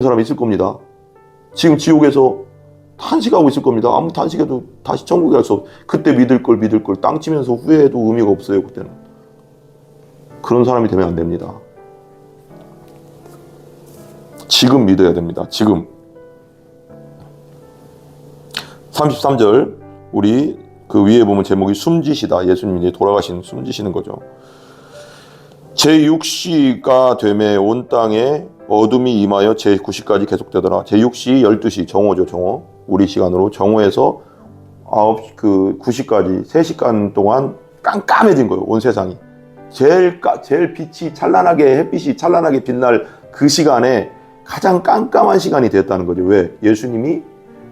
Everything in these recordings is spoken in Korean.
사람 있을 겁니다. 지금 지옥에서 탄식하고 있을 겁니다. 아무 탄식해도 다시 천국에 갈 수 없어. 그때 믿을 걸 땅 치면서 후회해도 의미가 없어요. 그때는. 그런 사람이 되면 안 됩니다. 지금 믿어야 됩니다. 지금. 33절 우리 그 위에 보면 제목이 숨지시다. 예수님이 돌아가신 숨지시는 거죠. 제6시가 되매 온 땅에 어둠이 임하여 제9시까지 계속되더라. 제6시 12시 정오죠. 정오. 우리 시간으로 정오에서 9시까지 3시간 동안 깜깜해진 거예요. 온 세상이. 제일 빛이 찬란하게 햇빛이 찬란하게 빛날 그 시간에 가장 깜깜한 시간이 됐다는 거죠. 왜? 예수님이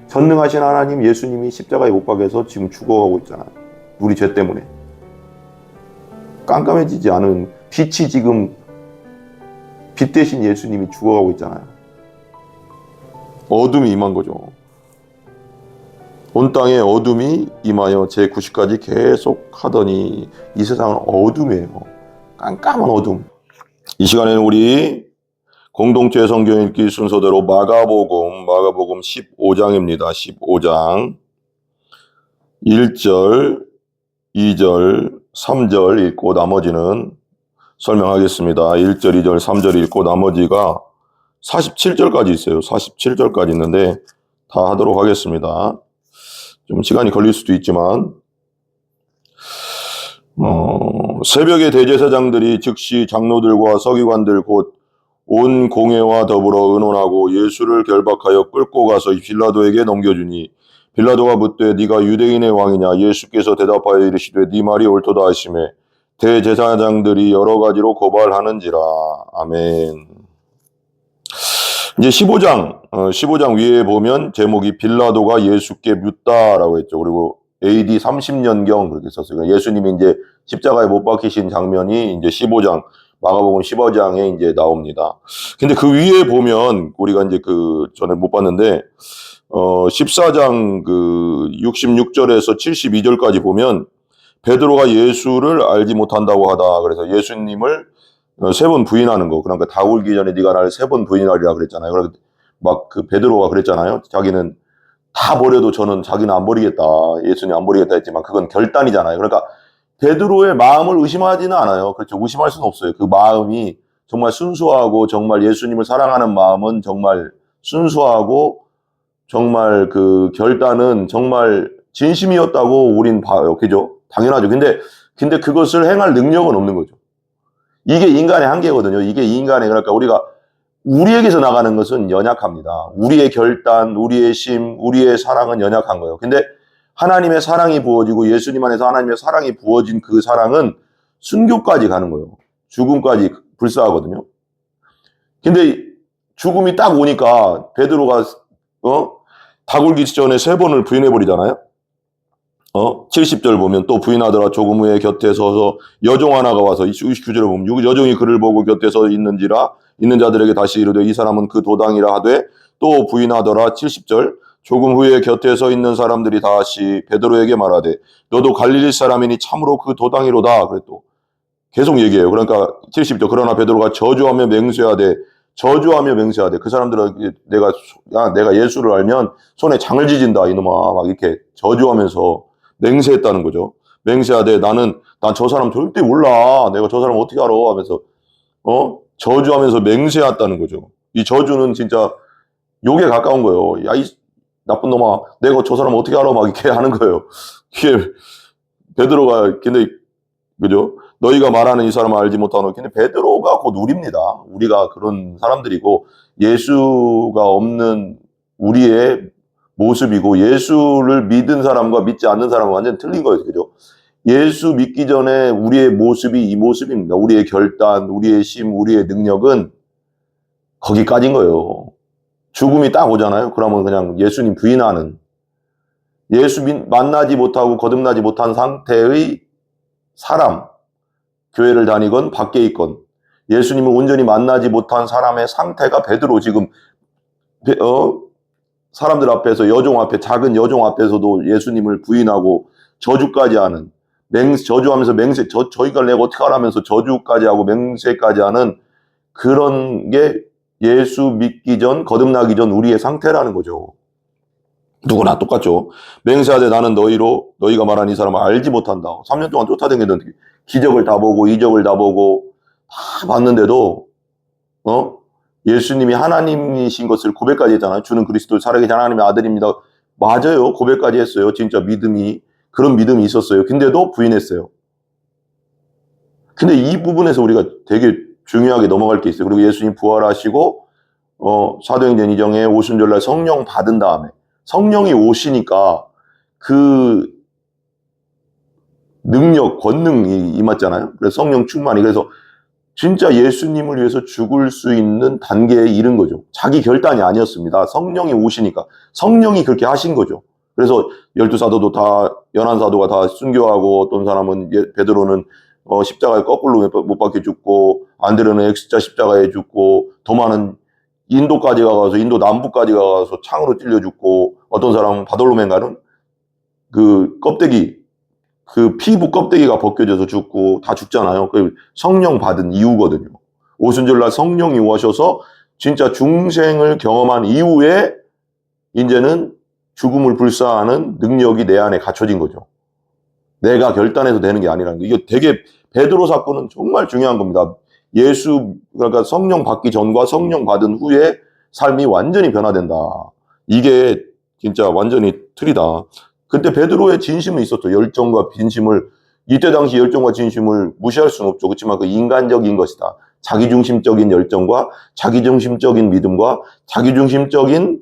전능하신 하나님 예수님이 십자가에 못 박혀서 지금 죽어가고 있잖아요. 우리 죄 때문에. 깜깜해지지 않은 빛이 지금 빛 대신 예수님이 죽어가고 있잖아요. 어둠이 임한 거죠. 온 땅에 어둠이 임하여 제9시까지 계속 하더니 이 세상은 어둠이에요. 깜깜한 어둠. 이 시간에는 우리 공동체 성경 읽기 순서대로 마가복음 15장입니다. 15장 1절, 2절, 3절 읽고 나머지는 설명하겠습니다. 1절, 2절, 3절 읽고 나머지가 47절까지 있어요. 47절까지 있는데 다 하도록 하겠습니다. 좀 시간이 걸릴 수도 있지만 새벽에 대제사장들이 즉시 장로들과 서기관들 곧 온 공회와 더불어 의논하고 예수를 결박하여 끌고 가서 빌라도에게 넘겨주니 빌라도가 묻되 네가 유대인의 왕이냐. 예수께서 대답하여 이르시되 네 말이 옳도다 하시매 대제사장들이 여러 가지로 고발하는지라. 아멘. 이제 15장 위에 보면 제목이 빌라도가 예수께 묻다라고 했죠. 그리고 AD 30년경 그렇게 썼어요. 예수님이 이제 십자가에 못 박히신 장면이 이제 15장, 마가복음 15장에 이제 나옵니다. 근데 그 위에 보면 우리가 이제 그 전에 못 봤는데 14장 그 66절에서 72절까지 보면 베드로가 예수를 알지 못한다고 하다. 그래서 예수님을 3번 부인하는 거. 그러니까 다 울기 전에 네가 나를 3번 부인하리라 그랬잖아요. 그래서 막 그 베드로가 그랬잖아요. 자기는 다 버려도 저는 자기는 안 버리겠다. 예수님 안 버리겠다 했지만 그건 결단이잖아요. 그러니까 베드로의 마음을 의심하지는 않아요. 그렇죠. 의심할 수는 없어요. 그 마음이 정말 순수하고 정말 예수님을 사랑하는 마음은 정말 순수하고 정말 그 결단은 정말 진심이었다고 우린 봐요. 그죠? 당연하죠. 근데 그것을 행할 능력은 없는 거죠. 이게 인간의 한계거든요. 이게 인간의, 그러니까 우리에게서 나가는 것은 연약합니다. 우리의 결단, 우리의 심, 우리의 사랑은 연약한 거예요. 근데 하나님의 사랑이 부어지고 예수님 안에서 하나님의 사랑이 부어진 그 사랑은 순교까지 가는 거예요. 죽음까지 불사하거든요. 근데 죽음이 딱 오니까 베드로가 다굴기 전에 3번을 부인해버리잖아요. 70절 보면 또 부인하더라. 조금 후에 곁에 서서 여종 하나가 와서 29절에 보면 여종이 그를 보고 곁에 서 있는 자들에게 다시 이르되 이 사람은 그 도당이라 하되 또 부인하더라. 70절 조금 후에 곁에 서 있는 사람들이 다시 베드로에게 말하되 너도 갈릴리 사람이니 참으로 그 도당이로다. 그래 또 계속 얘기해요. 그러니까 70절 그러나 베드로가 저주하며 맹세하되 그 사람들은 내가 예수를 알면 손에 장을 지진다 이놈아 막 이렇게 저주하면서 맹세했다는 거죠. 맹세하되 난 저 사람 절대 몰라. 내가 저 사람 어떻게 알아 하면서 저주하면서 맹세했다는 거죠. 이 저주는 진짜 욕에 가까운 거예요. 야, 이 나쁜 놈아, 내가 저 사람 어떻게 알아? 막 이렇게 하는 거예요. 이게 베드로가 근데 그죠? 너희가 말하는 이 사람을 알지 못하노. 근데 베드로가 곧 우리입니다. 우리가 그런 사람들이고 예수가 없는 우리의 모습이고 예수를 믿은 사람과 믿지 않는 사람은 완전 틀린 거예요. 그죠? 예수 믿기 전에 우리의 모습이 이 모습입니다. 우리의 결단, 우리의 심, 우리의 능력은 거기까지인 거예요. 죽음이 딱 오잖아요. 그러면 그냥 예수님 부인하는 예수 만나지 못하고 거듭나지 못한 상태의 사람, 교회를 다니건 밖에 있건 예수님을 온전히 만나지 못한 사람의 상태가 베드로 지금 사람들 앞에서 여종 앞에 작은 여종 앞에서도 예수님을 부인하고 저주까지 하는 저주하면서 맹세 저희가 내가 어떻게 하라면서 저주까지 하고 맹세까지 하는 그런 게 예수 믿기 전, 거듭나기 전 우리의 상태라는 거죠. 누구나 똑같죠. 맹세하되 나는 너희가 말한 이 사람을 알지 못한다. 3년 동안 쫓아다녔는데 기적을 다 보고 이적을 다 보고 다 봤는데도 예수님이 하나님이신 것을 고백까지 했잖아요. 주는 그리스도 살아계신 하나님의 아들입니다. 맞아요. 고백까지 했어요. 진짜 그런 믿음이 있었어요. 근데도 부인했어요. 근데 이 부분에서 우리가 되게 중요하게 넘어갈 게 있어요. 그리고 예수님 부활하시고 사도행전 2장에 오순절날 성령 받은 다음에 성령이 오시니까 그 능력, 권능이 임했잖아요. 그래서 성령 충만이. 그래서 진짜 예수님을 위해서 죽을 수 있는 단계에 이른 거죠. 자기 결단이 아니었습니다. 성령이 오시니까. 성령이 그렇게 하신 거죠. 그래서 12사도도 다, 11사도가 다 순교하고, 어떤 사람은, 베드로는 십자가에 거꾸로 못 박혀 죽고, 안드레는 X자 십자가에 죽고, 도마는 인도까지 가서, 인도 남부까지 가서 창으로 찔려 죽고, 어떤 사람은 바돌로메인가는 그 껍데기, 그 피부 껍데기가 벗겨져서 죽고 다 죽잖아요. 그 성령 받은 이유거든요. 오순절날 성령이 오셔서 진짜 중생을 경험한 이후에 이제는 죽음을 불사하는 능력이 내 안에 갖춰진 거죠. 내가 결단해서 되는 게 아니라는 거. 이게 되게 베드로 사건은 정말 중요한 겁니다. 그러니까 성령 받기 전과 성령 받은 후에 삶이 완전히 변화된다. 이게 진짜 완전히 틀이다. 그때 베드로의 진심은 있었죠. 열정과 진심을, 이때 당시 열정과 진심을 무시할 수는 없죠. 그렇지만 그 인간적인 것이다. 자기중심적인 열정과 자기중심적인 믿음과 자기중심적인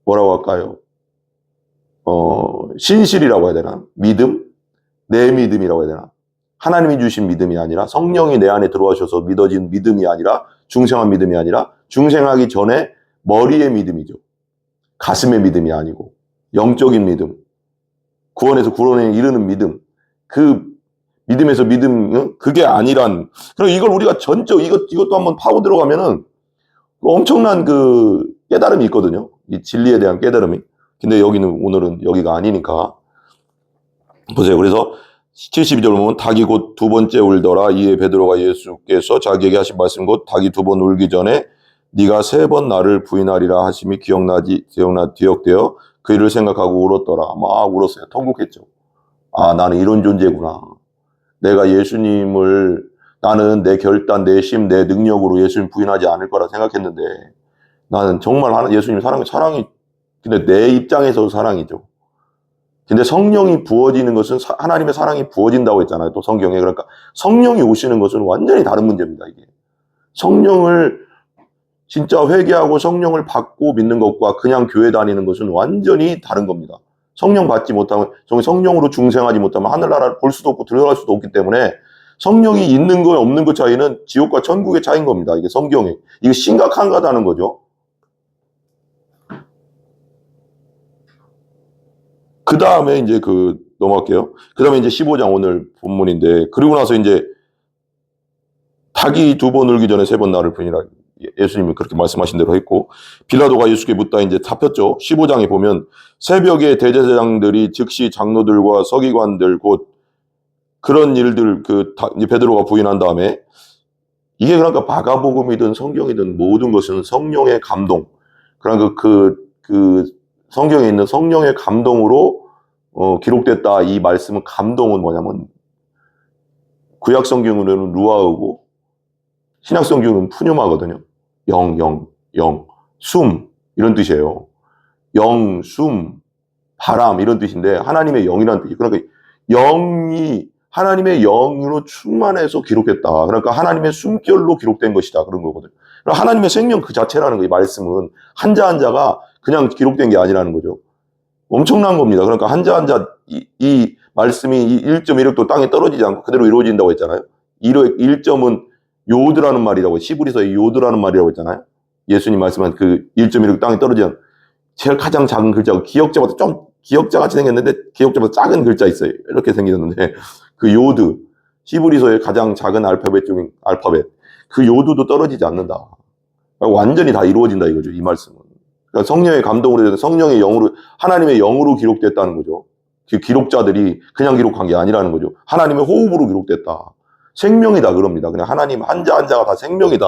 뭐라고 할까요? 신실이라고 해야 되나? 믿음? 내 믿음이라고 해야 되나? 하나님이 주신 믿음이 아니라 성령이 내 안에 들어와셔서 믿어진 믿음이 아니라 중생한 믿음이 아니라 중생하기 전에 머리의 믿음이죠. 가슴의 믿음이 아니고 영적인 믿음, 구원에서 구원에 이르는 믿음, 그 믿음에서 믿음, 그게 아니란. 그리고 이걸 우리가 이것도 한번 파고 들어가면은 엄청난 그 깨달음이 있거든요. 이 진리에 대한 깨달음이. 근데 오늘은 여기가 아니니까. 보세요. 그래서 72절 보면 닭이 곧 두 번째 울더라. 이에 베드로가 예수께서 자기에게 하신 말씀 곧 닭이 두 번 울기 전에 네가 세 번 나를 부인하리라 하심이 기억되어 그 일을 생각하고 울었더라. 막 울었어요. 통곡했죠. 아, 나는 이런 존재구나. 내가 나는 내 결단, 내 심, 내 능력으로 예수님 부인하지 않을 거라 생각했는데 나는 정말 예수님 사랑이 근데 내 입장에서 사랑이죠. 근데 성령이 부어지는 것은 하나님의 사랑이 부어진다고 했잖아요. 또 성경에. 그러니까 성령이 오시는 것은 완전히 다른 문제입니다. 이게 성령을 진짜 회개하고 성령을 받고 믿는 것과 그냥 교회 다니는 것은 완전히 다른 겁니다. 성령 받지 못하면, 성령으로 중생하지 못하면 하늘나라를 볼 수도 없고 들어갈 수도 없기 때문에 성령이 있는 거 없는 것 차이는 지옥과 천국의 차이인 겁니다. 이게 성경에. 이게 심각한 거다는 거죠. 그 다음에 이제 넘어갈게요. 그 다음에 이제 15장 오늘 본문인데, 그리고 나서 이제 닭이 두 번 울기 전에 세 번 나를 부인하라. 예수님이 그렇게 말씀하신 대로 했고, 빌라도가 예수께 묻다 이제 답했죠. 15장에 보면 새벽에 대제사장들이 즉시 장로들과 서기관들 곧 그런 일들 이제 베드로가 부인한 다음에 이게 그러니까 마가복음이든 성경이든 모든 것은 성령의 감동. 그러니까 그 성경에 있는 성령의 감동으로 기록됐다. 이 말씀은 감동은 뭐냐면 구약 성경으로는 루아흐고 신약 성경은 푸뉴마거든요. 영, 숨 이런 뜻이에요. 영, 숨, 바람 이런 뜻인데 하나님의 영이라는 뜻이. 그러니까 영이 하나님의 영으로 충만해서 기록했다. 그러니까 하나님의 숨결로 기록된 것이다. 그런 거거든요. 그러니까 하나님의 생명 그 자체라는 거예요. 이 말씀은 한자 한자가 그냥 기록된 게 아니라는 거죠. 엄청난 겁니다. 그러니까 한자 한자 이 말씀이 1.16도 땅에 떨어지지 않고 그대로 이루어진다고 했잖아요. 1점은 요드라는 말이라고, 시브리서의 요드라는 말이라고 했잖아요. 예수님 말씀한 그 1.16 땅에 떨어지지 않고 제일 가장 작은 글자고 기역자보다 좀 기역자같이 생겼는데 기역자보다 작은 글자 있어요. 이렇게 생겼는데 그 요드, 시브리서의 가장 작은 알파벳 중인 알파벳, 그 요드도 떨어지지 않는다. 그러니까 완전히 다 이루어진다 이거죠. 이 말씀은. 그러니까 성령의 감동으로 되는 성령의 영으로 하나님의 영으로 기록됐다는 거죠. 그 기록자들이 그냥 기록한 게 아니라는 거죠. 하나님의 호흡으로 기록됐다. 생명이다 그럽니다. 그냥 하나님 한자 한자가 다 생명이다.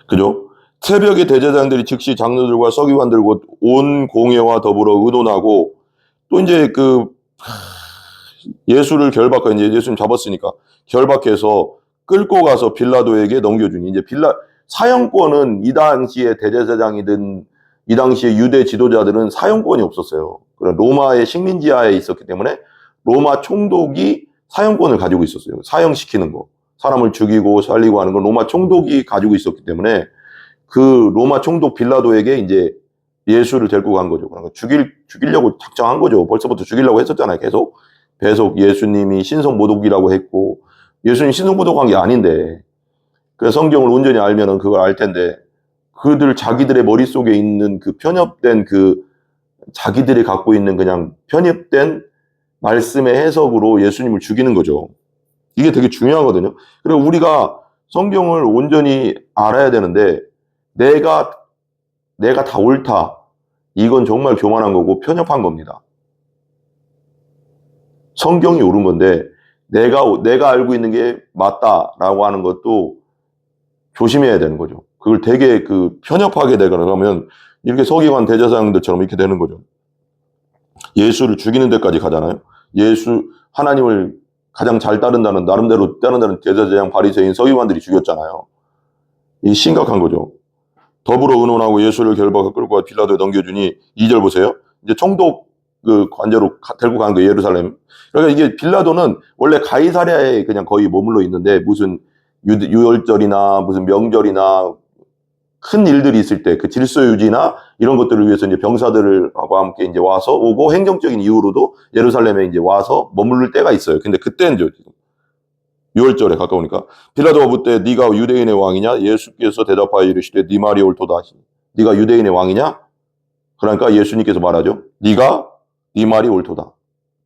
그죠? 새벽에 대제사장들이 즉시 장로들과 서기관들 곧 온 공회와 더불어 의논하고 또 이제 예수를 결박하 이제 예수님 잡았으니까 결박해서 끌고 가서 빌라도에게 넘겨주니 이제 사형권은 이 당시에 대제사장이든 이 당시에 유대 지도자들은 사형권이 없었어요. 로마의 식민지하에 있었기 때문에 로마 총독이 사형권을 가지고 있었어요. 사형시키는 거. 사람을 죽이고 살리고 하는 건 로마 총독이 가지고 있었기 때문에 그 로마 총독 빌라도에게 이제 예수를 데리고 간 거죠. 그러니까 죽이려고 작정한 거죠. 벌써부터 죽이려고 했었잖아요. 계속 예수님이 신성모독이라고 했고, 예수님 신성모독한 게 아닌데, 그 성경을 온전히 알면은 그걸 알 텐데, 자기들의 머릿속에 있는 편협된 자기들이 갖고 있는 그냥 편협된 말씀의 해석으로 예수님을 죽이는 거죠. 이게 되게 중요하거든요. 그리고 우리가 성경을 온전히 알아야 되는데, 내가 다 옳다. 이건 정말 교만한 거고 편협한 겁니다. 성경이 옳은 건데 내가 알고 있는 게 맞다라고 하는 것도 조심해야 되는 거죠. 그걸 되게 편협하게 되거나 이렇게 서기관 대제사장들처럼 이렇게 되는 거죠. 예수를 죽이는 데까지 가잖아요. 하나님을 가장 잘 따른다는 나름대로 따른다는 대제사장, 바리새인, 서기관들이 죽였잖아요. 이게 심각한 거죠. 더불어 의논하고 예수를 결박하고 끌고 빌라도에 넘겨주니 2절 보세요. 이제 총독 관저로 데리고 간 거예요, 예루살렘. 그러니까 이게 빌라도는 원래 가이사랴에 그냥 거의 머물러 있는데 무슨 유월절이나 무슨 명절이나 큰 일들이 있을 때 질서 유지나 이런 것들을 위해서 이제 병사들하고 함께 이제 와서 오고 행정적인 이유로도 예루살렘에 이제 와서 머무를 때가 있어요. 근데 그때는 6월절에 가까우니까 빌라도가 묻되 네가 유대인의 왕이냐? 예수께서 대답하여 이르시되 네 말이 옳도다 하시니. 네가 유대인의 왕이냐? 그러니까 예수님께서 말하죠. 네 말이 옳도다.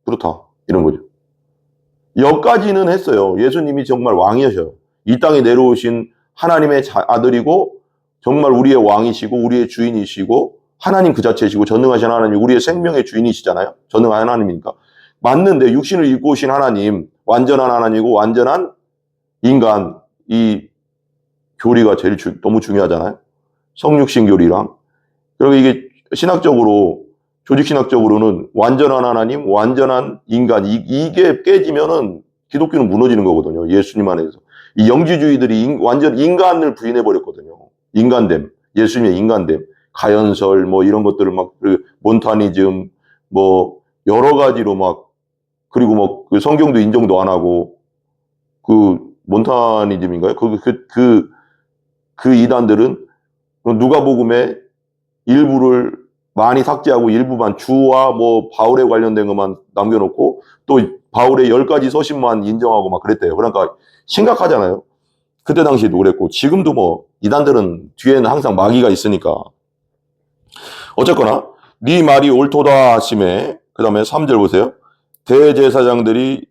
그렇다. 이런 거죠. 여기까지는 했어요. 예수님이 정말 왕이셔요. 이 땅에 내려오신 하나님의 아들이고 정말 우리의 왕이시고 우리의 주인이시고 하나님 그 자체시고 전능하신 하나님, 우리의 생명의 주인이시잖아요. 전능한 하나님이니까. 맞는데 육신을 입고 오신 하나님, 완전한 하나님이고 완전한 인간, 이 교리가 제일 너무 중요하잖아요. 성육신 교리랑. 그리고 이게 조직신학적으로는 완전한 하나님, 완전한 인간, 이게 깨지면은 기독교는 무너지는 거거든요. 예수님 안에서. 이 영지주의들이 완전 인간을 부인해버렸거든요. 인간됨, 예수님의 인간됨, 가연설, 이런 것들을 몬타니즘, 여러 가지로 그리고 성경도 인정도 안 하고, 몬타니즘인가요? 그 이단들은 누가복음의 일부를 많이 삭제하고 일부만 주와 바울에 관련된 것만 남겨놓고 또 바울의 10가지 서신만 인정하고 그랬대요. 그러니까 심각하잖아요. 그때 당시에도 그랬고 지금도 이단들은 뒤에는 항상 마귀가 있으니까. 어쨌거나 네 말이 옳도다 하심에 그 다음에 3절 보세요. 대제사장들이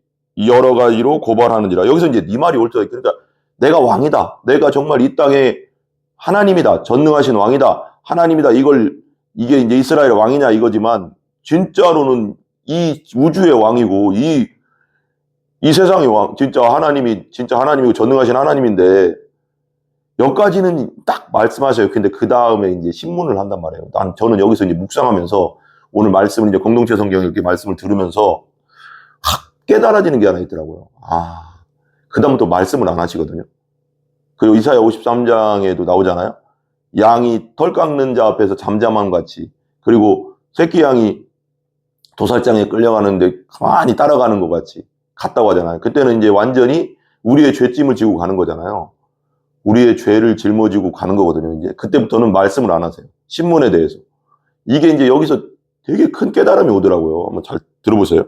여러 가지로 고발하는지라. 여기서 이제 네 말이 옳도다. 그러니까 내가 왕이다. 내가 정말 이 땅에 하나님이다. 전능하신 왕이다. 하나님이다. 이게 이제 이스라엘 왕이냐 이거지만 진짜로는 이 우주의 왕이고 이 세상의 왕, 진짜 하나님이고 전능하신 하나님인데 여기까지는 딱 말씀하셔요. 근데 그 다음에 이제 신문을 한단 말이에요. 저는 여기서 이제 묵상하면서 오늘 말씀을 이제 공동체 성경 이렇게 말씀을 들으면서 깨달아지는 게 하나 있더라고요. 그 다음부터 말씀을 안 하시거든요. 그리고 이사야 53장에도 나오잖아요. 양이 털 깎는 자 앞에서 잠잠함 같이, 그리고 새끼 양이 도살장에 끌려가는데 가만히 따라가는 것 같이 갔다고 하잖아요. 그때는 이제 완전히 우리의 죄짐을 지고 가는 거잖아요. 우리의 죄를 짊어지고 가는 거거든요. 이제 그때부터는 말씀을 안 하세요. 신문에 대해서. 이게 이제 여기서 되게 큰 깨달음이 오더라고요. 한번 잘 들어보세요.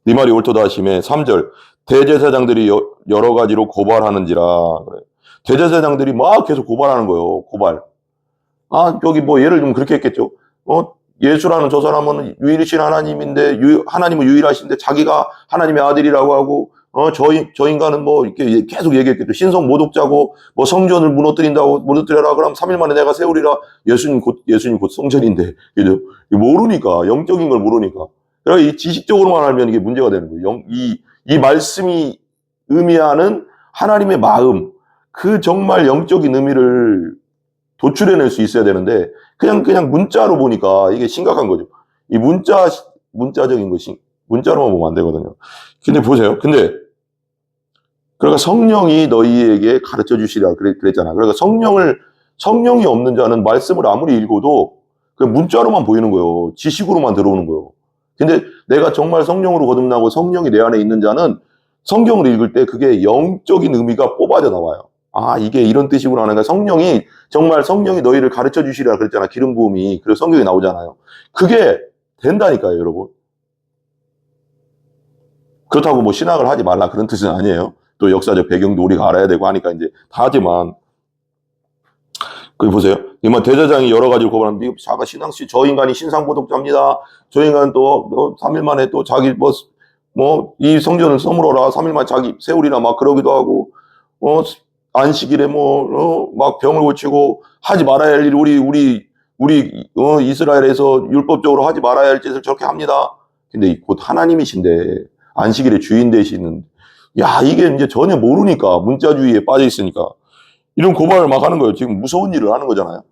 네 말이 옳도다 하심에 3절 대제사장들이 여러 가지로 고발하는지라. 그래. 대제사장들이 계속 고발하는 거예요. 고발. 여기 예를 들면 그렇게 했겠죠. 예수라는 저 사람은 유일이신 하나님인데, 하나님은 유일하신데 자기가 하나님의 아들이라고 하고, 저 인간은 이렇게 계속 얘기했겠죠. 신성 모독자고, 성전을 무너뜨려라. 그럼 3일 만에 내가 세우리라. 예수님 곧 성전인데. 그죠? 모르니까, 영적인 걸 모르니까. 그러니까 이 지식적으로만 알면 이게 문제가 되는 거예요. 이 말씀이 의미하는 하나님의 마음, 그 정말 영적인 의미를 도출해낼 수 있어야 되는데 그냥 문자로 보니까 이게 심각한 거죠. 이 문자적인 것이 문자로만 보면 안 되거든요. 근데 보세요. 근데 그러니까 성령이 너희에게 가르쳐 주시라 그랬잖아. 그러니까 성령이 없는 자는 말씀을 아무리 읽어도 그 문자로만 보이는 거예요. 지식으로만 들어오는 거예요. 근데 내가 정말 성령으로 거듭나고 성령이 내 안에 있는 자는 성경을 읽을 때 그게 영적인 의미가 뽑아져 나와요. 아, 이게 이런 뜻이구나 하는 거야. 정말 성령이 너희를 가르쳐 주시라 그랬잖아. 기름 부음이. 그래서 성경이 나오잖아요. 그게 된다니까요, 여러분. 그렇다고 뭐 신학을 하지 말라 그런 뜻은 아니에요. 또 역사적 배경도 우리가 알아야 되고 하니까 이제 다 하지만, 그 보세요. 이만 대제사장이 여러 가지를 고발하는데, 자가 신앙시, 저 인간이 신상보독자입니다. 저 인간 또 3일 만에 또 자기 이 성전을 허물어라. 3일 만에 자기 세우리라 막 그러기도 하고, 안식일에 막 병을 고치고 하지 말아야 할 일, 우리 이스라엘에서 율법적으로 하지 말아야 할 짓을 저렇게 합니다. 근데 곧 하나님이신데, 안식일의 주인 되시는, 야, 이게 이제 전혀 모르니까, 문자주의에 빠져 있으니까. 이런 고발을 막 하는 거예요. 지금 무서운 일을 하는 거잖아요.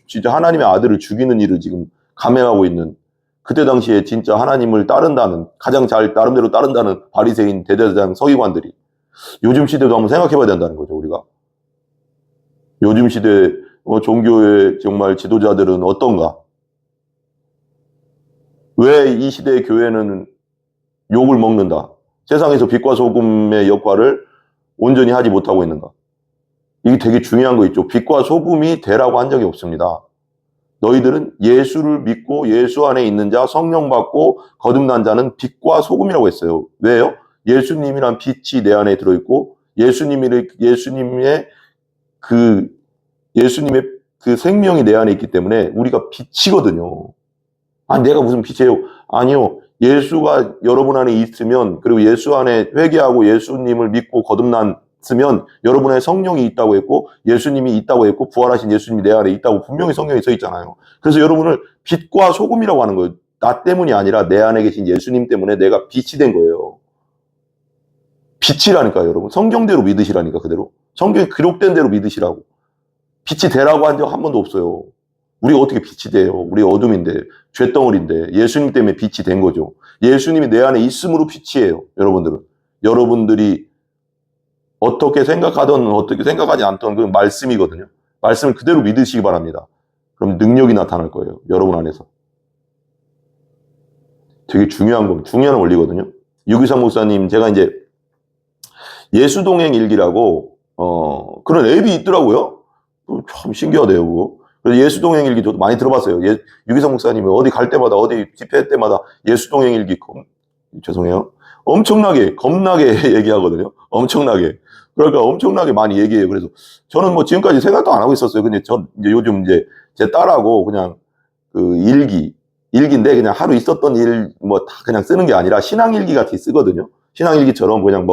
진짜 하나님의 아들을 죽이는 일을 지금 감행하고 있는, 그때 당시에 진짜 하나님을 따른다는, 가장 잘 나름대로 따른다는 바리새인 대제사장 서기관들이 요즘 시대도 한번 생각해 봐야 된다는 거죠, 우리가. 요즘 시대 종교의 정말 지도자들은 어떤가? 왜 이 시대의 교회는 욕을 먹는다? 세상에서 빛과 소금의 역할을 온전히 하지 못하고 있는가? 이게 되게 중요한 거 있죠. 빛과 소금이 되라고 한 적이 없습니다. 너희들은 예수를 믿고 예수 안에 있는 자, 성령 받고 거듭난 자는 빛과 소금이라고 했어요. 왜요? 예수님이란 빛이 내 안에 들어있고 예수님의 그 생명이 내 안에 있기 때문에 우리가 빛이거든요. 아니, 내가 무슨 빛이에요? 아니요. 예수가 여러분 안에 있으면, 그리고 예수 안에 회개하고 예수님을 믿고 거듭났으면 여러분의 성령이 있다고 했고 예수님이 있다고 했고 부활하신 예수님이 내 안에 있다고 분명히 성경에 써 있잖아요. 그래서 여러분을 빛과 소금이라고 하는 거예요. 나 때문이 아니라 내 안에 계신 예수님 때문에 내가 빛이 된 거예요. 빛이라니까요, 여러분. 성경대로 믿으시라니까, 그대로. 성경에 기록된 대로 믿으시라고. 빛이 되라고 한 적 한 번도 없어요. 우리가 어떻게 빛이 돼요? 우리 어둠인데, 쇳덩어리인데, 예수님 때문에 빛이 된 거죠. 예수님이 내 안에 있음으로 빛이에요, 여러분들은. 여러분들이 어떻게 생각하든 어떻게 생각하지 않던 그 말씀이거든요. 말씀을 그대로 믿으시기 바랍니다. 그럼 능력이 나타날 거예요, 여러분 안에서. 되게 중요한 원리거든요. 유기삼 목사님, 제가 이제 예수동행 일기라고, 그런 앱이 있더라고요. 참 신기하대요, 그거. 그래서 예수동행 일기 저도 많이 들어봤어요. 유기성 목사님이 어디 갈 때마다, 어디 집회 때마다 예수동행 일기, 죄송해요. 엄청나게, 겁나게 얘기하거든요. 엄청나게. 그러니까 엄청나게 많이 얘기해요. 그래서 저는 뭐 지금까지 생각도 안 하고 있었어요. 근데 이제 요즘 이제 제 딸하고 그냥 그 일기인데 그냥 하루 있었던 일 다 그냥 쓰는 게 아니라 신앙일기 같이 쓰거든요. 신앙일기처럼 그냥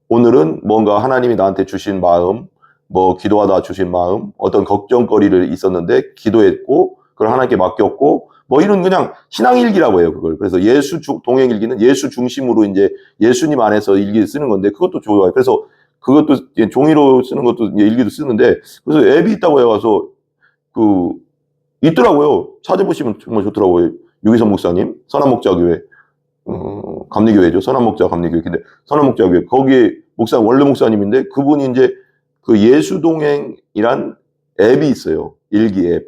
오늘은 뭔가 하나님이 나한테 주신 마음, 기도하다 주신 마음, 어떤 걱정거리를 있었는데 기도했고, 그걸 하나님께 맡겼고, 이런 그냥 신앙일기라고 해요, 그걸. 그래서 동행일기는 예수 중심으로 이제 예수님 안에서 일기를 쓰는 건데, 그것도 좋아요. 그래서 그것도 종이로 쓰는 것도 일기도 쓰는데, 그래서 앱이 있다고 해가서, 있더라고요. 찾아보시면 정말 좋더라고요. 유기성 목사님, 선한목자교회. 감리교회죠. 선한목자 감리교회. 근데 선한목자교회. 거기에 원래 목사님인데 그분이 이제 그 예수동행이란 앱이 있어요. 일기 앱.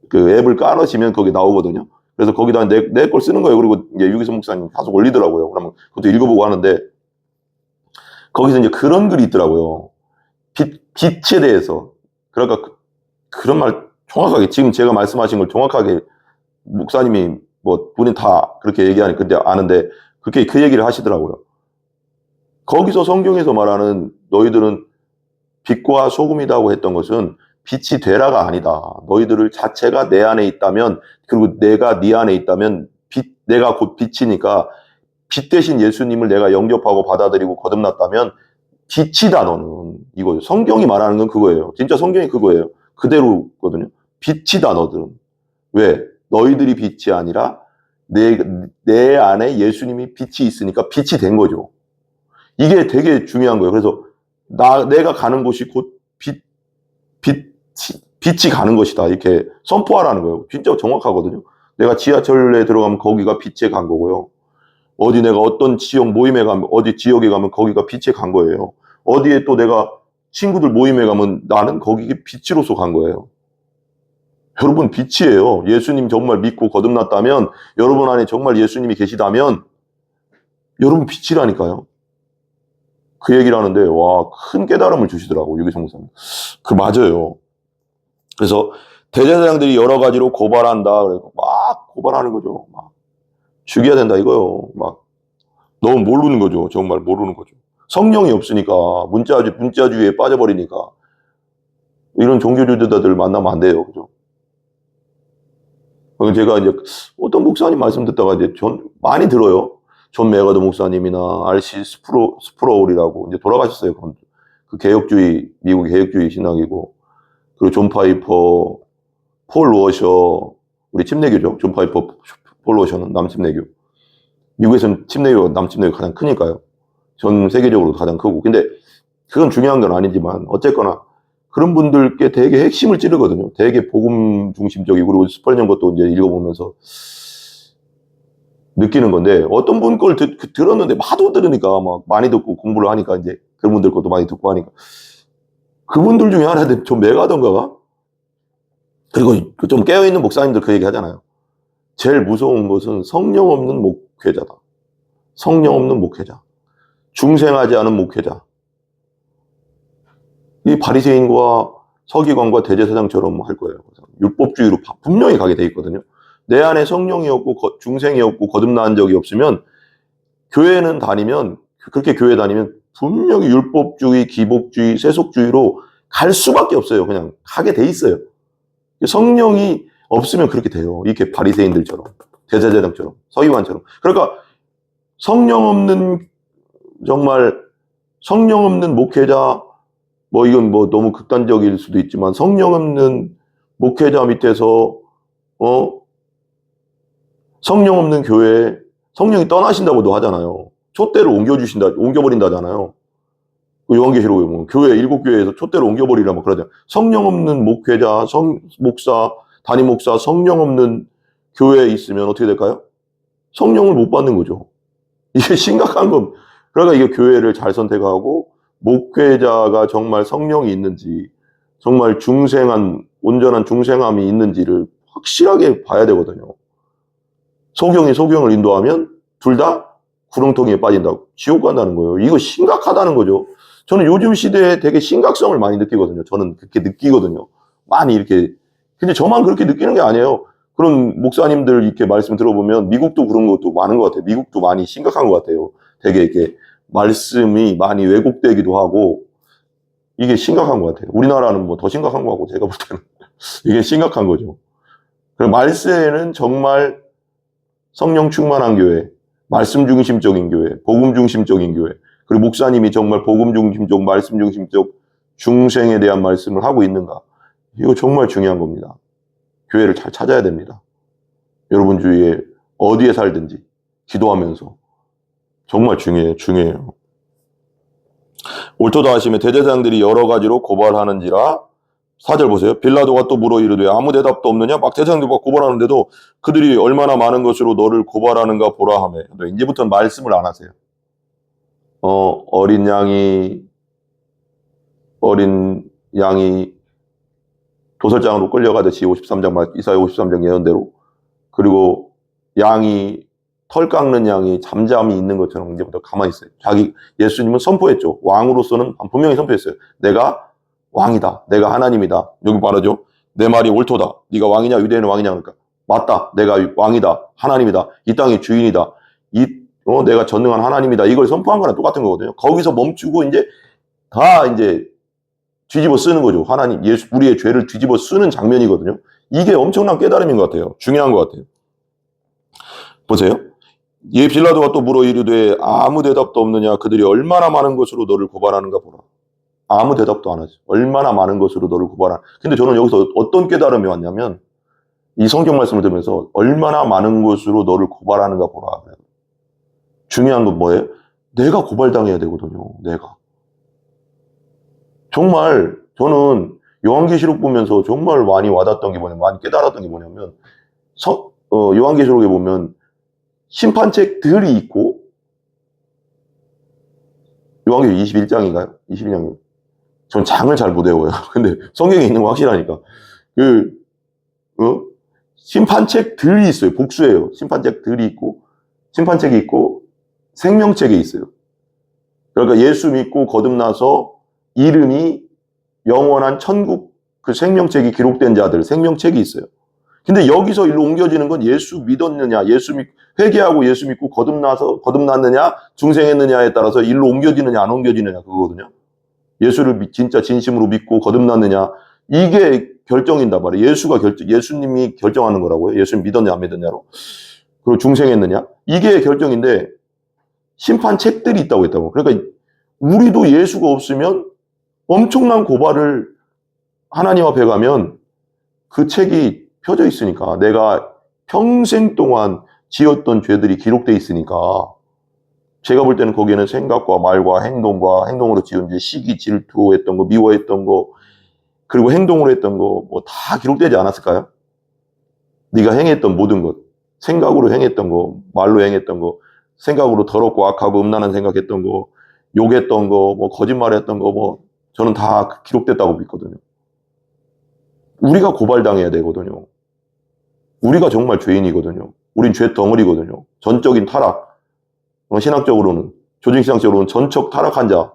그 앱을 깔으시면 거기 나오거든요. 그래서 거기다 내 걸 쓰는 거예요. 그리고 이제 유기성 목사님 계속 올리더라고요. 그러면 그것도 읽어보고 하는데 거기서 이제 그런 글이 있더라고요. 빛에 대해서. 그러니까 그런 말 정확하게 지금 제가 말씀하신 걸 정확하게 목사님이 본인 다 그렇게 얘기하니까 근데 아는데 그렇게 그 얘기를 하시더라고요. 거기서 성경에서 말하는 너희들은 빛과 소금이라고 했던 것은 빛이 되라가 아니다. 너희들 자체가 내 안에 있다면, 그리고 내가 네 안에 있다면 내가 곧 빛이니까 빛 대신 예수님을 내가 영접하고 받아들이고 거듭났다면 빛이다 너는. 이거예요. 성경이 말하는 건 그거예요. 진짜 성경이 그거예요. 그대로거든요. 빛이다 너들은. 왜? 너희들이 빛이 아니라 내 안에 예수님이 빛이 있으니까 빛이 된 거죠. 이게 되게 중요한 거예요. 그래서 내가 가는 곳이 곧 빛이 가는 것이다. 이렇게 선포하라는 거예요. 진짜 정확하거든요. 내가 지하철에 들어가면 거기가 빛에 간 거고요. 어디 내가 어떤 지역 모임에 가면, 어디 지역에 가면 거기가 빛에 간 거예요. 어디에 또 내가 친구들 모임에 가면 나는 거기에 빛으로서 간 거예요. 여러분, 빛이에요. 예수님 정말 믿고 거듭났다면, 여러분 안에 정말 예수님이 계시다면, 여러분 빛이라니까요. 그 얘기를 하는데, 와, 큰 깨달음을 주시더라고, 유기성 목사님. 맞아요. 그래서 대제사장들이 여러 가지로 고발한다. 그래서 막 고발하는 거죠. 막 죽여야 된다 이거요. 막 너무 모르는 거죠. 정말 모르는 거죠. 성령이 없으니까 문자주의에 빠져버리니까 이런 종교주의자들 만나면 안 돼요. 그죠? 제가 이제 어떤 목사님 말씀 듣다가 이제 많이 들어요. 존 메가더 목사님이나 R.C. 스프로울이라고 이제 돌아가셨어요. 그 개혁주의, 미국의 개혁주의 신학이고, 그리고 존 파이퍼, 폴 워셔, 우리 침례교죠. 존 파이퍼, 폴 워셔는 남침례교. 미국에서는 침례교가 남침례교가 가장 크니까요. 전 세계적으로 가장 크고. 근데 그건 중요한 건 아니지만 어쨌거나 그런 분들께 되게 핵심을 찌르거든요. 되게 복음 중심적이고, 그리고 스펄전 것도 이제 읽어보면서 느끼는 건데, 어떤 분 걸 들었는데 하도 들으니까 막 많이 듣고 공부를 하니까 이제 그분들 것도 많이 듣고 하니까 그분들 중에 하나인데 좀 메가던가가, 그리고 좀 깨어있는 목사님들 그 얘기 하잖아요. 제일 무서운 것은 성령 없는 목회자다. 성령 없는 목회자. 중생하지 않은 목회자. 이 바리새인과 서기관과 대제사장처럼 할 거예요. 율법주의로 분명히 가게 돼 있거든요. 내 안에 성령이 없고 중생이 없고 거듭난 적이 없으면 교회는 다니면, 그렇게 교회 다니면 분명히 율법주의, 기복주의, 세속주의로 갈 수밖에 없어요. 그냥 가게 돼 있어요. 성령이 없으면 그렇게 돼요. 이렇게 바리새인들처럼, 대제사장처럼, 서기관처럼. 그러니까 성령 없는, 정말 성령 없는 목회자, 뭐 이건 뭐 너무 극단적일 수도 있지만 성령 없는 목회자 밑에서 성령 없는 교회에 성령이 떠나신다고도 하잖아요. 촛대를 옮겨버린다잖아요. 그 요한계시록에 보면 교회 7교회에서 촛대를 옮겨버리라 막 그러잖아요. 성령 없는 목회자, 목사, 담임 목사, 성령 없는 교회에 있으면 어떻게 될까요? 성령을 못 받는 거죠. 이게 심각한 건, 그러니까 이게 교회를 잘 선택하고 목회자가 정말 성령이 있는지, 정말 온전한 중생함이 있는지를 확실하게 봐야 되거든요. 소경이 소경을 인도하면 둘 다 구렁텅이에 빠진다고, 지옥 간다는 거예요. 이거 심각하다는 거죠. 저는 요즘 시대에 되게 심각성을 많이 느끼거든요. 저는 그렇게 느끼거든요. 많이 이렇게. 근데 저만 그렇게 느끼는 게 아니에요. 그런 목사님들 이렇게 말씀 들어보면 미국도 그런 것도 많은 것 같아요. 미국도 많이 심각한 것 같아요. 되게 이렇게 말씀이 많이 왜곡되기도 하고, 이게 심각한 것 같아요. 우리나라는 뭐 더 심각한 거 같고, 제가 볼 때는. 이게 심각한 거죠. 그리고 말세에는 정말 성령 충만한 교회, 말씀 중심적인 교회, 복음 중심적인 교회, 그리고 목사님이 정말 복음 중심적, 말씀 중심적 중생에 대한 말씀을 하고 있는가. 이거 정말 중요한 겁니다. 교회를 잘 찾아야 됩니다. 여러분 주위에 어디에 살든지 기도하면서. 정말 중요해요. 옳도다 하시며 대제사장들이 여러 가지로 고발하는지라. 4절 보세요. 빌라도가 또 물어 이르되 아무 대답도 없느냐? 막 대제사장들과 고발하는데도 그들이 얼마나 많은 것으로 너를 고발하는가 보라 하며. 이제부터는 말씀을 안 하세요. 어린 양이 도살장으로 끌려가듯이 53장, 이사야 53장 예언대로, 그리고 털 깎는 양이 잠잠히 있는 것처럼 이제부터 가만히 있어요. 예수님은 선포했죠. 왕으로서는 분명히 선포했어요. 내가 왕이다. 내가 하나님이다. 여기 말하죠. 내 말이 옳도다. 네가 왕이냐? 유대인은 왕이냐? 그러니까 맞다. 내가 왕이다. 하나님이다. 이 땅의 주인이다. 내가 전능한 하나님이다. 이걸 선포한 거랑 똑같은 거거든요. 거기서 멈추고 이제 다 이제 뒤집어 쓰는 거죠. 우리의 죄를 뒤집어 쓰는 장면이거든요. 이게 엄청난 깨달음인 것 같아요. 중요한 것 같아요. 보세요. 빌라도가 또 물어 이르되 아무 대답도 없느냐? 그들이 얼마나 많은 것으로 너를 고발하는가 보라. 아무 대답도 안 하죠. 얼마나 많은 것으로 너를 고발하는. 근데 저는 여기서 어떤 깨달음이 왔냐면, 이 성경 말씀을 들으면서 얼마나 많은 것으로 너를 고발하는가 보라. 중요한 건 뭐예요? 내가 고발당해야 되거든요. 내가. 정말 저는 요한계시록 보면서 정말 많이 와닿았던 게 뭐냐면, 많이 깨달았던 게 뭐냐면, 요한계시록에 보면 심판책들이 있고, 요한계시록 21장인가요? 22장. 전 장을 잘 못 외워요. 근데 성경에 있는 거 확실하니까. 심판책들이 있어요. 복수예요. 심판책들이 있고, 심판책이 있고, 생명책이 있어요. 그러니까 예수 믿고 거듭나서 이름이 영원한 천국 그 생명책이 기록된 자들, 생명책이 있어요. 근데 여기서 일로 옮겨지는 건 예수 믿었느냐, 회개하고 예수 믿고 거듭났느냐, 중생했느냐에 따라서 일로 옮겨지느냐, 안 옮겨지느냐, 그거거든요. 예수를 진짜 진심으로 믿고 거듭났느냐, 이게 결정인다 말이에요. 예수님이 결정하는 거라고요. 예수 믿었냐, 안 믿었냐로. 그리고 중생했느냐, 이게 결정인데, 심판책들이 있다고 했다고. 그러니까 우리도 예수가 없으면 엄청난 고발을 하나님 앞에 가면 그 책이 펴져 있으니까, 내가 평생 동안 지었던 죄들이 기록돼 있으니까, 제가 볼 때는 거기에는 생각과 말과 행동으로 지은 죄, 시기, 질투했던 거, 미워했던 거, 그리고 행동으로 했던 거 뭐 다 기록되지 않았을까요? 네가 행했던 모든 것, 생각으로 행했던 거, 말로 행했던 거, 생각으로 더럽고 악하고 음란한 생각했던 거, 욕했던 거, 뭐 거짓말했던 거, 뭐 저는 다 기록됐다고 믿거든요. 우리가 고발당해야 되거든요. 우리가 정말 죄인이거든요. 우린 죄 덩어리거든요. 전적인 타락, 신학적으로는, 조직신학적으로는 전적 타락한 자,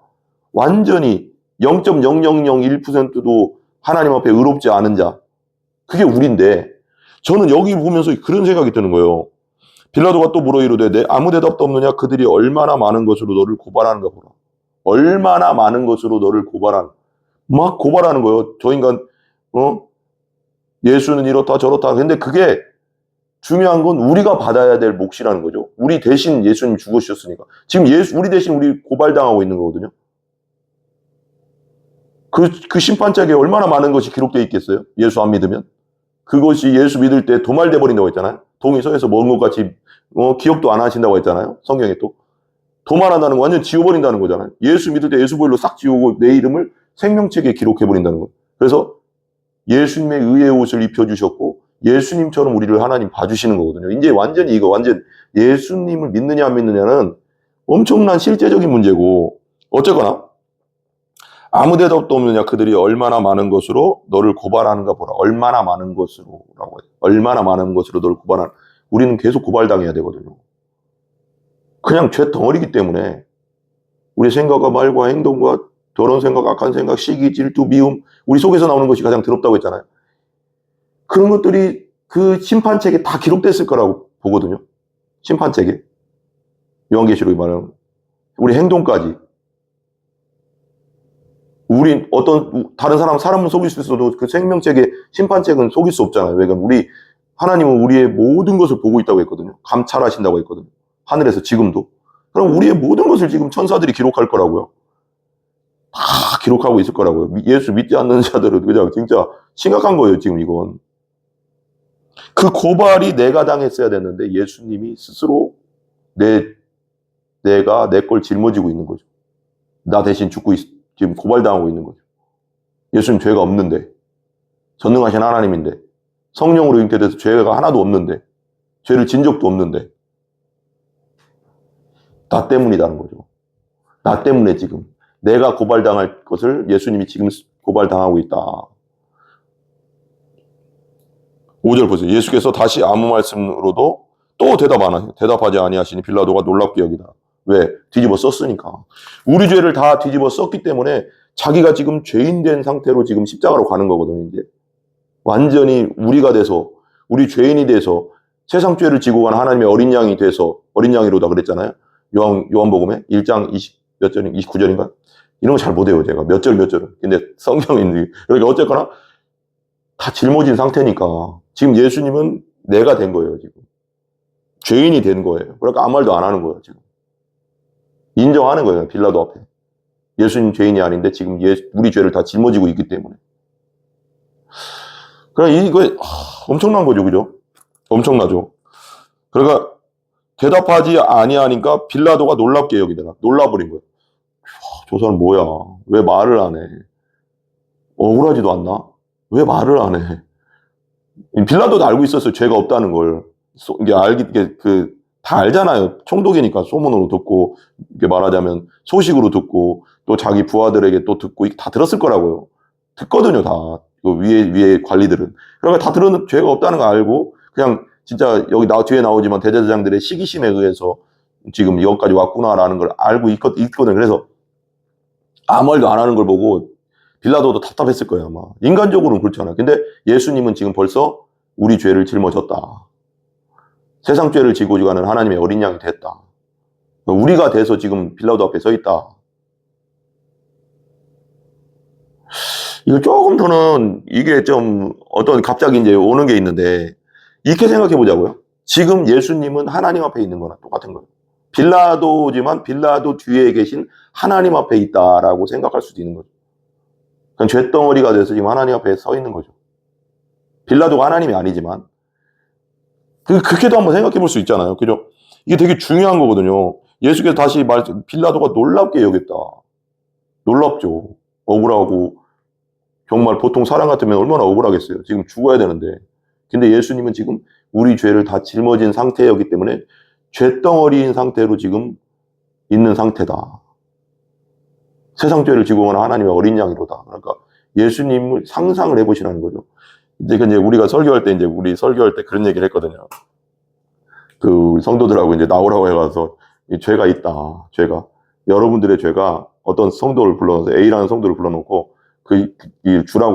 완전히 0.0001%도 하나님 앞에 의롭지 않은 자, 그게 우린데, 저는 여기 보면서 그런 생각이 드는 거예요. 빌라도가 또 물어 이르되 내 아무 대답도 없느냐? 그들이 얼마나 많은 것으로 너를 고발하는가 보라. 얼마나 많은 것으로 너를 막 고발하는 거예요. 저 인간 예수는 이렇다 저렇다. 근데 그게 중요한 건 우리가 받아야 될 몫이라는 거죠. 우리 대신 예수님 죽으셨으니까. 지금 우리 대신 우리 고발당하고 있는 거거든요. 그 심판책에 얼마나 많은 것이 기록되어 있겠어요? 예수 안 믿으면? 그것이 예수 믿을 때 도말돼 버린다고 했잖아요. 동이 서에서 먹은 것 같이 기억도 안 하신다고 했잖아요. 성경에 또. 도말한다는 거 완전 지워버린다는 거잖아요. 예수 믿을 때 예수 보일로 싹 지우고 내 이름을 생명책에 기록해버린다는 거예요. 그래서 예수님의 의의 옷을 입혀주셨고 예수님처럼 우리를 하나님 봐주시는 거거든요. 이제 완전히 완전 예수님을 믿느냐 안 믿느냐는 엄청난 실제적인 문제고, 어쨌거나 아무 대답도 없느냐? 그들이 얼마나 많은 것으로 너를 고발하는가 보라. 얼마나 많은 것으로라고 해요. 얼마나 많은 것으로 너를 고발하는. 우리는 계속 고발당해야 되거든요. 그냥 죄 덩어리기 때문에 우리 생각과 말과 행동과 더러운 생각, 악한 생각, 시기, 질투, 미움, 우리 속에서 나오는 것이 가장 더럽다고 했잖아요. 그런 것들이 그 심판책에 다 기록됐을 거라고 보거든요. 심판책에. 요한계시록이 말하는 우리 행동까지. 우리 다른 사람은 속일 수 있어도 그 생명책의 심판책은 속일 수 없잖아요. 왜냐면 하나님은 우리의 모든 것을 보고 있다고 했거든요. 감찰하신다고 했거든요. 하늘에서 지금도. 그럼 우리의 모든 것을 지금 천사들이 기록할 거라고요. 다 기록하고 있을 거라고요. 예수 믿지 않는 자들은 그냥 진짜 심각한 거예요, 지금 이건. 그 고발이 내가 당했어야 됐는데 예수님이 스스로 내가 내 걸 짊어지고 있는 거죠. 나 대신 지금 고발당하고 있는 거죠. 예수님 죄가 없는데, 전능하신 하나님인데, 성령으로 잉태돼서 죄가 하나도 없는데, 죄를 진 적도 없는데, 나 때문이라는 거죠. 나 때문에 지금 내가 고발당할 것을 예수님이 지금 고발당하고 있다. 5절 보세요. 예수께서 다시 아무 말씀으로도 또 대답하지 아니하시니 빌라도가 놀랍게 여기다. 왜? 뒤집어 썼으니까. 우리 죄를 다 뒤집어 썼기 때문에 자기가 지금 죄인 된 상태로 지금 십자가로 가는 거거든요. 이제 완전히 우리가 돼서, 우리 죄인이 돼서 세상 죄를 지고 간 하나님의 어린 양이 돼서, 어린 양이로다 그랬잖아요. 요한복음에 1장 20몇 절인가 29절인가? 이런 거 잘 못해요, 제가. 몇 절은. 근데 성경에 있는, 그러니까 어쨌거나 다 짊어진 상태니까 지금 예수님은 내가 된 거예요, 지금. 죄인이 된 거예요. 그러니까 아무 말도 안 하는 거예요, 지금. 인정하는 거예요, 빌라도 앞에. 예수님 죄인이 아닌데 지금 우리 죄를 다 짊어지고 있기 때문에. 그러니까 이거 엄청난 거죠, 그죠? 엄청나죠. 그러니까 대답하지 아니하니까 빌라도가 놀랍게 여기다가 놀라버린 거예요. 저 사람 뭐야? 왜 말을 안 해? 억울하지도 않나? 왜 말을 안 해? 빌라도도 알고 있었어요. 죄가 없다는 걸. 다 알잖아요. 총독이니까 소문으로 듣고, 이게 말하자면 소식으로 듣고, 또 자기 부하들에게 또 듣고, 다 들었을 거라고요. 듣거든요, 다. 그 위에 관리들은. 그러니까 다 들었는 죄가 없다는 거 알고, 그냥 진짜 여기 뒤에 나오지만 대제사장들의 시기심에 의해서 지금 이것까지 왔구나라는 걸 알고 있거든요. 그래서 아무 말도 안 하는 걸 보고 빌라도도 답답했을 거예요, 아마. 인간적으로는 그렇잖아요. 근데 예수님은 지금 벌써 우리 죄를 짊어졌다. 세상 죄를 지고 가는 하나님의 어린 양이 됐다. 우리가 돼서 지금 빌라도 앞에 서 있다. 이거 조금 더는 이게 좀 갑자기 이제 오는 게 있는데, 이렇게 생각해 보자고요. 지금 예수님은 하나님 앞에 있는 거나 똑같은 거예요. 빌라도지만 빌라도 뒤에 계신 하나님 앞에 있다라고 생각할 수도 있는 거죠. 그냥 쇳덩어리가 돼서 지금 하나님 앞에 서 있는 거죠. 빌라도가 하나님이 아니지만. 그렇게도 한번 생각해 볼 수 있잖아요. 그죠? 이게 되게 중요한 거거든요. 예수께서 다시 빌라도가 놀랍게 여겼다. 놀랍죠. 억울하고, 정말 보통 사람 같으면 얼마나 억울하겠어요. 지금 죽어야 되는데. 근데 예수님은 지금 우리 죄를 다 짊어진 상태였기 때문에 쇳덩어리인 상태로 지금 있는 상태다. 세상 죄를 지고 가는 하나님의 어린 양이로다. 그러니까 예수님을 상상을 해보시라는 거죠. 이제 우리가 설교할 때 그런 얘기를 했거든요. 그 성도들하고 이제 나오라고 해가서 죄가 있다. 죄가. 여러분들의 죄가 어떤 성도를 불러서 A라는 성도를 불러놓고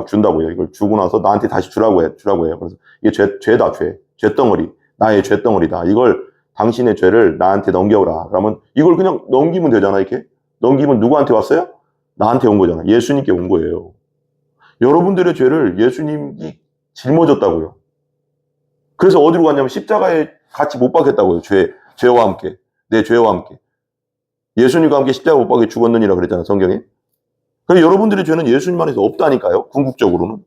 준다고요. 이걸 주고 나서 나한테 다시 주라고 해요. 그래서 이게 죄다, 죄덩어리. 나의 죄덩어리다. 이걸 당신의 죄를 나한테 넘겨오라. 그러면 이걸 그냥 넘기면 되잖아, 이렇게. 넘기면 누구한테 왔어요? 나한테 온 거잖아. 예수님께 온 거예요. 여러분들의 죄를 예수님이 짊어졌다고요. 그래서 어디로 갔냐면 십자가에 같이 못 박혔다고요. 죄와 함께. 내 죄와 함께. 예수님과 함께 십자가 못 박혀 죽었느니라 그랬잖아요, 성경에. 그래서 여러분들의 죄는 예수님 안에서 없다니까요. 궁극적으로는.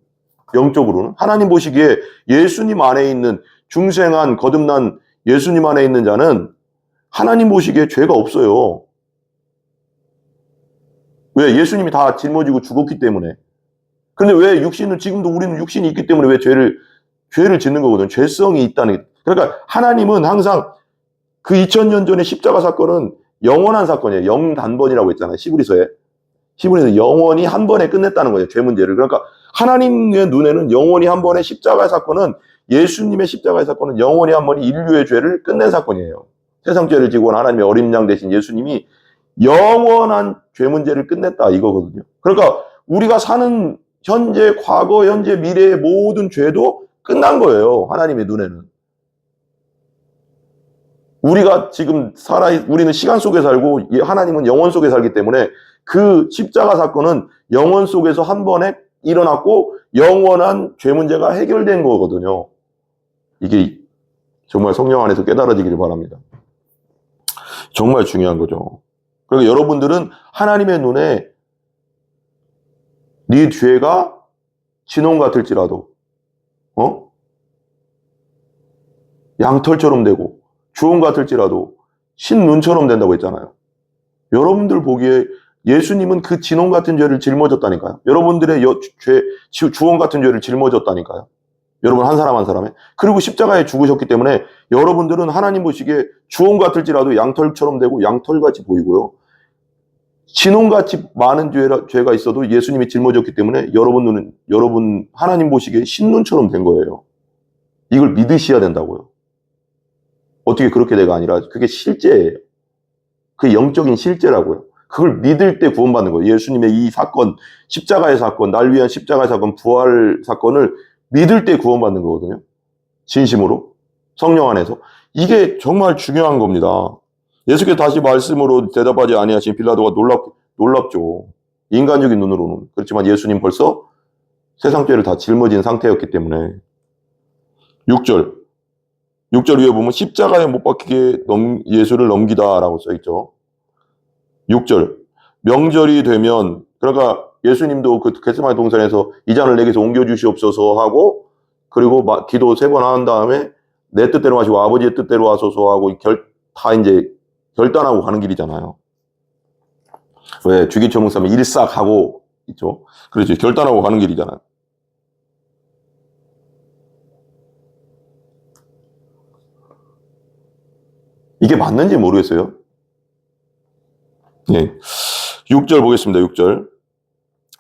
영적으로는. 하나님 보시기에 예수님 안에 있는 중생한 거듭난 예수님 안에 있는 자는 하나님 보시기에 죄가 없어요. 왜? 예수님이 다 짊어지고 죽었기 때문에. 근데 왜 지금도 우리는 육신이 있기 때문에 왜 죄를 짓는 거거든요. 죄성이 있다는. 그러니까 하나님은 항상 그 2000년 전의 십자가 사건은 영원한 사건이에요. 영단번이라고 했잖아요. 히브리서에 영원히 한 번에 끝냈다는 거예요. 죄 문제를. 그러니까 하나님의 눈에는 영원히 한 번의 십자가의 사건은, 예수님의 십자가의 사건은 영원히 한 번이 인류의 죄를 끝낸 사건이에요. 세상 죄를 지고 온 하나님의 어린 양 되신 예수님이 영원한 죄 문제를 끝냈다 이거거든요. 그러니까 우리가 사는 현재, 과거, 현재, 미래의 모든 죄도 끝난 거예요. 하나님의 눈에는. 우리가 지금 우리는 시간 속에 살고 하나님은 영원 속에 살기 때문에 그 십자가 사건은 영원 속에서 한 번에 일어났고 영원한 죄 문제가 해결된 거거든요. 이게 정말 성령 안에서 깨달아지기를 바랍니다. 정말 중요한 거죠. 그러니까 여러분들은 하나님의 눈에 네 죄가 진홍 같을지라도 양털처럼 되고 주홍 같을지라도 신눈처럼 된다고 했잖아요. 여러분들 보기에 예수님은 그 진홍 같은 죄를 짊어졌다니까요. 여러분들의 주홍 같은 죄를 짊어졌다니까요. 여러분 한 사람 한 사람에. 그리고 십자가에 죽으셨기 때문에 여러분들은 하나님 보시기에 주홍 같을지라도 양털처럼 되고 양털같이 보이고요. 진홍같이 많은 죄가 있어도 예수님이 짊어졌기 때문에 여러분 하나님 보시기에 신눈처럼 된 거예요. 이걸 믿으셔야 된다고요. 어떻게 그렇게 돼가 아니라 그게 실제예요. 그게 영적인 실제라고요. 그걸 믿을 때 구원받는 거예요. 예수님의 이 사건, 십자가의 사건, 날 위한 십자가의 사건, 부활 사건을 믿을 때 구원받는 거거든요. 진심으로. 성령 안에서. 이게 정말 중요한 겁니다. 예수께서 다시 말씀으로 대답하지 아니하신 빌라도가 놀랍죠. 인간적인 눈으로는. 그렇지만 예수님 벌써 세상 죄를 다 짊어진 상태였기 때문에. 6절 위에 보면 십자가에 못 박히게 예수를 넘기다라고 써있죠. 6절. 명절이 되면, 그러니까 예수님도 그 겟세마네 동산에서 이 잔을 내게서 옮겨주시옵소서 하고, 그리고 기도 3번 한 다음에 내 뜻대로 마시고 아버지의 뜻대로 하소서 하고 다 이제 결단하고 가는 길이잖아요. 왜? 주기초문사면 일싹하고 있죠. 그렇지. 결단하고 가는 길이잖아요. 이게 맞는지 모르겠어요. 예. 6절 보겠습니다. 6절.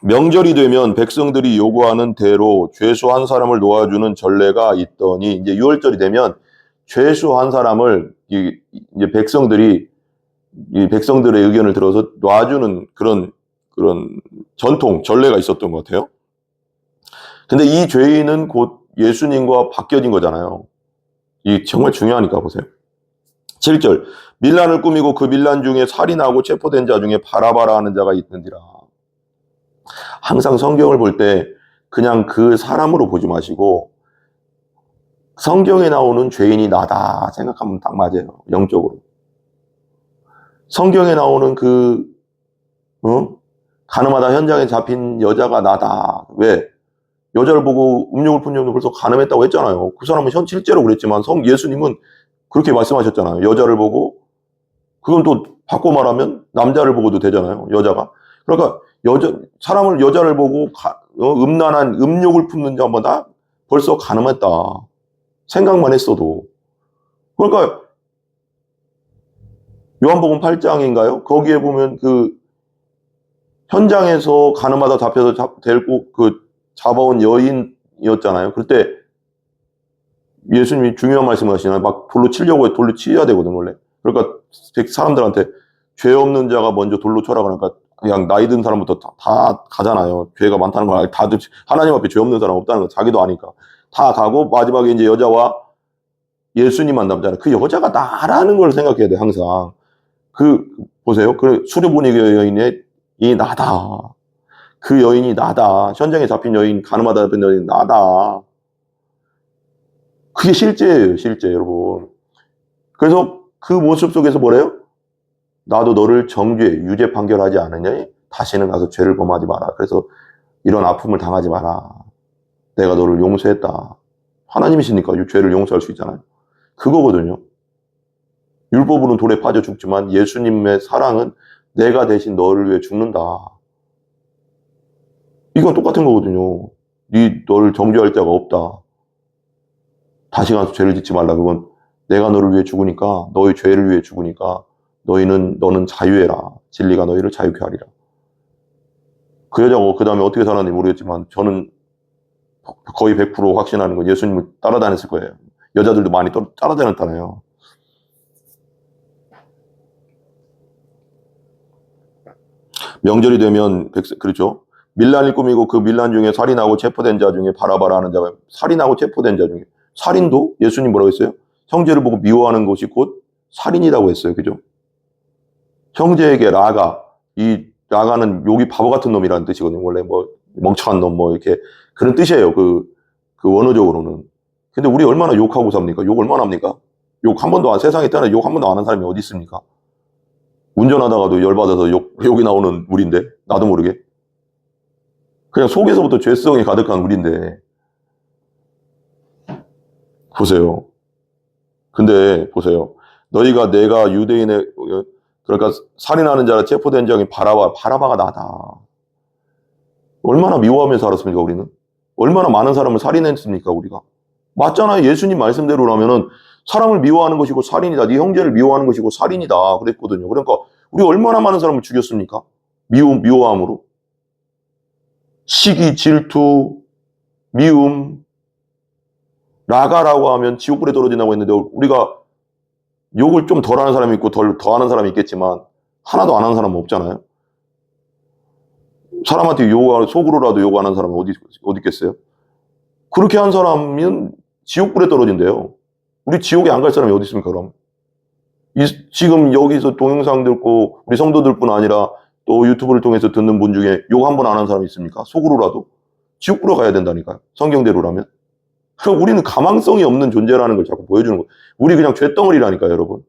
명절이 되면 백성들이 요구하는 대로 죄수 한 사람을 놓아주는 전례가 있더니, 이제 6월절이 되면 죄수 한 사람을 이제 백성들이 이 백성들의 의견을 들어서 놔주는 그런 전통, 전례가 있었던 것 같아요. 근데 이 죄인은 곧 예수님과 바뀌어진 거잖아요. 이 정말 중요하니까 보세요. 7절. 밀란을 꾸미고 그 밀란 중에 살인하고 체포된 자 중에 바라바라 하는 자가 있는지라. 항상 성경을 볼 때 그냥 그 사람으로 보지 마시고 성경에 나오는 죄인이 나다 생각하면 딱 맞아요. 영적으로. 성경에 나오는 가늠하다 현장에 잡힌 여자가 나다. 왜? 여자를 보고 음욕을 품녀는 벌써 가늠했다고 했잖아요. 그 사람은 실제로 그랬지만 예수님은 그렇게 말씀하셨잖아요. 여자를 보고, 그건 또 바꿔 말하면 남자를 보고도 되잖아요. 여자가. 그러니까 여자를 보고 음란한 음욕을 품는 자마다 벌써 가늠했다. 생각만 했어도. 그러니까 요한복음 8장인가요? 거기에 보면 그 현장에서 가늠하다 잡혀서 데리고 잡아온 여인이었잖아요. 그때 예수님이 중요한 말씀을 하시잖아요. 막 돌로 치려고 해. 돌로 치야 되거든, 원래. 그러니까 사람들한테 죄 없는 자가 먼저 돌로 쳐라 그러니까 그냥 나이 든 사람부터 다 가잖아요. 죄가 많다는 걸 다들 하나님 앞에 죄 없는 사람 없다는 거 자기도 아니까. 다 가고 마지막에 이제 여자와 예수님 만나잖아요. 그 여자가 나라는 걸 생각해야 돼, 항상. 보세요. 그 수르보니 여인의 이 나다. 그 여인이 나다. 현장에 잡힌 여인, 가늠하다 잡힌 여인 나다. 그게 실제예요, 실제, 여러분. 그래서 그 모습 속에서 뭐래요? 나도 너를 정죄, 유죄 판결하지 않으니 다시는 가서 죄를 범하지 마라. 그래서 이런 아픔을 당하지 마라. 내가 너를 용서했다. 하나님이시니까 죄를 용서할 수 있잖아요. 그거거든요. 율법으로는 돌에 빠져 죽지만 예수님의 사랑은 내가 대신 너를 위해 죽는다. 이건 똑같은 거거든요. 너를 정죄할 자가 없다. 다시 가서 죄를 짓지 말라. 그건 내가 너를 위해 죽으니까, 너의 죄를 위해 죽으니까 너는 자유해라. 진리가 너희를 자유케 하리라. 그 여자가 그 다음에 어떻게 살았는지 모르겠지만 저는 거의 100% 확신하는 건 예수님을 따라다녔을 거예요. 여자들도 많이 따라다녔잖아요. 명절이 되면 그렇죠. 밀란을 꾸미고 그 밀란 중에 살인하고 체포된 자 중에 바라바라 하는 자가, 살인하고 체포된 자 중에, 살인도 예수님 뭐라고 했어요? 형제를 보고 미워하는 것이 곧 살인이라고 했어요. 그죠? 형제에게 이 라가는 욕이 바보 같은 놈이라는 뜻이거든요. 원래 멍청한 놈 이렇게 그런 뜻이에요. 그 원어적으로는. 근데 우리 얼마나 욕하고 삽니까? 욕 얼마나 합니까? 세상에 태어나 욕 한 번도 안 한 사람이 어디 있습니까? 운전하다가도 열받아서 욕이 나오는 우리인데, 나도 모르게. 그냥 속에서부터 죄성이 가득한 우리인데. 보세요. 근데 보세요. 내가 유대인의, 그러니까 살인하는 자라 체포된 자가 바라바가 나다. 얼마나 미워하면서 살았습니까, 우리는? 얼마나 많은 사람을 살인했습니까, 우리가? 맞잖아요. 예수님 말씀대로라면은 사람을 미워하는 것이고 살인이다. 네 형제를 미워하는 것이고 살인이다. 그랬거든요. 그러니까 우리 얼마나 많은 사람을 죽였습니까? 미워함으로. 시기, 질투, 미움, 라가라고 하면 지옥불에 떨어진다고 했는데 우리가 욕을 좀 덜 하는 사람이 있고 더 하는 사람이 있겠지만 하나도 안 하는 사람은 없잖아요. 사람한테 속으로라도 욕하는 사람은 어디 있겠어요? 그렇게 한 사람은 지옥불에 떨어진대요. 우리 지옥에 안 갈 사람이 어디 있습니까, 그럼? 지금 여기서 동영상 듣고 우리 성도들뿐 아니라 또 유튜브를 통해서 듣는 분 중에 욕 한 번 안 한 사람이 있습니까? 속으로라도. 지옥불에 가야 된다니까요. 성경대로라면. 그럼 우리는 가망성이 없는 존재라는 걸 자꾸 보여주는 거예요. 우리 그냥 죄덩어리라니까요, 여러분.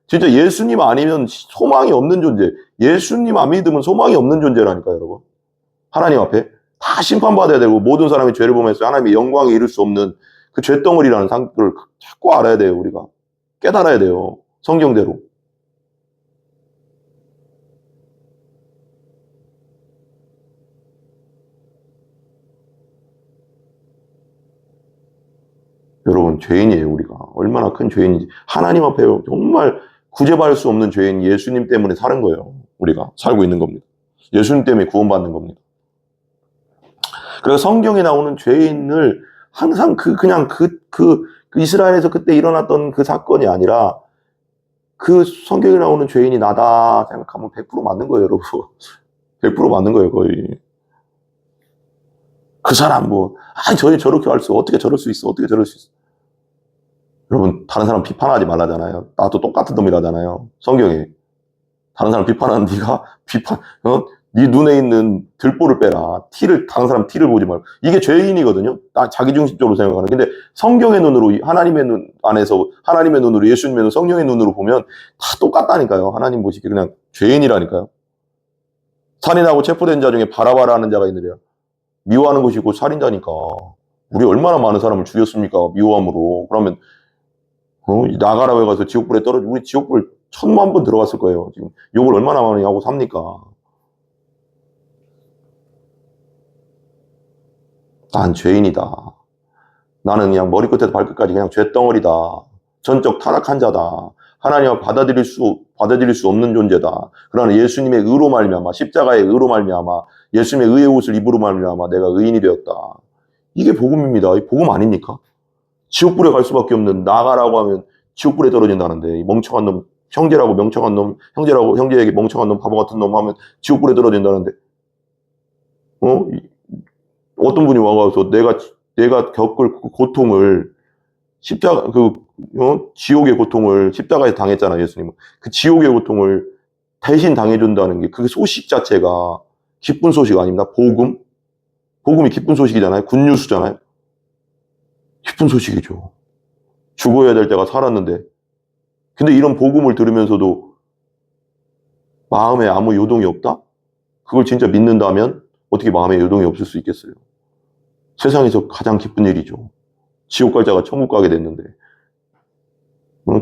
진짜 예수님 아니면 소망이 없는 존재. 예수님 안 믿으면 소망이 없는 존재라니까요, 여러분. 하나님 앞에 다 심판받아야 되고 모든 사람이 죄를 범해서 하나님의 영광에 이를 수 없는 그 죄덩어리라는 상태를 자꾸 알아야 돼요, 우리가. 깨달아야 돼요. 성경대로. 여러분, 죄인이에요, 우리가. 얼마나 큰 죄인인지. 하나님 앞에 정말 구제받을 수 없는 죄인 예수님 때문에 사는 거예요. 우리가 살고 있는 겁니다. 예수님 때문에 구원받는 겁니다. 그래서 성경에 나오는 죄인을 항상 그냥 이스라엘에서 그때 일어났던 그 사건이 아니라 그 성경에 나오는 죄인이 나다 생각하면 100% 맞는 거예요, 여러분. 100% 맞는 거예요, 거의. 그 사람 저렇게 할 수, 어떻게 저럴 수 있어, 어떻게 저럴 수 있어. 여러분, 다른 사람 비판하지 말라잖아요. 나도 똑같은 놈이라잖아요. 성경에. 다른 사람 비판하는 네 눈에 있는 들보를 빼라. 다른 사람 티를 보지 말고. 이게 죄인이거든요. 자기중심적으로 생각하는. 근데 성경의 눈으로, 하나님의 눈 안에서, 하나님의 눈으로, 예수님의 눈, 성령의 눈으로 보면 다 똑같다니까요. 하나님 보시기에 그냥 죄인이라니까요. 살인하고 체포된 자 중에 바라바라하는 자가 있느냐. 미워하는 것이 곧 살인자니까. 우리 얼마나 많은 사람을 죽였습니까? 미워함으로. 그러면 나가라고 해가서 지옥불에 떨어지고, 우리 지옥불 1000만 번 들어갔을 거예요. 지금 욕을 얼마나 많이 하고 삽니까? 난 죄인이다. 나는 그냥 머리끝에서 발끝까지 그냥 죄덩어리다. 전적 타락한 자다. 하나님 앞에 받아들일 수 없는 존재다. 그러나 예수님의 의로 말미암아, 십자가의 의로 말미암아, 예수님의 의의 옷을 입으로 말미암아 내가 의인이 되었다. 이게 복음입니다. 이 복음 아닙니까? 지옥불에 갈 수밖에 없는, 나가라고 하면 지옥불에 떨어진다는데, 이 멍청한 놈, 형제에게 멍청한 놈, 바보 같은 놈 하면 지옥불에 떨어진다는데, 어떤 분이 와가서 내가 겪을 그 고통을, 지옥의 고통을 십자가에 당했잖아요, 예수님은. 그 지옥의 고통을 대신 당해준다는 게, 그 소식 자체가 기쁜 소식 아닙니다. 복음이 기쁜 소식이잖아요. 굿뉴스잖아요. 기쁜 소식이죠. 죽어야 될 때가 살았는데. 근데 이런 복음을 들으면서도 마음에 아무 요동이 없다? 그걸 진짜 믿는다면 어떻게 마음에 요동이 없을 수 있겠어요? 세상에서 가장 기쁜 일이죠. 지옥 갈 자가 천국 가게 됐는데,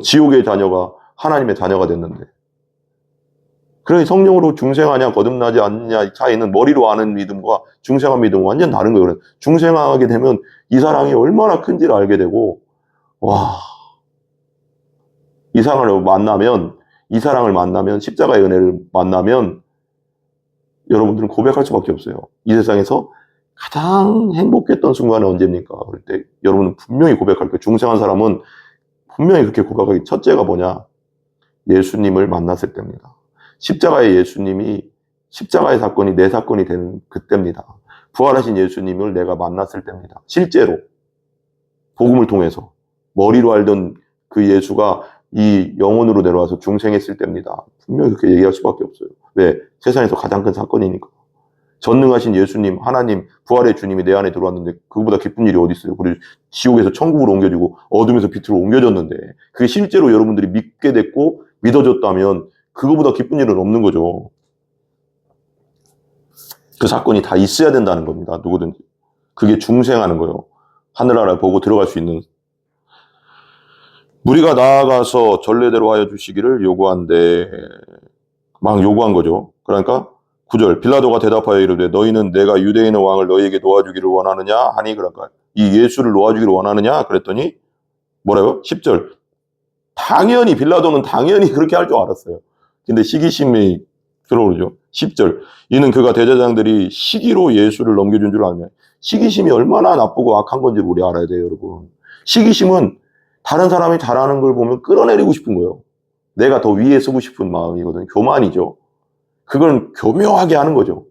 지옥의 자녀가 하나님의 자녀가 됐는데. 그래, 성령으로 중생하냐 거듭나지 않느냐 차이는 머리로 아는 믿음과 중생한 믿음은 완전 다른 거예요. 중생하게 되면 이 사랑이 얼마나 큰지를 알게 되고, 와, 이 사랑을 만나면, 십자가의 은혜를 만나면 여러분들은 고백할 수밖에 없어요. 이 세상에서 가장 행복했던 순간은 언제입니까? 그럴 때 여러분은 분명히 고백할 거예요. 중생한 사람은 분명히 그렇게 고백하기. 첫째가 뭐냐? 예수님을 만났을 때입니다. 십자가의 사건이 내 사건이 되는 그때입니다. 부활하신 예수님을 내가 만났을 때입니다. 실제로 복음을 통해서 머리로 알던 그 예수가 이 영혼으로 내려와서 중생했을 때입니다. 분명히 그렇게 얘기할 수밖에 없어요. 왜? 세상에서 가장 큰 사건이니까. 전능하신 예수님, 하나님, 부활의 주님이 내 안에 들어왔는데 그거보다 기쁜 일이 어디 있어요? 우리 지옥에서 천국으로 옮겨지고 어둠에서 빛으로 옮겨졌는데, 그게 실제로 여러분들이 믿게 됐고 믿어졌다면 그거보다 기쁜 일은 없는 거죠. 그 사건이 다 있어야 된다는 겁니다. 누구든지. 그게 중생하는 거예요. 하늘나라를 보고 들어갈 수 있는. 우리가 나아가서 전례대로 하여 주시기를 요구한데, 막 요구한 거죠. 그러니까 9절, 빌라도가 대답하여 이르되 너희는 내가 유대인의 왕을 너희에게 놓아주기를 원하느냐 하니, 그러니까 이 예수를 놓아주기를 원하느냐 그랬더니 뭐라고요? 10절, 빌라도는 당연히 그렇게 할 줄 알았어요. 근데 시기심이 들어오죠. 10절, 이는 그가 대제사장들이 시기로 예수를 넘겨준 줄 알면. 시기심이 얼마나 나쁘고 악한 건지 우리 알아야 돼요, 여러분. 시기심은 다른 사람이 잘하는 걸 보면 끌어내리고 싶은 거예요. 내가 더 위에 서고 싶은 마음이거든요. 교만이죠. 그걸 교묘하게 하는 거죠.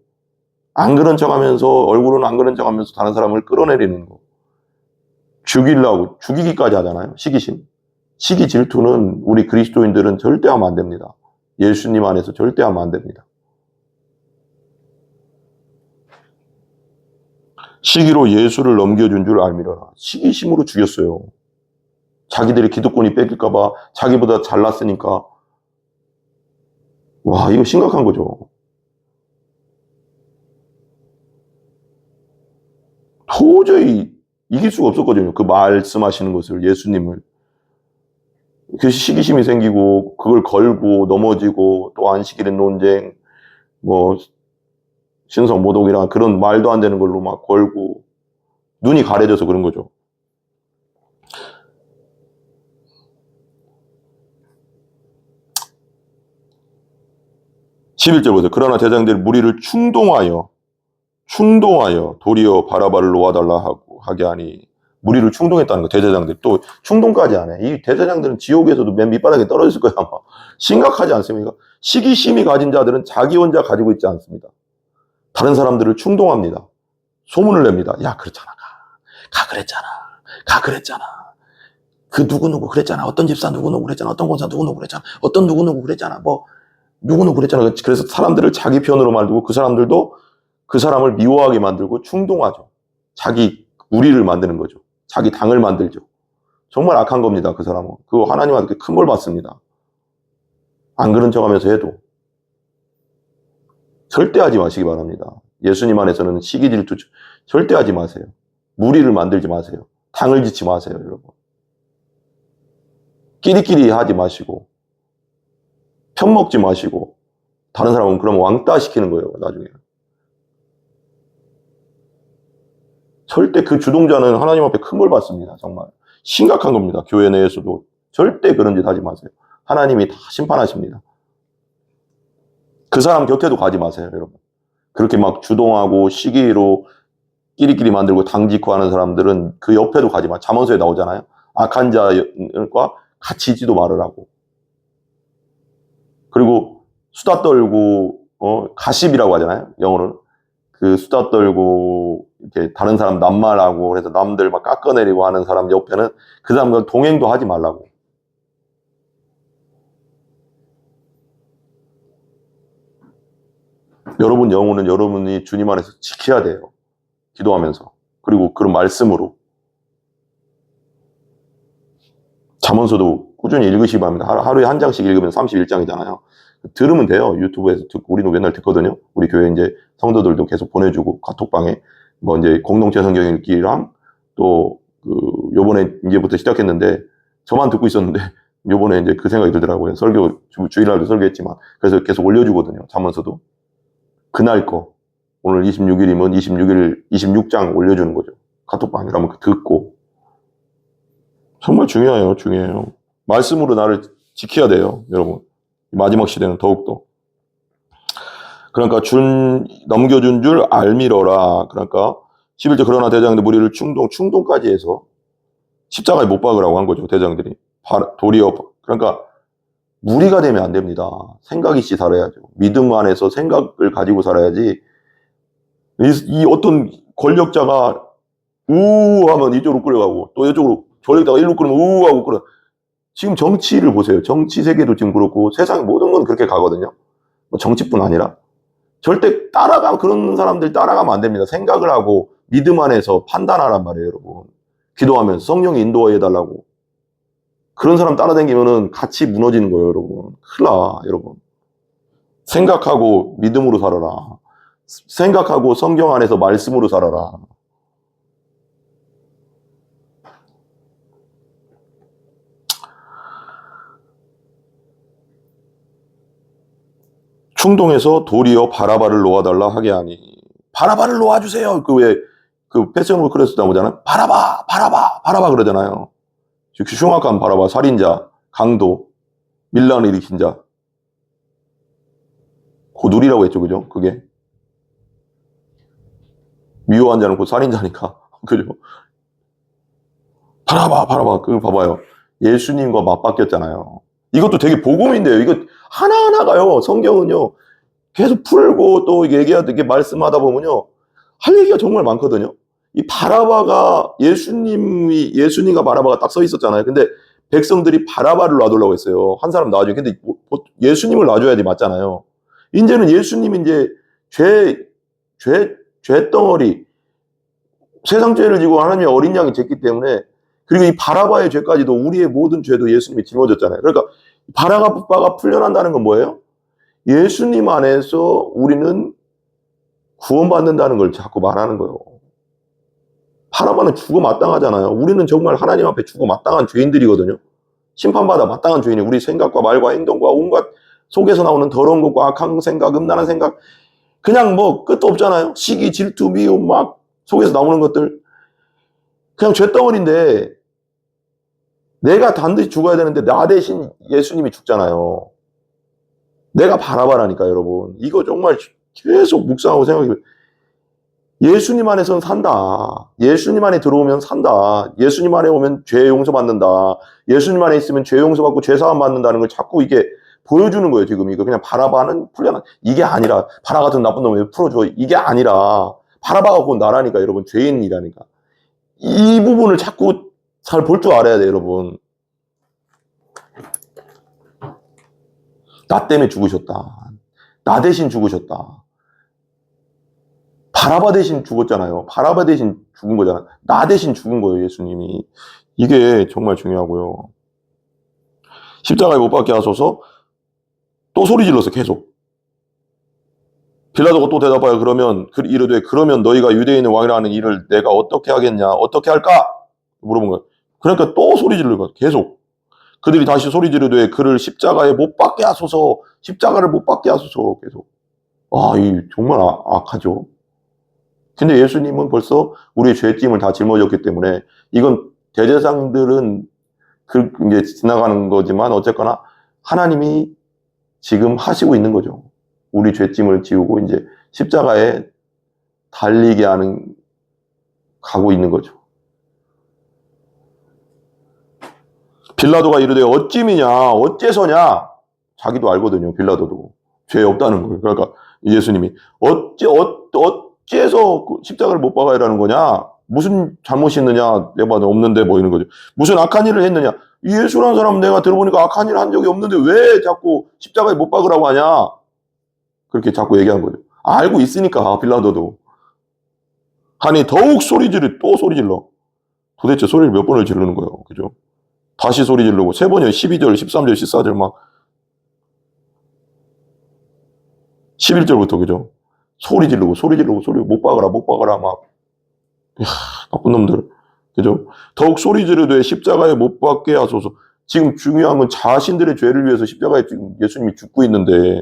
안 그런 척하면서, 얼굴은 안 그런 척하면서 다른 사람을 끌어내리는 거. 죽이기까지 하잖아요. 시기심. 시기 질투는 우리 그리스도인들은 절대 하면 안 됩니다. 예수님 안에서 절대 하면 안 됩니다. 시기로 예수를 넘겨준 줄 알미려라. 시기심으로 죽였어요. 자기들의 기득권이 뺏길까봐, 자기보다 잘났으니까. 와, 이거 심각한 거죠. 도저히 이길 수가 없었거든요. 그 말씀하시는 것을, 예수님을. 그 시기심이 생기고, 그걸 걸고, 넘어지고, 또 안식일의 논쟁, 신성모독이랑 그런 말도 안 되는 걸로 막 걸고, 눈이 가려져서 그런 거죠. 11절 보세요. 그러나 대장들이 무리를 충동하여 도리어 바라바를 놓아달라 하게 하니, 무리를 충동했다는 거, 대제사장들이. 또 충동까지 안 해. 이 대제사장들은 지옥에서도 맨 밑바닥에 떨어졌을 거야, 아마. 심각하지 않습니까? 시기심이 가진 자들은 자기 혼자 가지고 있지 않습니다. 다른 사람들을 충동합니다. 소문을 냅니다. 야, 그렇잖아. 가 그랬잖아. 그 누구누구 그랬잖아. 어떤 집사 누구누구 그랬잖아. 어떤 권사 누구누구 그랬잖아. 어떤 누구누구 그랬잖아. 뭐 누구누구 그랬잖아. 그래서 사람들을 자기 편으로 만들고, 그 사람들도 그 사람을 미워하게 만들고 충동하죠. 자기 우리를 만드는 거죠. 자기 당을 만들죠. 정말 악한 겁니다. 그 사람은. 그거 하나님한테 큰 벌 받습니다. 안 그런 척하면서 해도. 절대 하지 마시기 바랍니다. 예수님 안에서는 시기 질투 절대 하지 마세요. 무리를 만들지 마세요. 당을 짓지 마세요, 여러분. 끼리끼리 하지 마시고, 편먹지 마시고, 다른 사람은 그러면 왕따 시키는 거예요, 나중에. 절대 그 주동자는 하나님 앞에 큰 벌 받습니다. 정말 심각한 겁니다. 교회 내에서도 절대 그런 짓 하지 마세요. 하나님이 다 심판하십니다. 그 사람 곁에도 가지 마세요, 여러분. 그렇게 막 주동하고 시기로 끼리끼리 만들고 당짓고 하는 사람들은 그 옆에도 가지 마. 잠언서에 나오잖아요. 악한 자과 같이 있지도 말으라고. 그리고 수다 떨고 가십이라고 하잖아요, 영어로는. 그 수다 떨고 이렇게 다른 사람 낱말하고 그래서 남들 막 깎아내리고 하는 사람 옆에는 그 사람과 동행도 하지 말라고. 여러분 영혼은 여러분이 주님 안에서 지켜야 돼요. 기도하면서. 그리고 그런 말씀으로. 잠언서도 꾸준히 읽으시기 바랍니다. 하루에 한 장씩 읽으면 31장이잖아요. 들으면 돼요. 유튜브에서 듣고, 우리는 맨날 듣거든요. 우리 교회 이제 성도들도 계속 보내주고, 카톡방에. 뭐 이제 공동체 성경 읽기랑 또 요번에 이제부터 시작했는데, 저만 듣고 있었는데, 요번에 이제 그 생각이 들더라고요. 설교, 주일날도 설교했지만. 그래서 계속 올려주거든요. 잠언서도. 그날 거. 오늘 26일이면 26장 올려주는 거죠. 카톡방이라면 듣고. 정말 중요해요. 말씀으로 나를 지켜야 돼요, 여러분. 마지막 시대는 더욱더. 그러니까 넘겨준 줄 알미러라. 그러니까 11절 그러나 대장들 무리를 충동까지 해서 십자가에 못 박으라고 한 거죠, 대장들이. 도리어. 그러니까 무리가 되면 안 됩니다. 생각 있이 살아야죠. 믿음 안에서 생각을 가지고 살아야지. 이 어떤 권력자가 우 하면 이쪽으로 끌려가고, 또 이쪽으로 권력자가 일로 끌면 우 하고 끌어. 지금 정치를 보세요. 정치 세계도 지금 그렇고 세상 모든 건 그렇게 가거든요. 뭐 정치뿐 아니라. 절대 그런 사람들 따라가면 안 됩니다. 생각을 하고 믿음 안에서 판단하란 말이에요, 여러분. 기도하면서 성령이 인도해 달라고. 그런 사람 따라다니면은 같이 무너지는 거예요, 여러분. 큰일 나, 여러분. 생각하고 믿음으로 살아라. 생각하고 성경 안에서 말씀으로 살아라. 충동해서 도리어 바라바를 놓아달라 하게 하니. 바라바를 놓아주세요. 패션으로 그래서 나오잖아요. 바라바 그러잖아요. 흉악한 바라바, 살인자, 강도, 밀란을 일으킨 자. 고누리라고 했죠, 그죠? 그게. 미워한 자는 곧 살인자니까. 그죠? 바라바. 그거 봐봐요. 예수님과 맞바뀌었잖아요. 이것도 되게 복음인데요. 이거 하나하나가요. 성경은요. 계속 풀고 또 얘기하다, 말씀하다 보면요. 할 얘기가 정말 많거든요. 이 바라바가 예수님과 바라바가 딱 서 있었잖아요. 근데 백성들이 바라바를 놔두려고 했어요. 한 사람 놔줘요. 근데 예수님을 놔줘야지 맞잖아요. 이제는 예수님이 이제 죄덩어리, 세상 죄를 지고 하나님의 어린 양이 졌기 때문에, 그리고 이 바라바의 죄까지도 우리의 모든 죄도 예수님이 짊어졌잖아요. 그러니까 바라바가 풀려난다는 건 뭐예요? 예수님 안에서 우리는 구원받는다는 걸 자꾸 말하는 거예요. 바라바는 죽어 마땅하잖아요. 우리는 정말 하나님 앞에 죽어 마땅한 죄인들이거든요. 심판받아 마땅한 죄인이 우리 생각과 말과 행동과 온갖 속에서 나오는 더러운 것과 악한 생각, 음란한 생각, 그냥 뭐 끝도 없잖아요. 시기, 질투, 미움 막 속에서 나오는 것들. 그냥 죄덩어리인데 내가 반드시 죽어야 되는데 나 대신 예수님이 죽잖아요. 내가 바라바라니까 여러분. 이거 정말 계속 묵상하고 생각해. 예수님 안에서는 산다. 예수님 안에 들어오면 산다. 예수님 안에 오면 죄 용서받는다. 예수님 안에 있으면 죄 용서받고 죄 사함 받는다는 걸 자꾸 이게 보여주는 거예요. 지금 이거 그냥 바라바는 풀려나. 이게 아니라 바라 같은 나쁜 놈 왜 풀어줘. 이게 아니라 바라바가 곧 나라니까 여러분. 죄인이라니까. 이 부분을 자꾸 잘 볼 줄 알아야 돼요 여러분. 나 때문에 죽으셨다. 나 대신 죽으셨다. 바라바 대신 죽었잖아요. 바라바 대신 죽은 거잖아. 나 대신 죽은 거예요, 예수님이. 이게 정말 중요하고요. 십자가에 못 박게 하소서. 또 소리 질렀어, 계속. 빌라도가 또 대답하여 이르되 그러면 너희가 유대인의 왕이라 하는 일을 내가 어떻게 하겠냐? 어떻게 할까? 물어본 거예요. 그러니까 또 소리 지르는 거예요, 계속. 그들이 다시 소리 지르되 그를 십자가에 못 박게 하소서. 십자가를 못 박게 하소서. 계속. 이 정말 악하죠. 근데 예수님은 벌써 우리의 죄짐을 다 짊어졌기 때문에 이건 대제사장들은 이제 지나가는 거지만 어쨌거나 하나님이 지금 하시고 있는 거죠. 우리 죄짐을 지우고 이제 십자가에 달리게 가고 있는 거죠. 빌라도가 이르되 어찌미냐 어째서냐 자기도 알거든요. 빌라도도 죄 없다는 걸. 그러니까 예수님이 어째서 십자가를 못 박아야라는 거냐? 무슨 잘못이 있느냐? 내가 없는데 뭐 이런 거죠. 무슨 악한 일을 했느냐? 예수라는 사람 내가 들어보니까 악한 일을 한 적이 없는데 왜 자꾸 십자가에 못 박으라고 하냐? 그렇게 자꾸 얘기한 거죠. 알고 있으니까 빌라도도. 하니 더욱 또 소리 질러. 도대체 소리를 몇 번을 지르는 거예요. 그죠? 다시 소리 지르고 3번이에요. 12절, 13절, 14절 막 11절부터 그죠? 소리 지르고 못 박아라 막. 이야, 나쁜 놈들. 그죠? 더욱 소리 지르되 십자가에 못 박게 하소서. 지금 중요한 건 자신들의 죄를 위해서 십자가에 지금 예수님이 죽고 있는데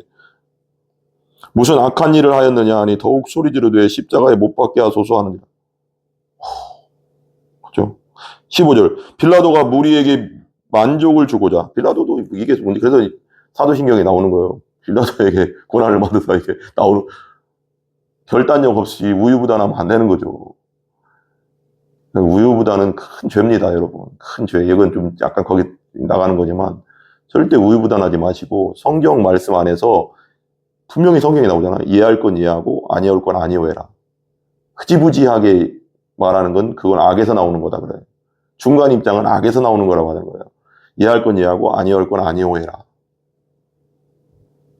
무슨 악한 일을 하였느냐 하니 더욱 소리 지르되 십자가에 못 박게 하소서 하느니라. 그죠? 15절. 빌라도가 무리에게 만족을 주고자. 빌라도도 이게 뭔지 그래서 사도신경에 나오는 거예요. 빌라도에게 고난을 받으사 이렇게 나오는 결단력 없이 우유부단하면 안 되는 거죠. 우유부단은 큰 죄입니다, 여러분. 큰 죄. 이건 좀 약간 거기 나가는 거지만 절대 우유부단하지 마시고 성경 말씀 안에서 분명히 성경이 나오잖아요. 이해할 건 이해하고 아니할 건 아니오해라. 흐지부지하게 말하는 건 그건 악에서 나오는 거다 그래요. 중간 입장은 악에서 나오는 거라고 하는 거예요. 이해할 건 이해하고 아니할 건 아니오해라.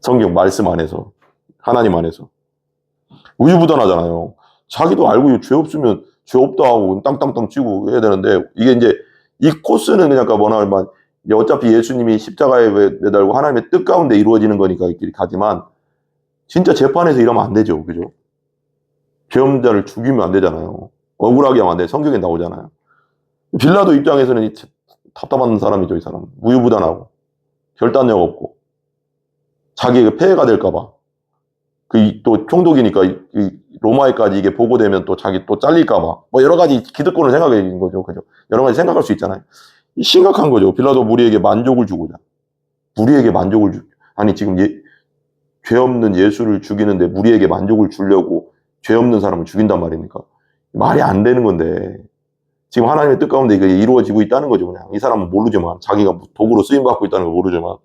성경 말씀 안에서 하나님 안에서 우유부단하잖아요. 자기도 알고 죄 없으면 죄 없다 하고 땅땅땅 치고 해야 되는데 이게 이제 이 코스는 그냥 뭐냐면 어차피 예수님이 십자가에 매달고 하나님의 뜻 가운데 이루어지는 거니까 이렇게 가지만 진짜 재판에서 이러면 안 되죠. 그죠? 죄 없는 자를 죽이면 안 되잖아요. 억울하게 하면 안 돼. 성경에 나오잖아요. 빌라도 입장에서는 답답한 사람이죠. 이 사람. 우유부단하고 결단력 없고 자기에게 폐해가 될까봐 또 총독이니까 로마에까지 이게 보고되면 또 자기 또 잘릴까봐 뭐 여러 가지 기득권을 생각하는 거죠. 그죠? 여러 가지 생각할 수 있잖아요. 심각한 거죠. 빌라도 무리에게 만족을 주고자. 무리에게 만족을 아니 지금 죄 없는 예수를 죽이는데 무리에게 만족을 주려고 죄 없는 사람을 죽인단 말입니까? 말이 안 되는 건데 지금 하나님의 뜻 가운데 이게 이루어지고 있다는 거죠. 그냥 이 사람은 모르지만 자기가 도구로 쓰임받고 있다는 걸 모르지만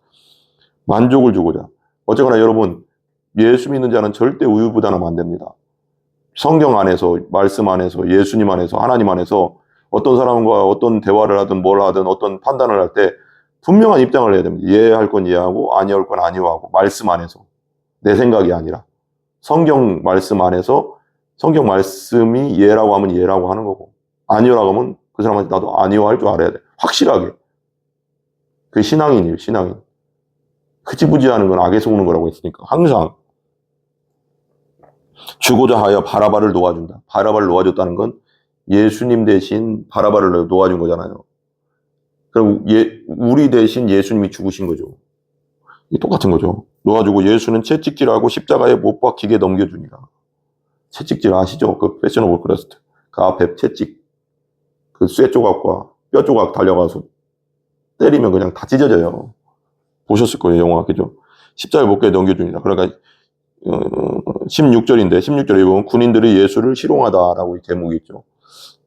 만족을 주고자. 어쨌거나 여러분 예수 믿는 자는 절대 우유부단하면 안 됩니다. 성경 안에서 말씀 안에서 예수님 안에서 하나님 안에서 어떤 사람과 어떤 대화를 하든 뭘 하든 어떤 판단을 할 때 분명한 입장을 해야 됩니다. 이해할 건 이해하고 아니할 건 아니하고 말씀 안에서 내 생각이 아니라 성경 말씀 안에서 성경 말씀이 예라고 하면 예라고 하는 거고 아니오라고 하면 그 사람한테 나도 아니오 할 줄 알아야 돼. 확실하게. 그게 신앙인이에요. 신앙인. 흐지부지하는 건 악에서 오는 거라고 했으니까 항상 주고자 하여 바라바를 놓아준다. 바라바를 놓아줬다는 건 예수님 대신 바라바를 놓아준 거잖아요. 그럼 우리 대신 예수님이 죽으신 거죠. 똑같은 거죠. 놓아주고 예수는 채찍질하고 십자가에 못 박히게 넘겨주니라. 채찍질 아시죠? 그 패셔너블 크러스트. 그 앞에 채찍. 그 쇠 조각과 뼈 조각 달려가서 때리면 그냥 다 찢어져요. 보셨을 거예요, 영화. 그죠? 십자가에 못 가게 넘겨주니라. 그러니까 16절인데 16절에 보면 군인들이 예수를 희롱하다라고 제목이 있죠.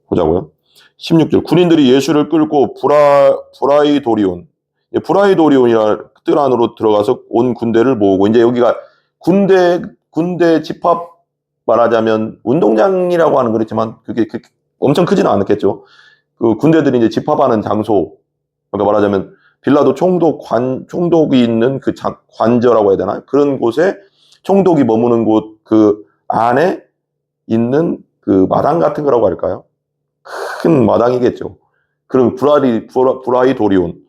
보자고요. 16절 군인들이 예수를 끌고 브라이도리온 브라이도리온이라 뜰 안으로 들어가서 온 군대를 모으고 이제 여기가 군대 집합 말하자면 운동장이라고 하는 그렇지만 그게 엄청 크지는 않았겠죠. 그 군대들이 이제 집합하는 장소 그러니까 말하자면 빌라도 총독이 있는 그 관저라고 해야 되나 그런 곳에 총독이 머무는 곳 그 안에 있는 그 마당 같은 거라고 할까요? 큰 마당이겠죠. 그럼 브라이도리온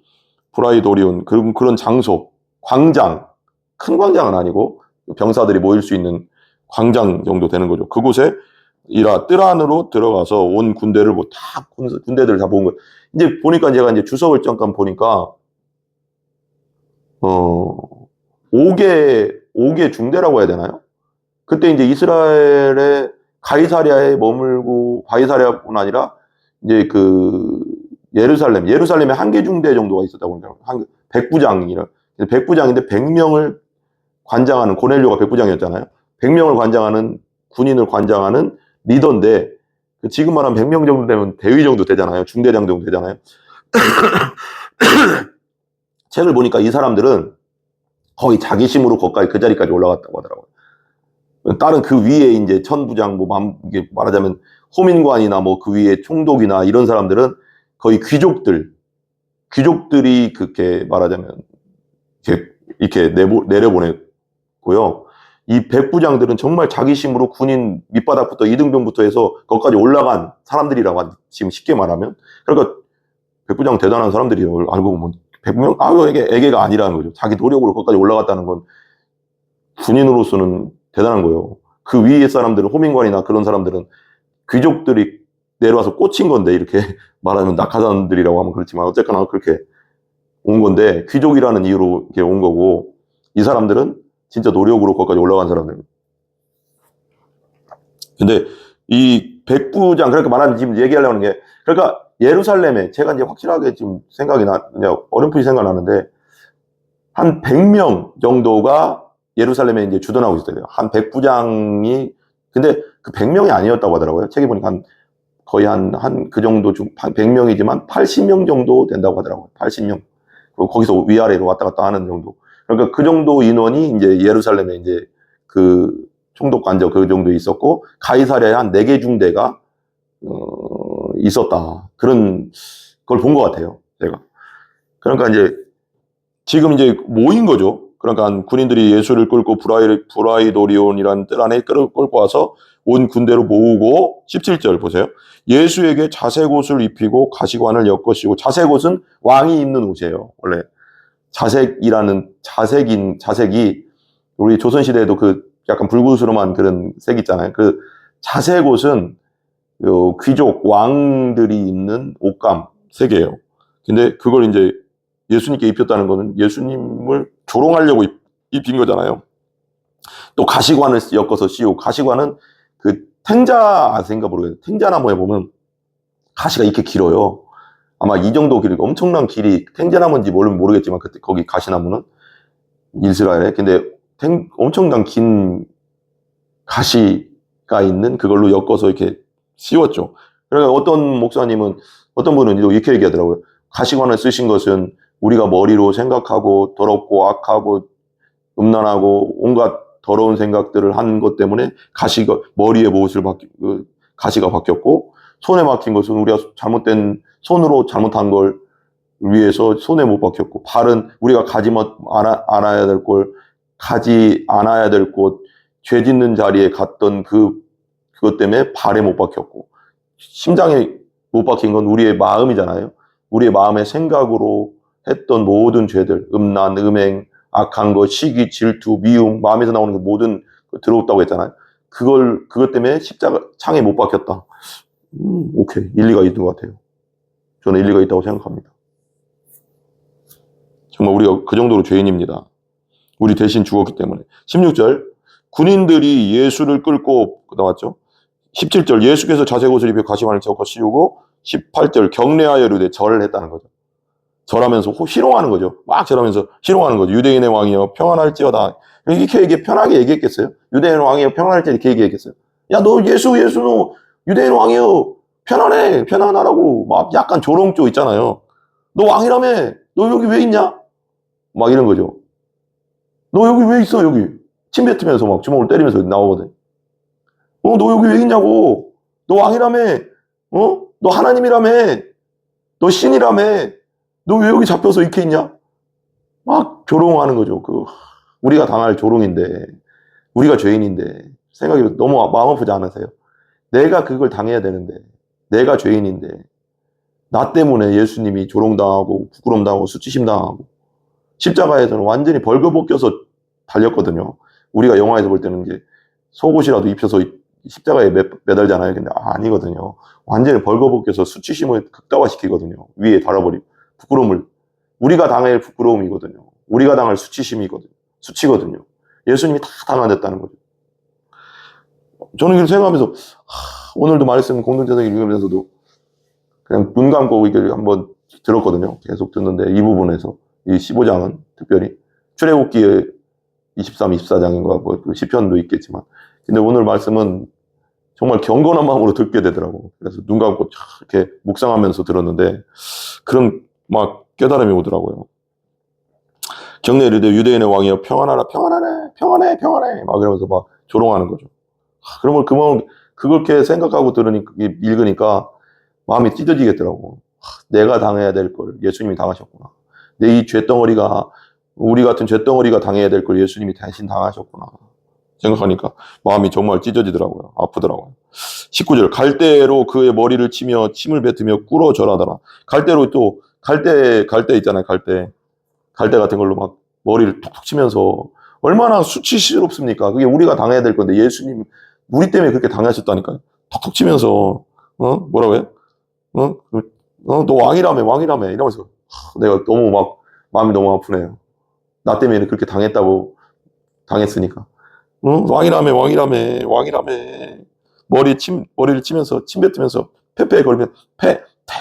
그런 장소, 광장, 큰 광장은 아니고 병사들이 모일 수 있는 광장 정도 되는 거죠. 그곳에 뜰 안으로 들어가서 온 군대를 군대들을 다 모은 거예요. 이제 보니까 제가 이제 주석을 잠깐 보니까 5개 중대라고 해야 되나요? 그때 이제 이스라엘의 가이사랴에 머물고 가이사랴뿐 아니라 이제 그 예루살렘에 1개 중대 정도가 있었다고 합니다. 백부장이라. 백부장인데 100명을 관장하는 고넬료가 백부장이었잖아요. 100명을 관장하는 군인을 관장하는 리더인데 지금 말하면 100명 정도 되면 대위 정도 되잖아요. 중대장 정도 되잖아요. 책을 보니까 이 사람들은 거의 자기심으로 거기까지 그 자리까지 올라갔다고 하더라고요. 다른 그 위에 이제 천부장 이게 말하자면 호민관이나 그 위에 총독이나 이런 사람들은 거의 귀족들이 그렇게 말하자면 이렇게 내려보냈고요. 이 백부장들은 정말 자기심으로 군인 밑바닥부터 이등병부터 해서 거기까지 올라간 사람들이라고 지금 쉽게 말하면 그러니까 백부장 대단한 사람들이에요. 알고 보면 100명 애게가 아니라는 거죠. 자기 노력으로 거기까지 올라갔다는 건 군인으로서는 대단한 거예요. 그 위에 사람들은 호민관이나 그런 사람들은 귀족들이 내려와서 꽂힌 건데 이렇게 말하면 낙하산들이라고 하면 그렇지만 어쨌거나 그렇게 온 건데 귀족이라는 이유로 이렇게 온 거고 이 사람들은 진짜 노력으로 거기까지 올라간 사람들입니다. 근데 이 백부장 그러니까 말하는 지금 얘기하려고 하는 게 그러니까 예루살렘에 제가 이제 확실하게 지금 그냥 어렴풋이 생각나는데 한 100명 정도가 예루살렘에 이제 주둔하고 있어요. 한 백부장이 근데 그 100명이 아니었다고 하더라고요. 책에 보니까 거의 그 정도 100명이지만 80명 정도 된다고 하더라고요. 80명. 거기서 위아래로 왔다 갔다 하는 정도. 그러니까 그 정도 인원이 이제 예루살렘에 이제 그 총독 관저 그 정도 있었고 가이사랴에 한 4개 중대가 있었다. 그런 걸 본 것 같아요. 제가. 그러니까 이제 지금 이제 모인 거죠. 그러니까 군인들이 예수를 끌고 브라이도리온이라는 뜰 안에 끌고 와서 온 군대로 모으고 17절 보세요. 예수에게 자색옷을 입히고 가시관을 엮으시고 자색옷은 왕이 입는 옷이에요. 원래 자색이 우리 조선시대에도 그 약간 불구스름한 그런 색 있잖아요. 그 자색옷은 귀족 왕들이 입는 옷감 색이에요. 근데 그걸 이제 예수님께 입혔다는 거는 예수님을 조롱하려고 입힌 거잖아요. 또 가시관을 엮어서 씌우고 가시관은 그 탱자 아세인가 모르겠어요. 탱자나무에 보면 가시가 이렇게 길어요. 아마 이 정도 길이 엄청난 길이 탱자나무인지 모르겠지만 그때 거기 가시나무는 이스라엘에 근데 엄청난 긴 가시가 있는 그걸로 엮어서 이렇게 씌웠죠. 그러니까 어떤 분은 이렇게 얘기하더라고요. 가시관을 쓰신 것은 우리가 머리로 생각하고 더럽고 악하고 음란하고 온갖 더러운 생각들을 한 것 때문에 머리에 가시가 박혔고 손에 박힌 것은 우리가 손으로 잘못한 걸 위해서 손에 못 박혔고 발은 우리가 가지 않아야 될 걸 가지 않아야 될 곳 죄 짓는 자리에 갔던 그것 때문에 발에 못 박혔고 심장에 못 박힌 건 우리의 마음이잖아요. 우리의 마음의 생각으로 했던 모든 죄들, 음란, 음행, 악한 것, 시기, 질투, 미움, 마음에서 나오는 게 모든 들어왔다고 했잖아요. 그것 때문에 십자가 창에 못 박혔다. 오케이. 일리가 있는 것 같아요. 저는 일리가 있다고 생각합니다. 정말 우리가 그 정도로 죄인입니다. 우리 대신 죽었기 때문에. 16절. 군인들이 예수를 끌고 나왔죠. 17절. 예수께서 자색옷을 입혀 가시관을 엮어 씌우고 18절. 경례하여 이르되 절을 했다는 거죠. 절하면서 희롱하는 거죠. 막 절하면서 희롱하는 거죠. 유대인의 왕이여 평안할지어다. 이렇게 편하게 얘기했겠어요? 유대인의 왕이여 평안할지 이렇게 얘기했겠어요? 야, 너 예수 너 유대인 왕이여 편안하라고 막 약간 조롱조 있잖아요. 너 왕이라며? 너 여기 왜 있냐? 막 이런 거죠. 너 여기 왜 있어 여기? 침 뱉으면서 막 주먹을 때리면서 나오거든. 너 여기 왜 있냐고? 너 왕이라며? 너 하나님이라며? 너 신이라며? 너 왜 여기 잡혀서 이렇게 있냐? 막 조롱하는 거죠. 우리가 당할 조롱인데, 우리가 죄인인데, 생각이 너무 마음 아프지 않으세요? 내가 그걸 당해야 되는데, 내가 죄인인데, 나 때문에 예수님이 조롱당하고, 부끄럼당하고, 수치심당하고, 십자가에서는 완전히 벌거벗겨서 달렸거든요. 우리가 영화에서 볼 때는 이제 속옷이라도 입혀서 십자가에 매달잖아요. 근데 아니거든요. 완전히 벌거벗겨서 수치심을 극다화시키거든요. 위에 달아버리고. 부끄러움을. 우리가 당할 부끄러움이거든요. 우리가 당할 수치심이거든요. 수치거든요. 예수님이 다 당하셨다는 거죠. 저는 이렇게 생각하면서 오늘도 말씀 공동체에서 읽으면서도 그냥 눈 감고 이걸 한번 들었거든요. 계속 듣는데 이 부분에서 이 15장은 특별히 출애굽기에 23, 24장인가 뭐 시편도 있겠지만 근데 오늘 말씀은 정말 경건한 마음으로 듣게 되더라고. 그래서 눈 감고 이렇게 묵상하면서 들었는데 그런 막 깨달음이 오더라고요. 경례 이르되 유대인의 왕이여 평안하라 평안해 막 이러면서 막 조롱하는 거죠. 그러면 그 마음 그렇게 생각하고 읽으니까 마음이 찢어지겠더라고. 내가 당해야 될 걸 예수님이 당하셨구나. 내 이 죄덩어리가 우리 같은 죄덩어리가 당해야 될 걸 예수님이 대신 당하셨구나 생각하니까 마음이 정말 찢어지더라고요. 아프더라고요. 19절 갈대로 그의 머리를 치며 침을 뱉으며 꿇어 절하더라. 갈대로 또 갈대 있잖아요. 갈대 같은 걸로 막 머리를 툭툭 치면서 얼마나 수치스럽습니까? 그게 우리가 당해야 될 건데 예수님 우리 때문에 그렇게 당하셨다니까요. 툭툭 치면서 뭐라고 해요? 너 왕이라며 이러면서 내가 너무 막 마음이 너무 아프네요. 나 때문에 그렇게 당했으니까. 왕이라며 머리를 치면서 침 뱉으면서 페페 거리면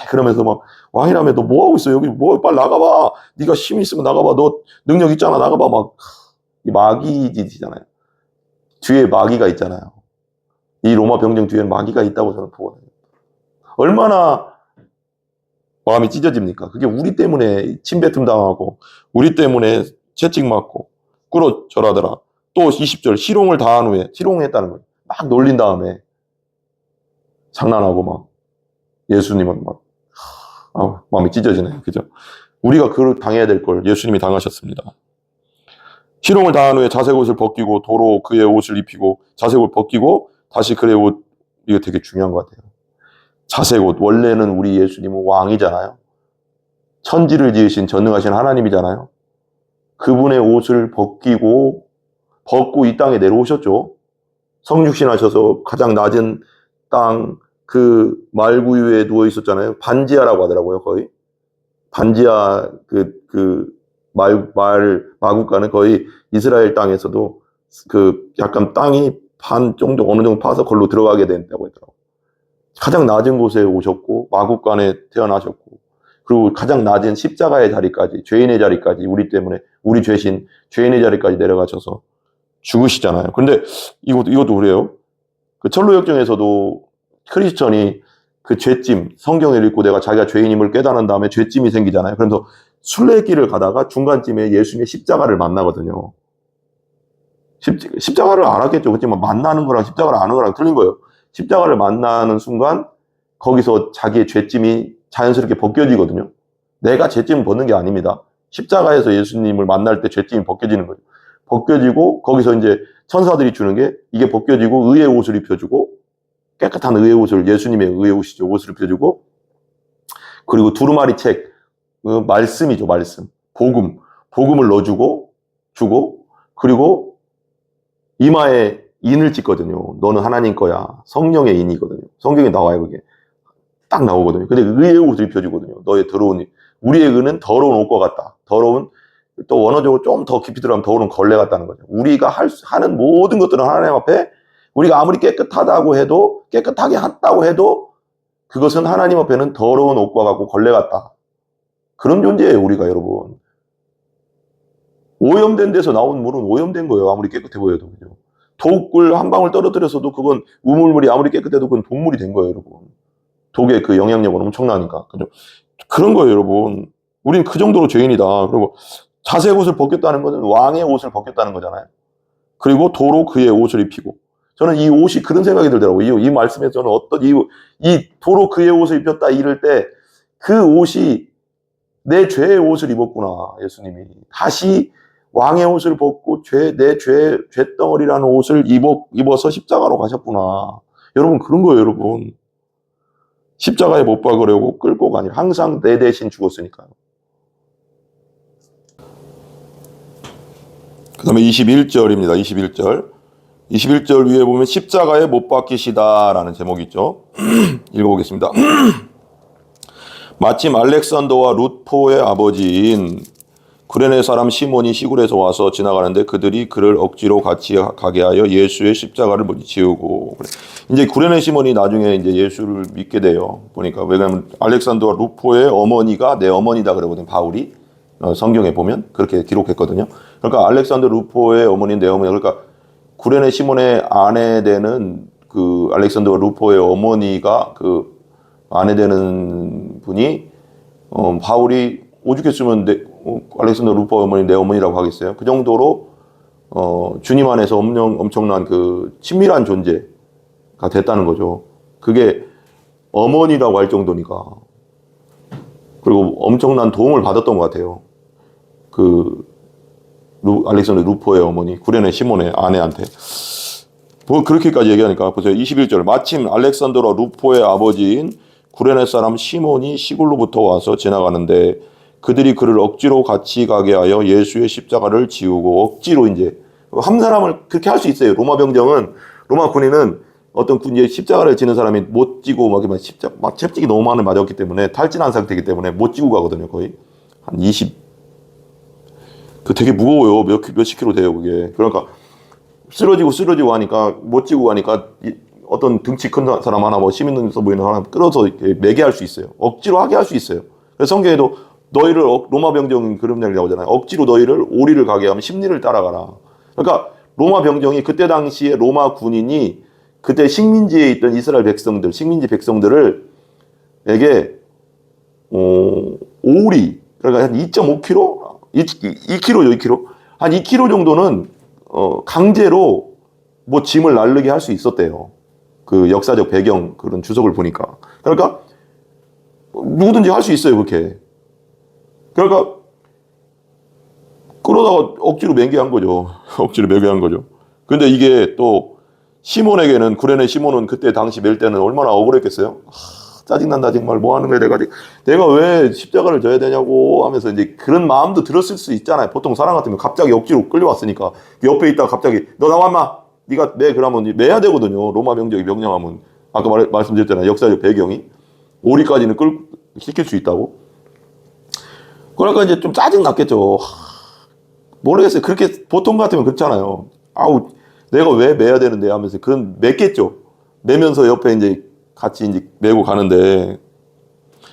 그러면서 막 왕이라며 너 뭐 하고 있어 여기 뭐 빨리 나가봐 네가 힘이 있으면 나가봐 너 능력 있잖아 나가봐 막 이 마귀 짓이잖아요. 뒤에 마귀가 있잖아요. 이 로마 병정 뒤에는 마귀가 있다고 저는 보거든요. 얼마나 마음이 찢어집니까? 그게 우리 때문에 침뱉음 당하고 우리 때문에 채찍 맞고 꿇어 절하더라. 또 20절 희롱을 다한 후에 희롱했다는 거예요. 막 놀린 다음에 장난하고 막 예수님은 막 마음이 찢어지네요. 그죠? 우리가 그걸 당해야 될 걸 예수님이 당하셨습니다. 희롱을 당한 후에 자색 옷을 벗기고 도로 그의 옷을 입히고 자색 옷 벗기고 다시 그의 옷 이거 되게 중요한 것 같아요. 자색 옷 원래는 우리 예수님은 왕이잖아요. 천지를 지으신 전능하신 하나님이잖아요. 그분의 옷을 벗고 이 땅에 내려오셨죠. 성육신 하셔서 가장 낮은 땅 그 말구유에 누워 있었잖아요. 반지하라고 하더라고요. 거의 반지하 마국가는 거의 이스라엘 땅에서도 약간 땅이 반 정도 어느 정도 파서 걸로 들어가게 된다고 했더라고요. 가장 낮은 곳에 오셨고 마국간에 태어나셨고 그리고 가장 낮은 십자가의 자리까지 죄인의 자리까지 우리 때문에 우리 죄인의 자리까지 내려가셔서 죽으시잖아요. 그런데 이것도 그래요. 그 철로역정에서도 크리스천이 그 죄짐 성경을 읽고 내가 자기가 죄인임을 깨달은 다음에 죄짐이 생기잖아요. 그래서 순례길을 가다가 중간쯤에 예수님의 십자가를 만나거든요. 십자가를 알았겠죠. 그렇지만 만나는 거랑 십자가를 아는 거랑 틀린 거예요. 십자가를 만나는 순간 거기서 자기의 죄짐이 자연스럽게 벗겨지거든요. 내가 죄짐을 벗는 게 아닙니다. 십자가에서 예수님을 만날 때 죄짐이 벗겨지는 거죠. 벗겨지고 거기서 이제 천사들이 주는 게 이게 벗겨지고 의의 옷을 입혀주고 깨끗한 의의 옷을 예수님의 의의 옷이죠. 옷을 입혀주고 그리고 두루마리 책 말씀이죠. 말씀 복음을 넣어주고 그리고 이마에 인을 찍거든요. 너는 하나님 거야. 성령의 인이거든요. 성경에 나와요. 그게 딱 나오거든요. 근데 의의 옷을 입혀주거든요. 너의 더러운 우리의 의는 더러운 옷과 같다. 더러운 또 원어적으로 좀 더 깊이 들어가면 더러운 걸레 같다는 거죠. 우리가 하는 모든 것들은 하나님 앞에 우리가 아무리 깨끗하게 했다고 해도 그것은 하나님 앞에는 더러운 옷과 같고 걸레 같다. 그런 존재예요, 우리가 여러분. 오염된 데서 나온 물은 오염된 거예요. 아무리 깨끗해 보여도. 그죠? 독을 한 방울 떨어뜨려서도 그건 우물물이 아무리 깨끗해도 그건 독물이 된 거예요, 여러분. 독의 그 영향력은 엄청나니까. 그죠? 그런 거예요, 여러분. 우린 그 정도로 죄인이다. 그리고 자색 옷을 벗겼다는 것은 왕의 옷을 벗겼다는 거잖아요. 그리고 도로 그의 옷을 입히고. 저는 이 옷이 그런 생각이 들더라고요. 이 말씀에서 저는 어떤 이 도로 그의 옷을 입혔다 이럴 때 그 옷이 내 죄의 옷을 입었구나, 예수님이. 다시 왕의 옷을 벗고 내 죄덩어리라는 옷을 입어서 십자가로 가셨구나. 여러분, 그런 거예요, 여러분. 십자가에 못 박으려고 끌고 가니 항상 내 대신 죽었으니까요. 그 다음에 21절입니다. 21절. 21절 위에 보면 십자가에 못 박히시다라는 제목이 있죠. 읽어보겠습니다. 마침 알렉산더와 루포의 아버지인 구레네 사람 시몬이 시골에서 와서 지나가는데 그들이 그를 억지로 같이 가게 하여 예수의 십자가를 지우고. 이제 구레네 시몬이 나중에 이제 예수를 믿게 돼요. 보니까. 왜냐하면 알렉산더와 루포의 어머니가 내 어머니다 그러거든, 바울이. 성경에 보면 그렇게 기록했거든요. 그러니까 알렉산더 루포의 어머니는 내 어머니. 그러니까 구레네 시몬의 아내 되는 그 알렉산더와 루포의 어머니가 그 아내 되는 분이 바울이 오죽했으면 알렉산더 루포 어머니 내 어머니라고 하겠어요. 그 정도로 주님 안에서 엄청난 그 친밀한 존재가 됐다는 거죠. 그게 어머니라고 할 정도니까. 그리고 엄청난 도움을 받았던 것 같아요. 그 알렉산더 루포의 어머니, 구레네 시몬의 아내한테. 뭐 그렇게까지 얘기하니까 보세요. 21절. 마침 알렉산더와 루포의 아버지인 구레네 사람 시몬이 시골로부터 와서 지나가는데 그들이 그를 억지로 같이 가게 하여 예수의 십자가를 지우고. 억지로 이제 한 사람을 그렇게 할 수 있어요. 로마 병정은, 로마 군인은 어떤 군인의 십자가를 지는 사람이 못 지고 막 채찍이 너무 많이 맞았기 때문에 탈진한 상태이기 때문에 못 지고 가거든요. 거의 한 20. 그 되게 무거워요. 몇십 킬로 돼요, 그게. 그러니까 쓰러지고 하니까 못 지고 가니까 어떤 등치 큰 사람 하나, 뭐 시민 있어 보이는 사람 끌어서 이렇게 매게 할 수 있어요. 억지로 하게 할 수 있어요. 그래서 성경에도 너희를 로마 병정 그런 얘기 나오잖아요. 억지로 너희를 오리를 가게 하면 십리를 따라가라. 그러니까 로마 병정이 그때 당시에 로마 군인이 그때 식민지에 있던 이스라엘 백성들, 식민지 백성들을 에게 오리, 그러니까 한 2.5kg, 2kg죠, 2kg. 한 2kg 정도는 강제로 뭐 짐을 날르게 할 수 있었대요. 그 역사적 배경 그런 주석을 보니까. 그러니까 누구든지 할 수 있어요, 그렇게. 그러니까 끌어다가 억지로 매게 한 거죠. 억지로 매게 한 거죠. 근데 이게 또 시몬에게는, 구레네 시몬은 그때 당시 맬 때는 얼마나 억울했겠어요. 짜증난다 정말, 뭐 하는 거야 내가 왜 십자가를 져야 되냐고 하면서 이제 그런 마음도 들었을 수 있잖아요. 보통 사람 같으면 갑자기 억지로 끌려왔으니까 옆에 있다가 갑자기 너 나와 인마, 네가 매, 그러면 매야 되거든요. 로마 병정이 명령하면. 아까 말씀드렸잖아요. 역사적 배경이 오리까지는 시킬 수 있다고. 그러니까 이제 좀 짜증 났겠죠. 모르겠어요. 그렇게 보통 같으면 그렇잖아요. 아우, 내가 왜 매야 되는데 하면서 그런 맸겠죠. 매면서 옆에 이제 같이 이제 메고 가는데,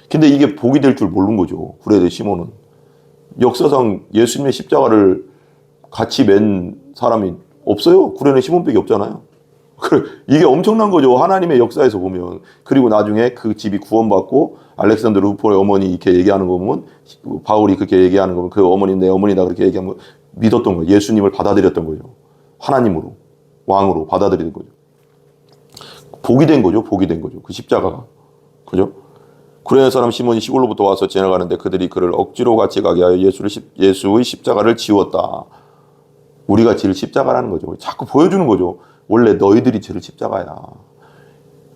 근데 이게 복이 될 줄 모르는 거죠. 구레네 시몬은. 역사상 예수님의 십자가를 같이 맨 사람이 없어요. 구레네 시몬밖에 없잖아요. 이게 엄청난 거죠. 하나님의 역사에서 보면. 그리고 나중에 그 집이 구원받고 알렉산더 루포의 어머니 이렇게 얘기하는 거 보면, 바울이 그렇게 얘기하는 거 보면 그 어머니는 내 어머니다 그렇게 얘기하면 믿었던 거예요. 예수님을 받아들였던 거예요. 하나님으로, 왕으로 받아들이는 거죠. 복이 된 거죠. 복이 된 거죠. 그 십자가가. 그죠? 구레네 사람 시몬이 시골로부터 와서 지나가는데 그들이 그를 억지로 같이 가게 하여 예수의 십자가를 지웠다. 우리가 지을 십자가라는 거죠. 자꾸 보여주는 거죠. 원래 너희들이 지을 십자가야.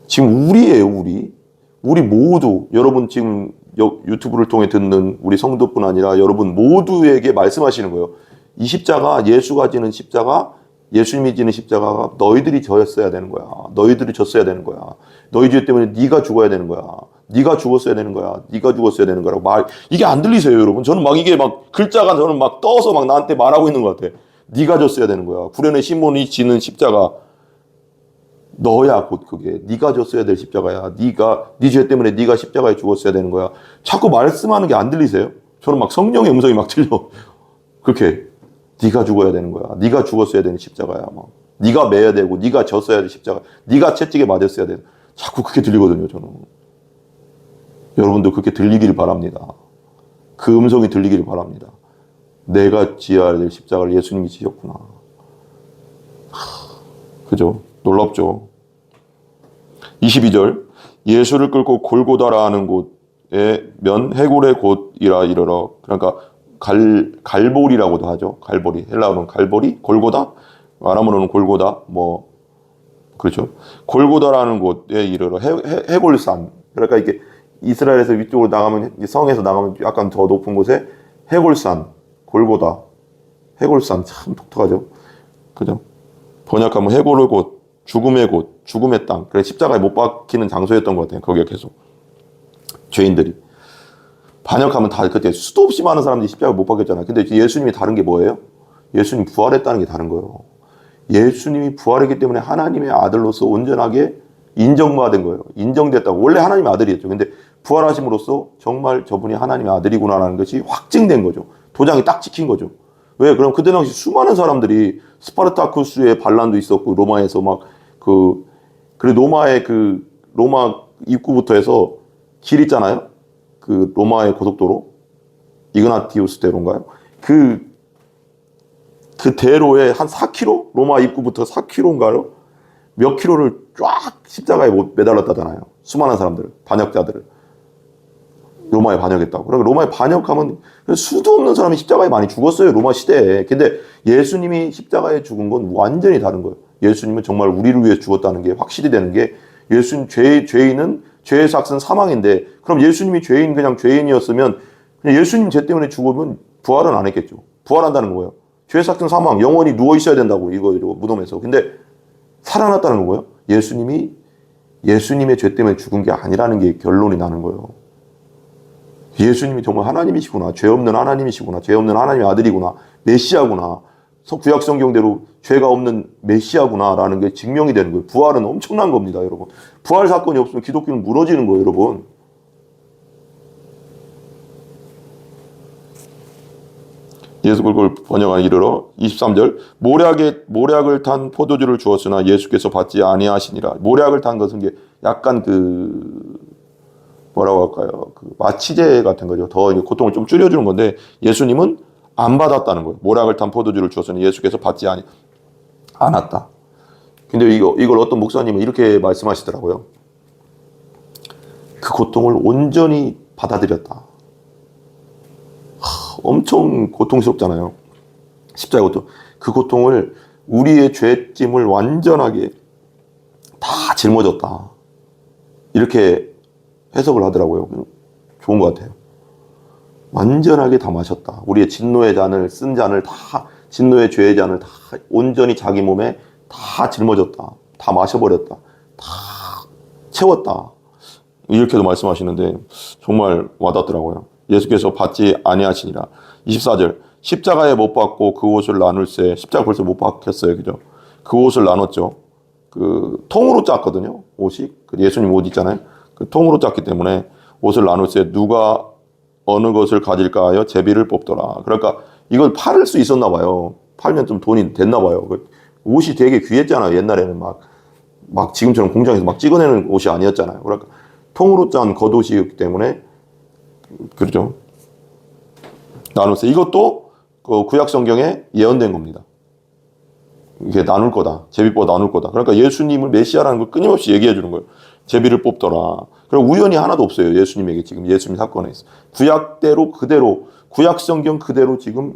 지금 우리예요, 우리. 우리 모두, 여러분 지금 유튜브를 통해 듣는 우리 성도뿐 아니라 여러분 모두에게 말씀하시는 거예요. 이 십자가, 예수가 지는 십자가, 예수님이 지는 십자가가 너희들이 졌어야 되는 거야. 너희들이 졌어야 되는 거야. 너희 죄 때문에 네가 죽어야 되는 거야. 네가 죽었어야 되는 거야. 네가 죽었어야 되는 거라고 이게 안 들리세요, 여러분? 저는 막 이게 막 글자가 저는 막 떠서 막 나한테 말하고 있는 것 같아. 네가 졌어야 되는 거야. 구레네 시몬이 지는 십자가 너야. 곧 그게 네가 졌어야 될 십자가야. 네 죄 때문에 네가 십자가에 죽었어야 되는 거야. 자꾸 말씀하는 게 안 들리세요? 저는 막 성령의 음성이 막 들려. 그렇게 네가 죽어야 되는 거야. 네가 죽었어야 되는 십자가야. 막 네가 매야 되고 네가 졌어야 되는 십자가. 네가 채찍에 맞았어야 되는. 자꾸 그렇게 들리거든요. 저는. 여러분도 그렇게 들리길 바랍니다. 그 음성이 들리길 바랍니다. 내가 지어야 될 십자가를 예수님이 지셨구나. 그죠? 놀랍죠? 22절 예수를 끌고 골고다라 하는 곳에 면 해골의 곳이라 이르러. 그러니까 갈보리라고도 하죠. 갈보리. 헬라어는 갈보리, 골고다, 아람어로는 골고다, 뭐 그렇죠. 골고다라는 곳에 이르러 해골산. 그러니까 이게 이스라엘에서 위쪽으로 나가면 성에서 나가면 약간 더 높은 곳에 해골산, 골고다, 해골산 참 독특하죠. 그죠? 번역하면 해골의 곳, 죽음의 곳, 죽음의 땅. 그래 십자가에 못 박히는 장소였던 것 같아요. 거기가 계속 죄인들이. 반역하면 다 그때 수도 없이 많은 사람들이 십자가에 못 박혔잖아요. 근데 예수님이 다른 게 뭐예요? 예수님 부활했다는 게 다른 거예요. 예수님이 부활했기 때문에 하나님의 아들로서 온전하게 인정받은 거예요. 인정됐다고. 원래 하나님의 아들이었죠. 근데 부활하심으로써 정말 저분이 하나님의 아들이구나라는 것이 확증된 거죠. 도장이 딱 찍힌 거죠. 왜? 그럼 그때 당시 수많은 사람들이 스파르타쿠스의 반란도 있었고 로마에서 막 그리고 로마의 로마 입구부터 해서 길 있잖아요. 그 로마의 고속도로 이그나티우스 대로인가요? 그 대로에 한 4km? 로마 입구부터 4km인가요? 몇 킬로를 쫙 십자가에 매달렸다잖아요. 수많은 사람들, 반역자들을. 로마에 반역했다고. 그러니까 로마에 반역하면 수도 없는 사람이 십자가에 많이 죽었어요. 로마 시대에. 근데 예수님이 십자가에 죽은 건 완전히 다른 거예요. 예수님은 정말 우리를 위해 죽었다는 게 확실히 되는 게 죄인은 죄의 삭은 사망인데 그럼 예수님이 그냥 죄인이었으면 그냥 예수님 죄 때문에 죽으면 부활은 안 했겠죠. 부활한다는 거예요. 죄의 삭은 사망, 영원히 누워 있어야 된다고 이거 무덤에서. 근데 살아났다는 거예요. 예수님의 죄 때문에 죽은 게 아니라는 게 결론이 나는 거예요. 예수님이 정말 하나님이시구나. 죄 없는 하나님이시구나. 죄 없는 하나님의 아들이구나. 메시아구나. 구약 성경대로 죄가 없는 메시아구나라는 게 증명이 되는 거예요. 부활은 엄청난 겁니다, 여러분. 부활 사건이 없으면 기독교는 무너지는 거예요, 여러분. 예수 그걸 번역한 이르러 23절 모략을 탄 포도주를 주었으나 예수께서 받지 아니하시니라. 모략을 탄 것은 게 약간 뭐라고 할까요? 마취제 같은 거죠. 더 고통을 좀 줄여주는 건데 예수님은 안 받았다는 거예요. 모략을 탄 포도주를 주었으니 예수께서 받지 않았다. 근데 이걸 어떤 목사님은 이렇게 말씀하시더라고요. 그 고통을 온전히 받아들였다. 엄청 고통스럽잖아요. 십자가 고통. 그 고통을 우리의 죄짐을 완전하게 다 짊어졌다. 이렇게 해석을 하더라고요. 좋은 것 같아요. 완전하게 다 마셨다. 우리의 진노의 잔을 쓴 잔을 다 진노의 죄의 잔을 다 온전히 자기 몸에 다 짊어졌다. 다 마셔버렸다. 다 채웠다. 이렇게도 말씀하시는데 정말 와닿더라고요. 예수께서 받지 아니하시니라. 24절 십자가에 못 박고 그 옷을 나눌세. 십자가 벌써 못 박혔어요. 그죠? 그 옷을 나눴죠. 통으로 짰거든요. 옷이. 예수님 옷 있잖아요. 그 통으로 짰기 때문에 옷을 나눌세. 누가 어느 것을 가질까 하여 제비를 뽑더라. 그러니까 이걸 팔을 수 있었나 봐요. 팔면 좀 돈이 됐나 봐요. 옷이 되게 귀했잖아요. 옛날에는 막 지금처럼 공장에서 막 찍어내는 옷이 아니었잖아요. 그러니까 통으로 짠 겉옷이었기 때문에 그렇죠. 나눌세. 이것도 구약 성경에 예언된 겁니다. 이게 나눌 거다. 제비뽑아 나눌 거다. 그러니까 예수님을 메시아라는 걸 끊임없이 얘기해 주는 거예요. 제비를 뽑더라. 그리고 우연이 하나도 없어요. 예수님에게 지금 예수님 사건에 있어. 구약대로 그대로 구약 성경 그대로 지금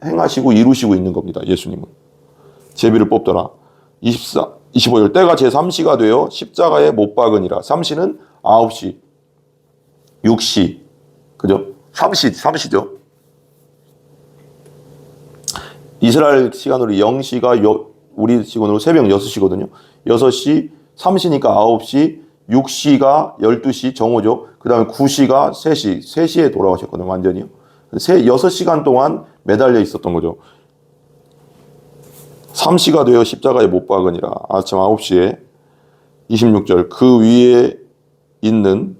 행하시고 이루시고 있는 겁니다. 예수님은. 제비를 뽑더라. 25절 때가 제3시가 되어 십자가에 못 박으니라. 3시는 9시, 6시. 그죠? 3시죠. 이스라엘 시간으로 0시가 우리 시간으로 새벽 6시거든요. 6시, 3시니까 9시, 6시가 12시 정오죠. 그 다음에 9시가 3시, 3시에 돌아가셨거든요. 완전히요. 6시간 동안 매달려 있었던 거죠. 3시가 되어 십자가에 못 박으니라. 아침 9시에 26절 그 위에 있는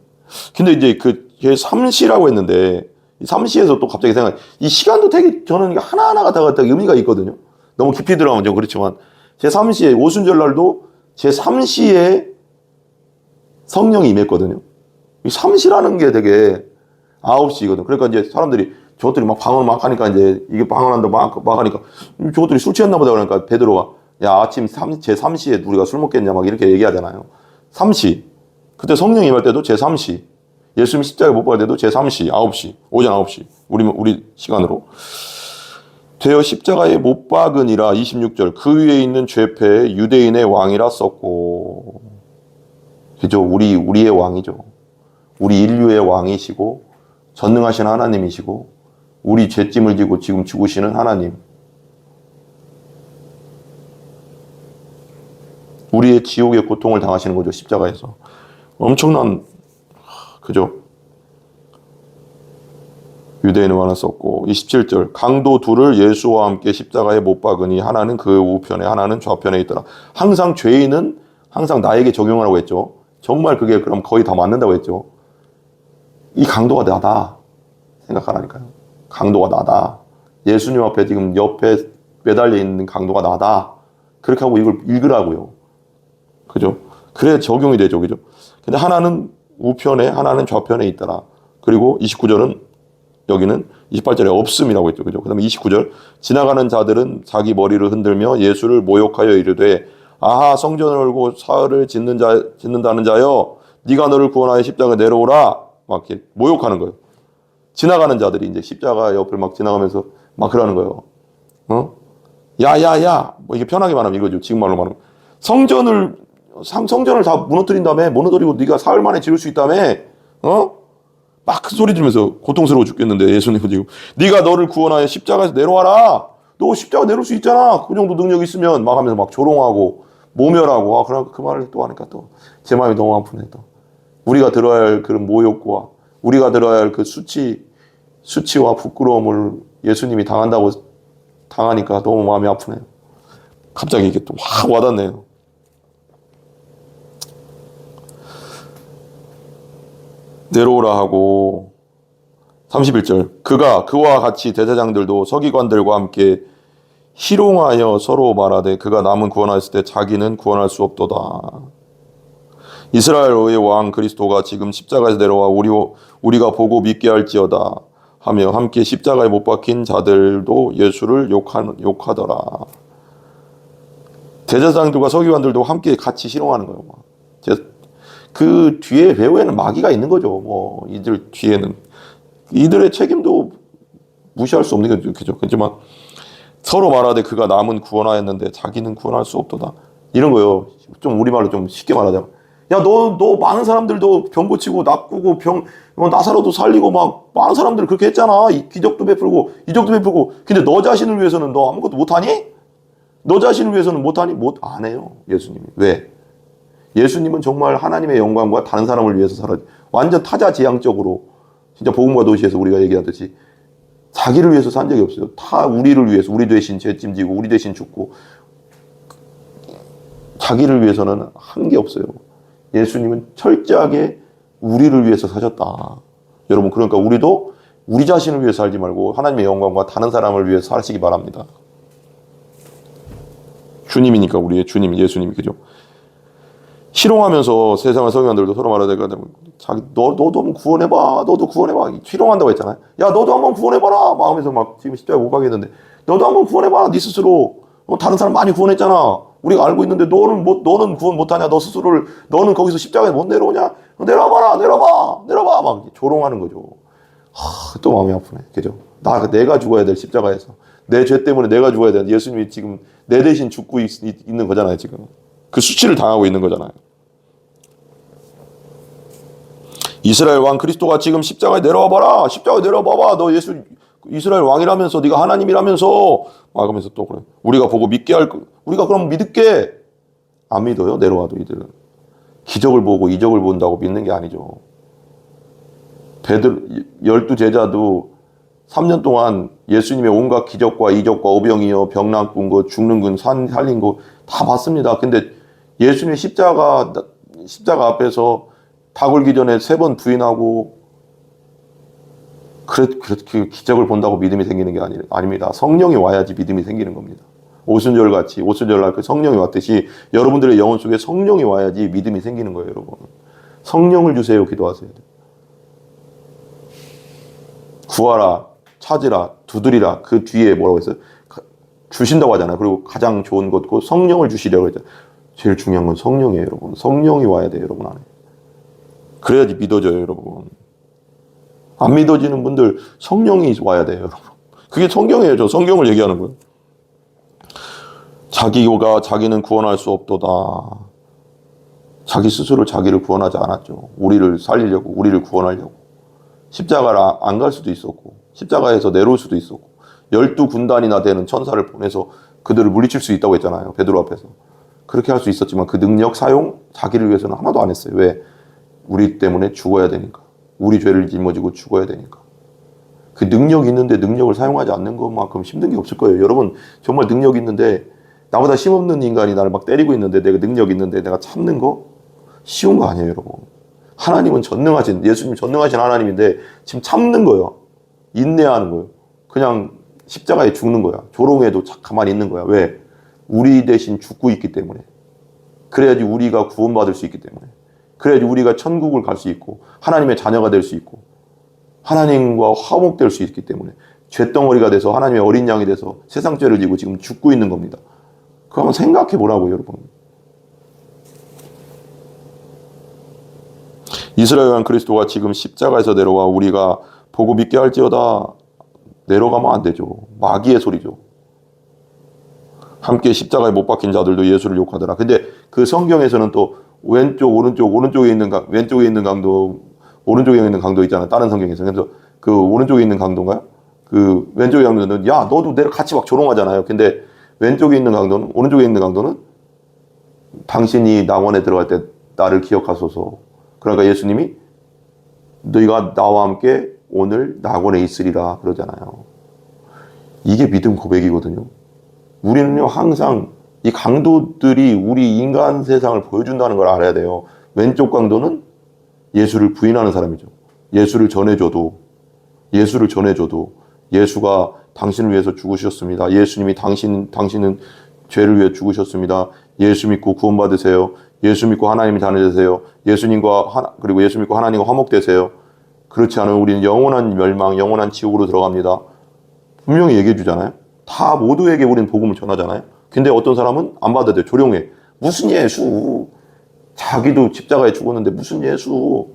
근데 이제 3시라고 했는데 이 삼시에서 또 갑자기 생각, 이 시간도 되게 저는 하나하나가 다 의미가 있거든요. 너무 깊이 들어가면 좀 그렇지만 제3시에 오순절 날도 제3시에 성령이 임했거든요. 이 삼시라는 게 되게 9시거든. 그러니까 이제 사람들이 저것들이 막 방언을 막 하니까 이제 이게 방언한다 막 하니까 저것들이 술 취했나 보다 그러니까 베드로가 야 아침 제3시에 우리가 술 먹겠냐 막 이렇게 얘기하잖아요. 3시. 그때 성령이 임할 때도 제3시. 예수님 십자가에 못 박을 때도 제3시, 9시, 오전 9시. 우리 시간으로. 되어 십자가에 못 박으니라 26절. 그 위에 있는 죄패 유대인의 왕이라 썼고. 그죠? 우리의 왕이죠. 우리 인류의 왕이시고 전능하신 하나님이시고 우리 죄짐을 지고 지금 죽으시는 하나님. 우리의 지옥의 고통을 당하시는 거죠. 십자가에서. 엄청난 그죠? 유대인의 왕을 썼고 27절 강도 둘을 예수와 함께 십자가에 못 박으니 하나는 그 우편에 하나는 좌편에 있더라. 항상 죄인은 항상 나에게 적용하라고 했죠. 정말 그게 그럼 거의 다 맞는다고 했죠. 이 강도가 나다 생각하라니까요. 강도가 나다. 예수님 앞에 지금 옆에 매달려 있는 강도가 나다. 그렇게 하고 이걸 읽으라고요. 그죠? 그래 적용이 되죠. 그죠? 근데 하나는 우편에 하나는 좌편에 있더라. 그리고 29절은 여기는 28절에 없음이라고 했죠. 그죠? 그 다음에 29절 지나가는 자들은 자기 머리를 흔들며 예수를 모욕하여 이르되 아하 성전을 얼고 사흘을 짓는다는 자여 네가 너를 구원하여 십자가에 내려오라. 막 이렇게 모욕하는 거예요. 지나가는 자들이 이제 십자가 옆을 막 지나가면서 막 그러는 거예요. 야야야 뭐 이게 편하게 말하면 이거죠. 지금 말로 말하면 성전을 다 무너뜨린 다음에 무너뜨리고 네가 사흘 만에 지을 수 있다며 막 큰 소리 들으면서 고통스러워 죽겠는데 예수님은 지금 네가 너를 구원하여 십자가에서 내려와라. 너 십자가 내려올 수 있잖아. 그 정도 능력 있으면 막 하면서 막 조롱하고 모멸하고 그럼 그 말을 또 하니까 또 제 마음이 너무 아프네. 또 우리가 들어야 할 그런 모욕과 우리가 들어야 할 그 수치와 부끄러움을 예수님이 당하니까 너무 마음이 아프네요. 갑자기 이게 또 확 와닿네요. 내려오라 하고 31절 그와 같이 대제사장들도 서기관들과 함께 희롱하여 서로 말하되 그가 남은 구원하였을 때 자기는 구원할 수 없도다. 이스라엘의 왕 그리스도가 지금 십자가에서 내려와 우리가 보고 믿게 할지어다 하며 함께 십자가에 못 박힌 자들도 예수를 욕하더라. 대제사장들과 서기관들도 함께 같이 희롱하는 거예요. 그 뒤에 배후에는 마귀가 있는 거죠. 뭐 이들 뒤에는 이들의 책임도 무시할 수 없는 거죠. 그렇지만 서로 말하되 그가 남은 구원하였는데 자기는 구원할 수 없도다. 이런 거요. 좀 우리말로 좀 쉽게 말하자면 야 너 많은 사람들도 병 고치고 납고 나사로도 살리고 막 많은 사람들 그렇게 했잖아. 기적도 베풀고 이적도 베풀고 근데 너 자신을 위해서는 너 아무것도 못하니? 너 자신을 위해서는 못하니? 안 해요. 예수님이. 왜? 예수님은 정말 하나님의 영광과 다른 사람을 위해서 완전 타자지향적으로 진짜 복음과 도시에서 우리가 얘기하듯이 자기를 위해서 산 적이 없어요. 다 우리를 위해서 우리 대신 죄짐 지고 우리 대신 죽고 자기를 위해서는 한 게 없어요. 예수님은 철저하게 우리를 위해서 사셨다. 여러분 그러니까 우리도 우리 자신을 위해서 살지 말고 하나님의 영광과 다른 사람을 위해서 사시기 바랍니다. 주님이니까 우리의 주님 예수님이 그죠? 희롱하면서 세상의 서기관들도 서로 말하되 너도 한번 구원해봐. 너도 구원해봐. 희롱한다고 했잖아요. 야 너도 한번 구원해봐라. 막 하면서 막 지금 십자가에 못 가겠는데 너도 한번 구원해봐. 네 스스로. 다른 사람 많이 구원했잖아. 우리가 알고 있는데 너는 구원 못하냐. 너는 거기서 십자가에 못 내려오냐. 내려와봐라. 내려봐. 막 조롱하는 거죠. 또 마음이 아프네. 그죠? 내가 죽어야 될 십자가에서 내 죄 때문에 내가 죽어야 돼. 예수님이 지금 내 대신 죽고 있는 거잖아요. 지금. 그 수치를 당하고 있는 거잖아요. 이스라엘 왕 그리스도가 지금 십자가에 내려와 봐라. 십자가에 내려와 봐봐. 너 이스라엘 왕이라면서 네가 하나님이라면서 막 하면서 또 그래. 우리가 보고 우리가 그럼 믿을게. 안 믿어요. 내려와도 이들은. 기적을 보고 이적을 본다고 믿는 게 아니죠. 12제자도 3년 동안 예수님의 온갖 기적과 이적과 오병이어 병난 꾼 거 죽는 건 살린 거 다 봤습니다. 근데 예수님의 십자가 앞에서 다 걸기 전에 3번 부인하고 그 기적을 본다고 믿음이 생기는 게 아닙니다. 성령이 와야지 믿음이 생기는 겁니다. 오순절같이, 오순절날 그 성령이 왔듯이 여러분들의 영혼 속에 성령이 와야지 믿음이 생기는 거예요, 여러분. 성령을 주세요, 기도하세요. 구하라, 찾으라, 두드리라. 그 뒤에 뭐라고 했어요? 주신다고 하잖아요. 그리고 가장 좋은 것고 성령을 주시려고 했잖아요. 제일 중요한 건 성령이에요, 여러분. 성령이 와야 돼요, 여러분 안에. 그래야지 믿어져요, 여러분. 안 믿어지는 분들 성령이 와야 돼요, 여러분. 그게 성경이에요. 저 성경을 얘기하는 거예요. 자기는 구원할 수 없도다. 자기 스스로 자기를 구원하지 않았죠. 우리를 살리려고, 우리를 구원하려고. 십자가를 안 갈 수도 있었고, 십자가에서 내려올 수도 있었고, 12군단이나 되는 천사를 보내서 그들을 물리칠 수 있다고 했잖아요. 베드로 앞에서. 그렇게 할 수 있었지만 그 능력 사용 자기를 위해서는 하나도 안 했어요. 왜? 우리 때문에 죽어야 되니까. 우리 죄를 짊어지고 죽어야 되니까. 그 능력이 있는데 능력을 사용하지 않는 것만큼 힘든 게 없을 거예요. 여러분 정말 능력이 있는데 나보다 힘없는 인간이 나를 막 때리고 있는데 내가 능력이 있는데 내가 참는 거 쉬운 거 아니에요, 여러분. 하나님은 전능하신, 예수님 전능하신 하나님인데 지금 참는 거예요. 인내하는 거예요. 그냥 십자가에 죽는 거야. 조롱해도 가만히 있는 거야. 왜? 우리 대신 죽고 있기 때문에. 그래야지 우리가 구원받을 수 있기 때문에. 그래야지 우리가 천국을 갈 수 있고 하나님의 자녀가 될 수 있고 하나님과 화목될 수 있기 때문에 쇳덩어리가 돼서 하나님의 어린 양이 돼서 세상 죄를 지고 지금 죽고 있는 겁니다. 그거 한번 생각해 보라고요, 여러분. 이스라엘 왕 그리스도가 지금 십자가에서 내려와 우리가 보고 믿게 할지어다. 내려가면 안 되죠. 마귀의 소리죠. 함께 십자가에 못 박힌 자들도 예수를 욕하더라. 근데 그 성경에서는 또 오른쪽에 있는 강도, 오른쪽에 있는 강도 있잖아요. 다른 성경에서. 그래서 그 오른쪽에 있는 강도인가요? 그 왼쪽에 있는 강도는 야, 너도 내가 같이 막 조롱하잖아요. 근데 오른쪽에 있는 강도는 당신이 낙원에 들어갈 때 나를 기억하소서. 그러니까 예수님이 너희가 나와 함께 오늘 낙원에 있으리라 그러잖아요. 이게 믿음 고백이거든요. 우리는요, 항상 이 강도들이 우리 인간 세상을 보여준다는 걸 알아야 돼요. 왼쪽 강도는 예수를 부인하는 사람이죠. 예수를 전해줘도 예수가 당신을 위해서 죽으셨습니다. 예수님이 당신은 죄를 위해 죽으셨습니다. 예수 믿고 구원받으세요. 예수 믿고 하나님의 자녀 되세요. 그리고 예수 믿고 하나님과 화목되세요. 그렇지 않으면 우리는 영원한 멸망, 영원한 지옥으로 들어갑니다. 분명히 얘기해 주잖아요. 다 모두에게 우리는 복음을 전하잖아요. 근데 어떤 사람은 안 받아들여요. 조용해. 무슨 예수? 자기도 십자가에 죽었는데 무슨 예수?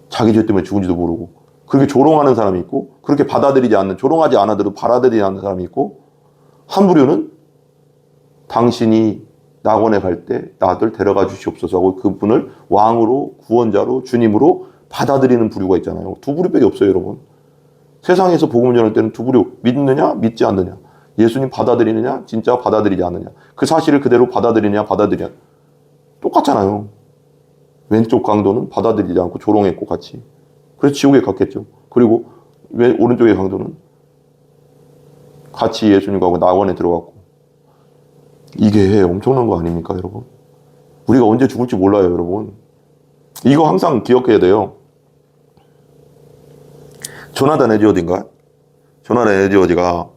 자기 죄 때문에 죽은지도 모르고. 그렇게 조롱하는 사람이 있고, 그렇게 조롱하지 않아도 받아들이지 않는 사람이 있고, 한 부류는 당신이 낙원에 갈 때 나들 데려가 주시옵소서 하고 그분을 왕으로, 구원자로, 주님으로 받아들이는 부류가 있잖아요. 두 부류밖에 없어요, 여러분. 세상에서 복음을 전할 때는 두 부류, 믿느냐, 믿지 않느냐. 예수님 받아들이느냐, 진짜 받아들이지 않느냐. 그 사실을 그대로 받아들이냐, 똑같잖아요. 왼쪽 강도는 받아들이지 않고 조롱했고 같이. 그래서 지옥에 갔겠죠. 그리고 오른쪽의 강도는 같이 예수님과 낙원에 들어갔고. 이게 엄청난 거 아닙니까, 여러분? 우리가 언제 죽을지 몰라요, 여러분. 이거 항상 기억해야 돼요. 조나단 에드워드인가요? 조나단 에드워드가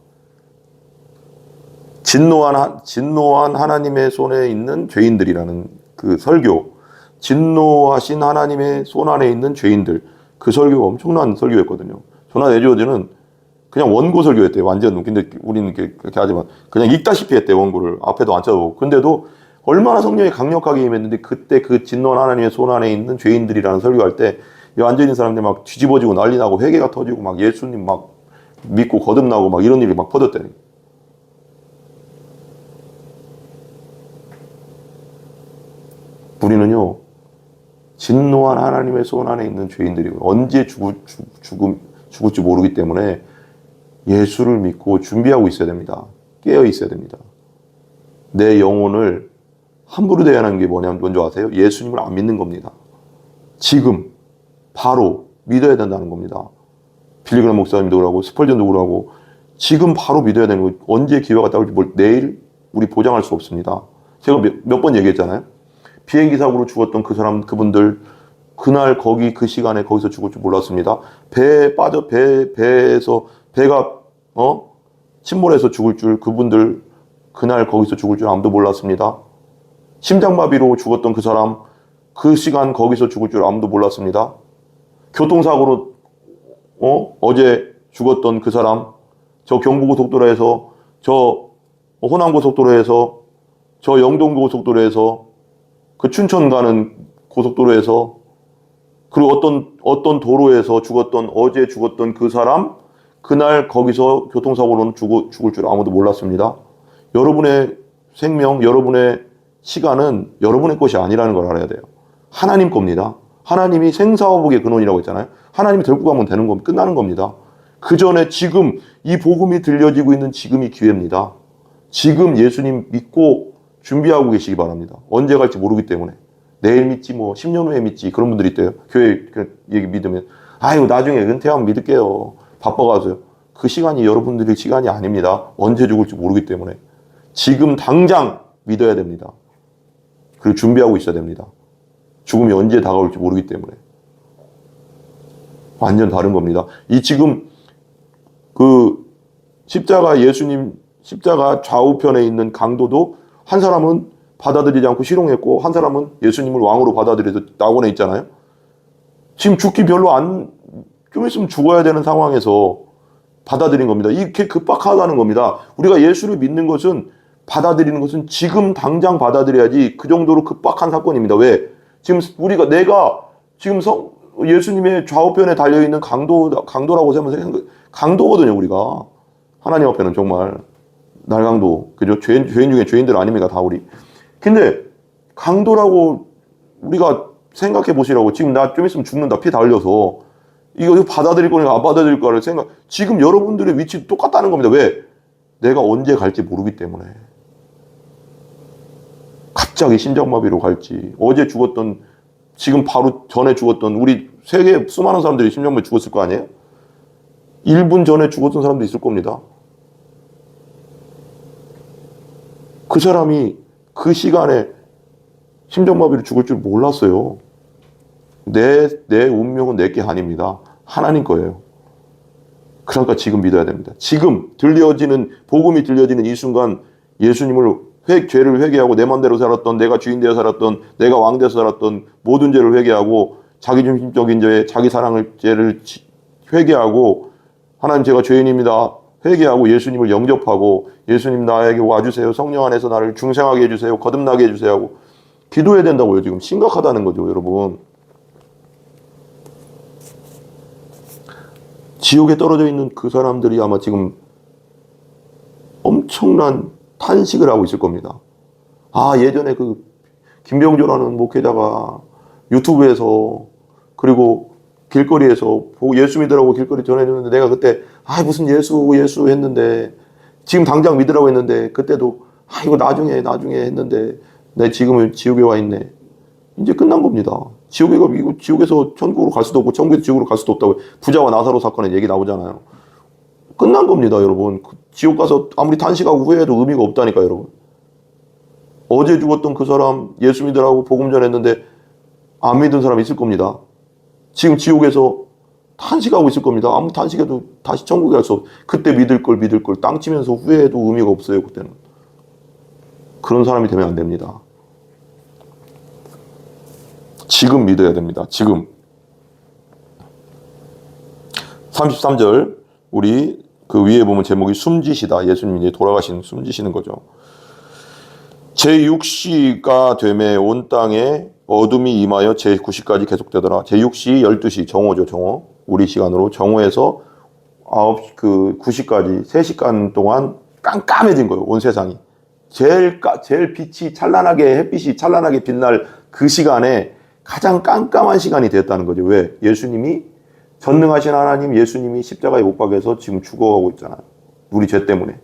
진노한 하나님의 손에 있는 죄인들이라는 그 설교, 진노하신 하나님의 손 안에 있는 죄인들, 그 설교가 엄청난 설교였거든요. 조나단 에드워드는 그냥 원고 설교했대요, 완전. 근데 우리는 그렇게 하지만 그냥 읽다시피 했대요, 원고를. 앞에도 안 쳐다보고. 근데도 얼마나 성령이 강력하게 임했는데 그때 그 진노한 하나님의 손 안에 있는 죄인들이라는 설교할 때 앉아있는 사람들 막 뒤집어지고 난리 나고 회개가 터지고 막 예수님 막 믿고 거듭나고 막 이런 일이 막 퍼졌대요. 우리는요, 진노한 하나님의 손 안에 있는 죄인들이고 언제 죽을지 모르기 때문에 예수를 믿고 준비하고 있어야 됩니다. 깨어 있어야 됩니다. 내 영혼을 함부로 대하는 게 뭐냐면 뭔지 아세요? 예수님을 안 믿는 겁니다. 지금 바로 믿어야 된다는 겁니다. 빌리그람 목사님도 그러고 스펄전도 그러고 지금 바로 믿어야 되는 거예요. 언제 기회가 따올지 내일 우리 보장할 수 없습니다. 제가 몇 번 얘기했잖아요. 비행기 사고로 죽었던 그분들 그날 거기 그 시간에 거기서 죽을 줄 몰랐습니다. 배에서 배가 침몰해서 죽을 줄 그분들 그날 거기서 죽을 줄 아무도 몰랐습니다. 심장마비로 죽었던 그 사람 그 시간 거기서 죽을 줄 아무도 몰랐습니다. 교통사고로 어제 죽었던 그 사람 저 경부고속도로에서 저 호남고속도로에서 저 영동고속도로에서 그 춘천 가는 고속도로에서 그리고 어떤 도로에서 죽었던 어제 죽었던 그 사람 그날 거기서 교통사고로는 죽을 줄 아무도 몰랐습니다. 여러분의 생명, 여러분의 시간은 여러분의 것이 아니라는 걸 알아야 돼요. 하나님 겁니다. 하나님이 생사화복의 근원이라고 했잖아요. 하나님이 데리고 가면 되는 겁니다. 끝나는 겁니다. 그 전에 지금 이 복음이 들려지고 있는 지금이 기회입니다. 지금 예수님 믿고 준비하고 계시기 바랍니다. 언제 갈지 모르기 때문에. 내일 믿지 10년 후에 믿지 그런 분들이 있대요. 교회 얘기 믿으면 아유 나중에 은퇴하면 믿을게요. 바빠가서요. 그 시간이 여러분들의 시간이 아닙니다. 언제 죽을지 모르기 때문에. 지금 당장 믿어야 됩니다. 그리고 준비하고 있어야 됩니다. 죽음이 언제 다가올지 모르기 때문에. 완전 다른 겁니다. 이 지금 그 예수님 십자가 좌우편에 있는 강도도 한 사람은 받아들이지 않고 실용했고 한 사람은 예수님을 왕으로 받아들여서 낙원에 있잖아요. 지금 죽기 좀 있으면 죽어야 되는 상황에서 받아들인 겁니다. 이게 급박하다는 겁니다. 우리가 예수를 믿는 것은 받아들이는 것은 지금 당장 받아들여야지 그 정도로 급박한 사건입니다. 왜? 지금 내가 지금 예수님의 좌우편에 달려있는 강도라고 생각하면 강도거든요, 우리가. 하나님 앞에는 정말 날강도. 그죠? 죄인 중에 죄인들 아닙니까, 다 우리. 근데 강도라고 우리가 생각해 보시라고. 지금 나 좀 있으면 죽는다, 피 다 흘려서. 이거 받아들일 거니까 안 받아들일 거를 지금 여러분들의 위치 똑같다는 겁니다. 왜? 내가 언제 갈지 모르기 때문에. 갑자기 심장마비로 갈지. 어제 죽었던, 지금 바로 전에 죽었던, 우리 세계 수많은 사람들이 심장마비 죽었을 거 아니에요? 1분 전에 죽었던 사람도 있을 겁니다. 그 사람이 그 시간에 심장마비로 죽을 줄 몰랐어요. 내 운명은 내게 아닙니다. 하나님 거예요. 그러니까 지금 믿어야 됩니다. 지금 복음이 들려지는 이 순간 예수님을 죄를 회개하고 내 맘대로 살았던, 내가 주인 되어 살았던, 내가 왕 되어 살았던 모든 죄를 회개하고 자기중심적인 죄, 자기 사랑을 죄를 회개하고 하나님 제가 죄인입니다. 회개하고 예수님을 영접하고 예수님 나에게 와주세요. 성령 안에서 나를 중생하게 해주세요. 거듭나게 해주세요 하고 기도해야 된다고요. 지금 심각하다는 거죠, 여러분. 지옥에 떨어져 있는 그 사람들이 아마 지금 엄청난 탄식을 하고 있을 겁니다. 아, 예전에 그 김병조라는 목회자가 유튜브에서 그리고 길거리에서 예수 믿으라고 길거리 전해줬는데 내가 그때 무슨 예수 했는데 지금 당장 믿으라고 했는데 그때도 이거 나중에 했는데 내 지금은 지옥에 와 있네. 이제 끝난 겁니다. 지옥에서 천국으로 갈 수도 없고 천국에서 지옥으로 갈 수도 없다고 부자와 나사로 사건에 얘기 나오잖아요. 끝난 겁니다, 여러분. 지옥 가서 아무리 탄식하고 후회해도 의미가 없다니까, 여러분. 어제 죽었던 그 사람 예수 믿으라고 복음 전했는데 안 믿은 사람 있을 겁니다. 지금 지옥에서 탄식하고 있을 겁니다. 아무 탄식해도 다시 천국에 갈 수 없어. 그때 믿을 걸 땅 치면서 후회해도 의미가 없어요, 그때는. 그런 사람이 되면 안 됩니다. 지금 믿어야 됩니다. 지금. 33절 우리 그 위에 보면 제목이 숨지시다. 예수님이 이제 숨지시는 거죠. 제6시가 되매 온 땅에 어둠이 임하여 제9시까지 계속되더라. 제6시 12시 정오죠. 정오. 우리 시간으로 정오에서 9시까지 3시간 동안 깜깜해진 거예요. 온 세상이. 제일 빛이 찬란하게 햇빛이 찬란하게 빛날 그 시간에 가장 깜깜한 시간이 되었다는 거죠. 왜? 예수님이 전능하신 하나님 예수님이 십자가에 못 박혀서 지금 죽어가고 있잖아요. 우리 죄 때문에.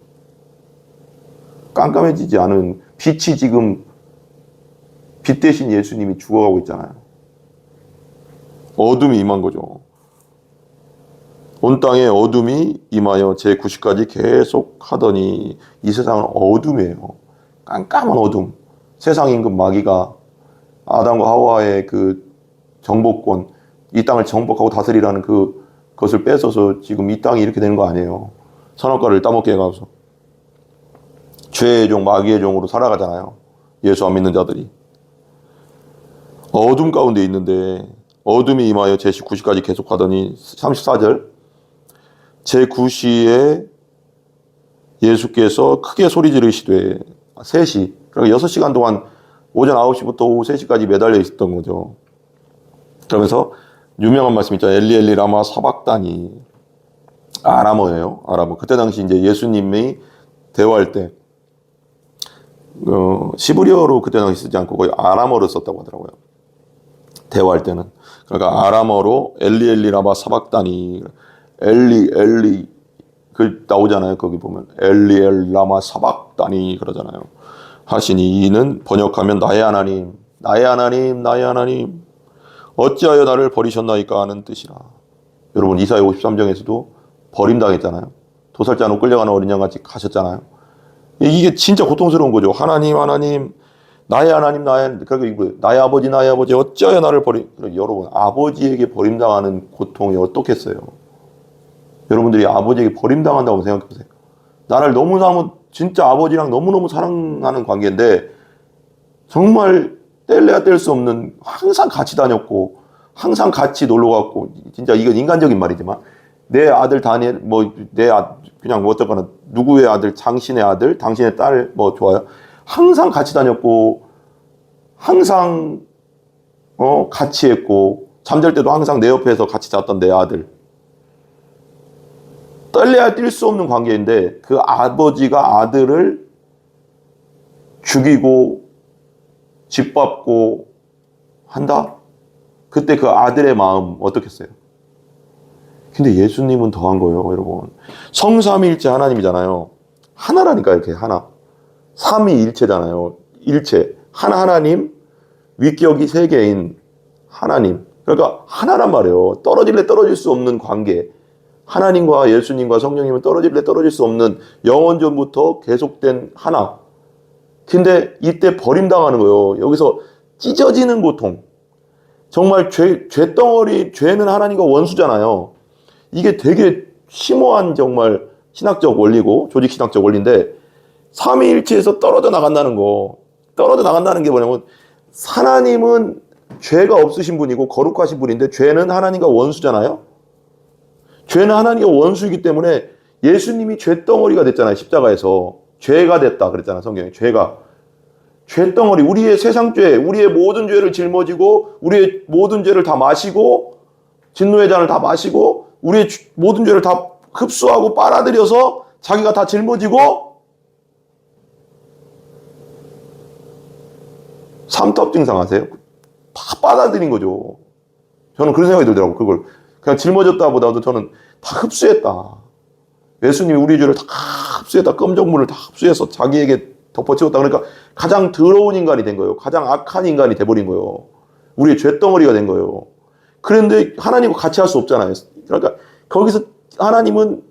깜깜해지지 않은 빛이 지금 빛 대신 예수님이 죽어가고 있잖아요. 어둠이 임한 거죠. 온 땅에 어둠이 임하여 제9시까지 계속 하더니 이 세상은 어둠이에요. 깜깜한 어둠. 세상 임금 마귀가 아담과 하와의 그 정복권, 이 땅을 정복하고 다스리라는 그것을 뺏어서 지금 이 땅이 이렇게 되는 거 아니에요. 선악과를 따먹게 해가서 죄의 종, 마귀의 종으로 살아가잖아요. 예수 안 믿는 자들이. 어둠 가운데 있는데 어둠이 임하여 제19시까지 계속하더니 34절 제9시에 예수께서 크게 소리 지르시되 3시, 그러니까 6시간 동안 오전 9시부터 오후 3시까지 매달려 있었던 거죠. 그러면서 유명한 말씀 있잖아요. 엘리 엘리 라마 사박다니. 아람어예요. 아람어. 그때 당시 이제 예수님이 대화할 때 시브리어로 그때 당시 쓰지 않고 거의 아람어로 썼다고 하더라고요. 대화할 때는. 그러니까 아람어로 엘리 엘리 라마 사박다니. 엘리 엘리 그 나오잖아요. 거기 보면 엘리 엘리 라마 사박다니 그러잖아요. 하시니 이는 번역하면 나의 하나님, 나의 하나님, 나의 하나님 어찌하여 나를 버리셨나이까 하는 뜻이라. 여러분 이사야 53장에서도 버림당했잖아요. 도살자로 끌려가는 어린 양같이 가셨잖아요. 이게 진짜 고통스러운 거죠. 하나님, 하나님, 나의 하나님, 나의 아버지, 나의 아버지 어찌하여 나를 여러분 아버지에게 버림당하는 고통이 어떻겠어요? 여러분들이 아버지에게 버림당한다고 생각해보세요. 나를 너무너무 진짜 아버지랑 너무너무 사랑하는 관계인데 정말 뗄래야 뗄 수 없는, 항상 같이 다녔고 항상 같이 놀러 갔고, 진짜 이건 인간적인 말이지만 내 아들 다니엘 그냥 어쨌거나 누구의 아들, 당신의 아들, 당신의 딸 좋아요. 항상 같이 다녔고 항상 같이 했고 잠잘 때도 항상 내 옆에서 같이 잤던 내 아들. 뗄래야 뗄 수 없는 관계인데 그 아버지가 아들을 죽이고 짓밟고 한다? 그때 그 아들의 마음 어떻겠어요? 근데 예수님은 더한 거예요, 여러분. 성삼위일체 하나님이잖아요. 하나라니까, 이렇게 하나. 삼위일체잖아요. 일체. 하나님, 위격이 3개인 하나님. 그러니까 하나란 말이에요. 떨어질래 떨어질 수 없는 관계. 하나님과 예수님과 성령님은 떨어질래 떨어질 수 없는 영원전부터 계속된 하나. 근데 이때 버림당하는 거예요. 여기서 찢어지는 고통. 정말 죄덩어리, 죄는 하나님과 원수잖아요. 이게 되게 심오한 정말 신학적 원리고 조직신학적 원리인데 삼위일체에서 떨어져 나간다는 거. 떨어져 나간다는 게 뭐냐면 하나님은 죄가 없으신 분이고 거룩하신 분인데 죄는 하나님과 원수잖아요. 죄는 하나님과 원수이기 때문에 예수님이 죄덩어리가 됐잖아요. 십자가에서. 죄가 됐다 그랬잖아요. 성경에. 죄덩어리, 우리의 세상죄, 우리의 모든 죄를 짊어지고 우리의 모든 죄를 다 마시고 진노의 잔을 다 마시고 우리의 모든 죄를 다 흡수하고 빨아들여서 자기가 다 짊어지고 삼투압 증상 아세요? 다 빨아들인 거죠. 저는 그런 생각이 들더라고요. 그걸 그냥 짊어졌다 보다도 저는 다 흡수했다. 예수님이 우리 죄를 다 흡수했다. 끔정물을 다 흡수해서 자기에게 덮어치웠다. 그러니까 가장 더러운 인간이 된 거예요. 가장 악한 인간이 돼버린 거예요. 우리의 죄덩어리가 된 거예요. 그런데 하나님과 같이 할 수 없잖아요. 그러니까 거기서 하나님은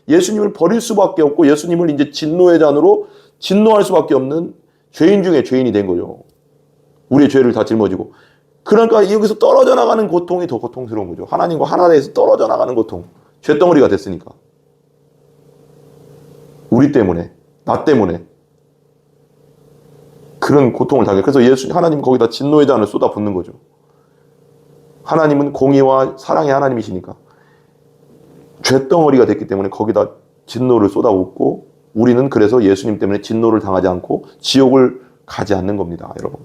예수님을 버릴 수밖에 없고 예수님을 이제 진노의 잔으로 진노할 수밖에 없는 죄인 중에 죄인이 된 거죠. 우리의 죄를 다 짊어지고. 그러니까 여기서 떨어져 나가는 고통이 더 고통스러운 거죠. 하나님과 하나 돼서 떨어져 나가는 고통. 죄덩어리가 됐으니까. 우리 때문에, 나 때문에. 그런 고통을 당해. 그래서 하나님 거기다 진노의 잔을 쏟아붓는 거죠. 하나님은 공의와 사랑의 하나님이시니까. 죄덩어리가 됐기 때문에 거기다 진노를 쏟아붓고 우리는 그래서 예수님 때문에 진노를 당하지 않고 지옥을 가지 않는 겁니다. 여러분.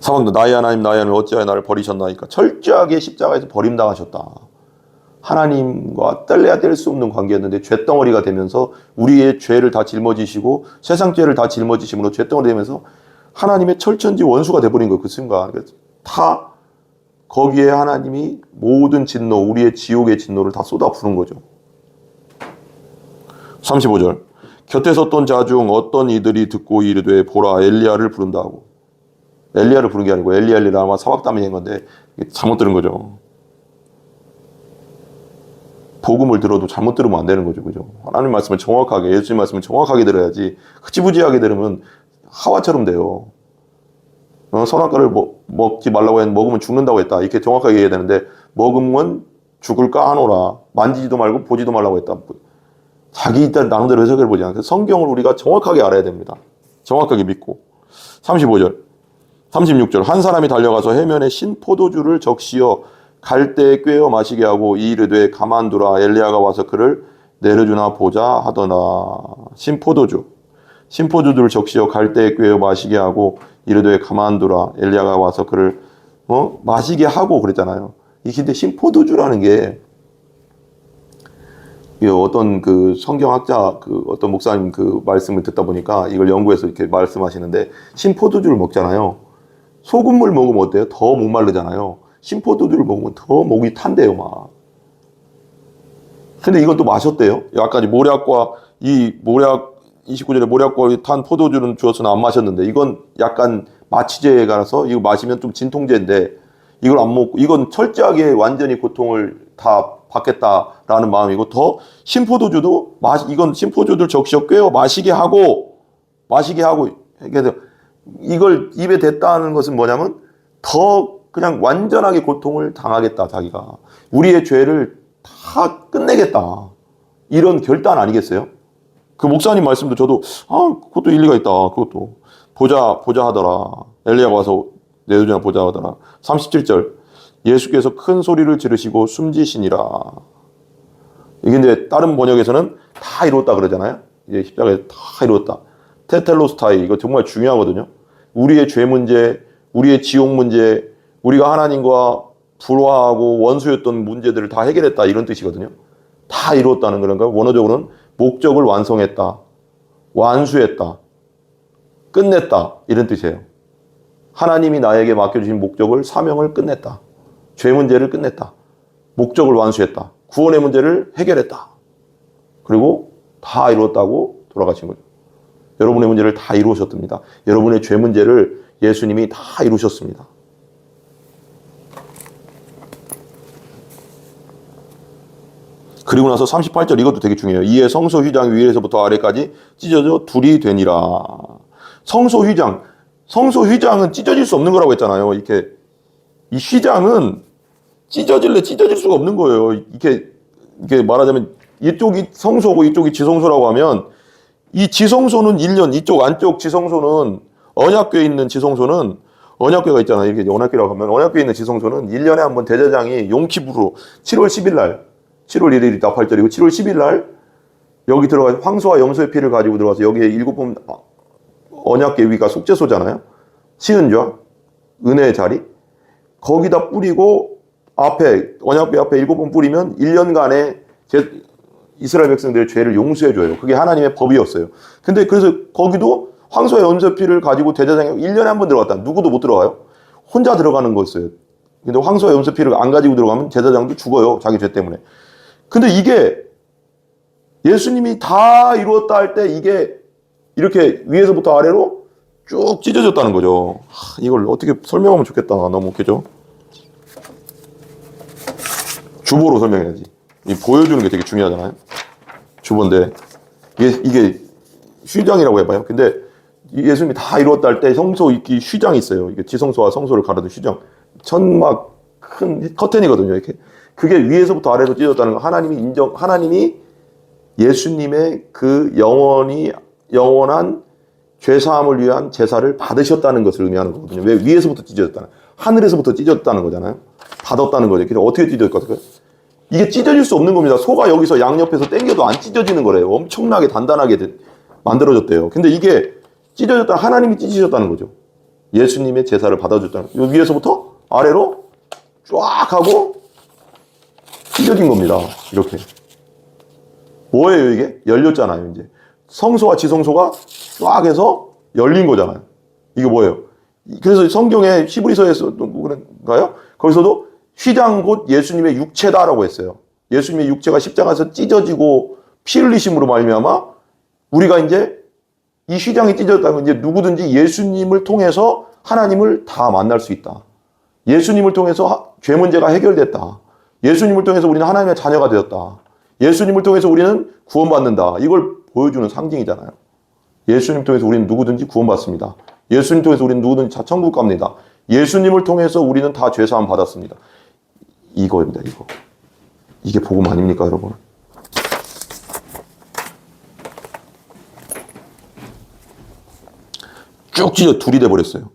사방도 나의 하나님 어찌하여 나를 버리셨나이까. 철저하게 십자가에서 버림당하셨다. 하나님과 뗄래야 뗄 수 없는 관계였는데 죄덩어리가 되면서 우리의 죄를 다 짊어지시고 세상 죄를 다 짊어지심으로 죄덩어리 되면서 하나님의 철천지 원수가 돼버린 거예요. 그 순간. 다 거기에 하나님이 모든 진노, 우리의 지옥의 진노를 다 쏟아부은 거죠. 35절. 곁에 섰던 자 중 어떤 이들이 듣고 이르되 보라 엘리야를 부른다 하고. 엘리야를 부른 게 아니고 엘리야 아마 사박담이 된 건데 잘못 들은 거죠. 복음을 들어도 잘못 들으면 안 되는 거죠. 그죠? 하나님 말씀을 정확하게, 예수님 말씀을 정확하게 들어야지 흐지부지하게 들으면 하와처럼 돼요. 선악과를 먹지 말라고 했는데 먹으면 죽는다고 했다. 이렇게 정확하게 얘기해야 되는데 먹으면 죽을까 하노라. 만지지도 말고 보지도 말라고 했다. 자기 일단 나름대로 해석을 보지 않아요. 성경을 우리가 정확하게 알아야 됩니다. 정확하게 믿고. 35절, 36절. 한 사람이 달려가서 해면에 신포도주를 적시어 갈대에 꿰어 마시게 하고 이르되 가만두라. 엘리야가 와서 그를 내려주나 보자 하더나. 신포도주를 적시어 갈대에 꿰어 마시게 하고 이르되 가만두라. 엘리야가 와서 그를 마시게 하고 그랬잖아요. 근데 신포도주라는 게 어떤 그 성경학자 어떤 목사님 그 말씀을 듣다 보니까 이걸 연구해서 이렇게 말씀하시는데 신포도주를 먹잖아요. 소금물 먹으면 어때요? 더 목마르잖아요. 신포도주를 먹으면 더 목이 탄대요, 막. 근데 이건 또 마셨대요. 아까 모략 29절에 모략과 탄 포도주는 주었으나 안 마셨는데 이건 약간 마취제가라서 이거 마시면 좀 진통제인데 이걸 안 먹고 이건 철저하게 완전히 고통을 다 받겠다라는 마음이고 더 신포도주도 이건 신포도주를 적셔 꿰어 마시게 하고 이걸 입에 댔다는 것은 뭐냐면 더 그냥 완전하게 고통을 당하겠다. 자기가 우리의 죄를 다 끝내겠다. 이런 결단 아니겠어요? 그 목사님 말씀도 저도 그것도 일리가 있다. 그것도 보자 하더라. 엘리야가 와서 내려주나 보자 하더라. 37절 예수께서 큰 소리를 지르시고 숨지시니라. 이게 이제 다른 번역에서는 다 이루었다 그러잖아요. 이제 십자가에 다 이루었다. 테텔로스타이 이거 정말 중요하거든요. 우리의 죄 문제, 우리의 지옥 문제, 우리가 하나님과 불화하고 원수였던 문제들을 다 해결했다 이런 뜻이거든요. 다 이루었다는 그런가? 원어적으로는 목적을 완성했다, 완수했다, 끝냈다 이런 뜻이에요. 하나님이 나에게 맡겨주신 목적을 사명을 끝냈다. 죄 문제를 끝냈다. 목적을 완수했다. 구원의 문제를 해결했다. 그리고 다 이루었다고 돌아가신 거죠. 여러분의 문제를 다 이루셨습니다. 여러분의 죄 문제를 예수님이 다 이루셨습니다. 그리고 나서 38절 이것도 되게 중요해요. 이에 성소 휘장 위에서부터 아래까지 찢어져 둘이 되니라. 성소 휘장은 찢어질 수 없는 거라고 했잖아요. 이렇게 이 휘장은 찢어질 수가 없는 거예요. 이렇게 말하자면 이쪽이 성소고 이쪽이 지성소라고 하면 이 지성소는 1년, 이쪽 안쪽 지성소는 언약궤에 있는 지성소는 언약궤가 있잖아요. 이렇게 언약궤라고 하면 언약궤에 있는 지성소는 1년에 한 번 대제사장이 용키브로 7월 10일 날 7월 1일이 나팔절이고 7월 10일 날 여기 들어가서 황소와 염소의 피를 가지고 들어가서 여기에 7번 언약궤 위가 속죄소잖아요. 시은좌, 은혜의 자리 거기다 뿌리고 언약궤 앞에 7번 뿌리면 1년간의 이스라엘 백성들의 죄를 용서해줘요. 그게 하나님의 법이었어요. 근데 그래서 거기도 황소의 염소의 피를 가지고 대제사장이 1년에 한 번 들어갔다. 누구도 못 들어가요. 혼자 들어가는 거였어요. 근데 황소의 염소의 피를 안 가지고 들어가면 제사장도 죽어요. 자기 죄 때문에. 근데 이게 예수님이 다 이루었다 할 때 이게 이렇게 위에서부터 아래로 쭉 찢어졌다는 거죠. 이걸 어떻게 설명하면 좋겠다. 너무 웃기죠? 주보로 설명해야지. 보여주는 게 되게 중요하잖아요. 주보인데 이게 휘장이라고 해봐요. 근데 예수님이 다 이루었다 할 때 성소 있기 휘장이 있어요. 이게 지성소와 성소를 가르는 휘장. 천막 큰 커튼이거든요. 이렇게 그게 위에서부터 아래로 찢어졌다는 거. 하나님이 예수님의 그 영원한 죄사함을 위한 제사를 받으셨다는 것을 의미하는 거거든요. 왜 위에서부터 찢어졌다는 하늘에서부터 찢어졌다는 거잖아요. 받았다는 거죠. 그래서 어떻게 찢어질까요? 이게 찢어질 수 없는 겁니다. 소가 여기서 양옆에서 당겨도 안 찢어지는 거래요. 엄청나게 단단하게 만들어졌대요. 근데 이게 찢어졌다 하나님이 찢으셨다는 거죠. 예수님의 제사를 받아줬다는 거죠. 위에서부터 아래로 쫙 하고 찢어진 겁니다. 이렇게. 뭐예요 이게? 열렸잖아요. 이제 성소와 지성소가 쫙 해서 열린 거잖아요. 이게 뭐예요? 그래서 성경에 히브리서에서도 그런가요? 거기서도 휘장 곧 예수님의 육체다라고 했어요. 예수님의 육체가 십자가에서 찢어지고 피 흘리심으로 말미암아 우리가 이제 이 휘장이 찢어졌다는 건 이제 누구든지 예수님을 통해서 하나님을 다 만날 수 있다. 예수님을 통해서 죄 문제가 해결됐다. 예수님을 통해서 우리는 하나님의 자녀가 되었다. 예수님을 통해서 우리는 구원받는다. 이걸 보여주는 상징이잖아요. 예수님 통해서 우리는 누구든지 구원받습니다. 예수님 통해서 우리는 누구든지 다 천국 갑니다. 예수님을 통해서 우리는 다 죄사함 받았습니다. 이거입니다, 이거. 이게 복음 아닙니까, 여러분? 쭉 찢어 둘이 돼버렸어요.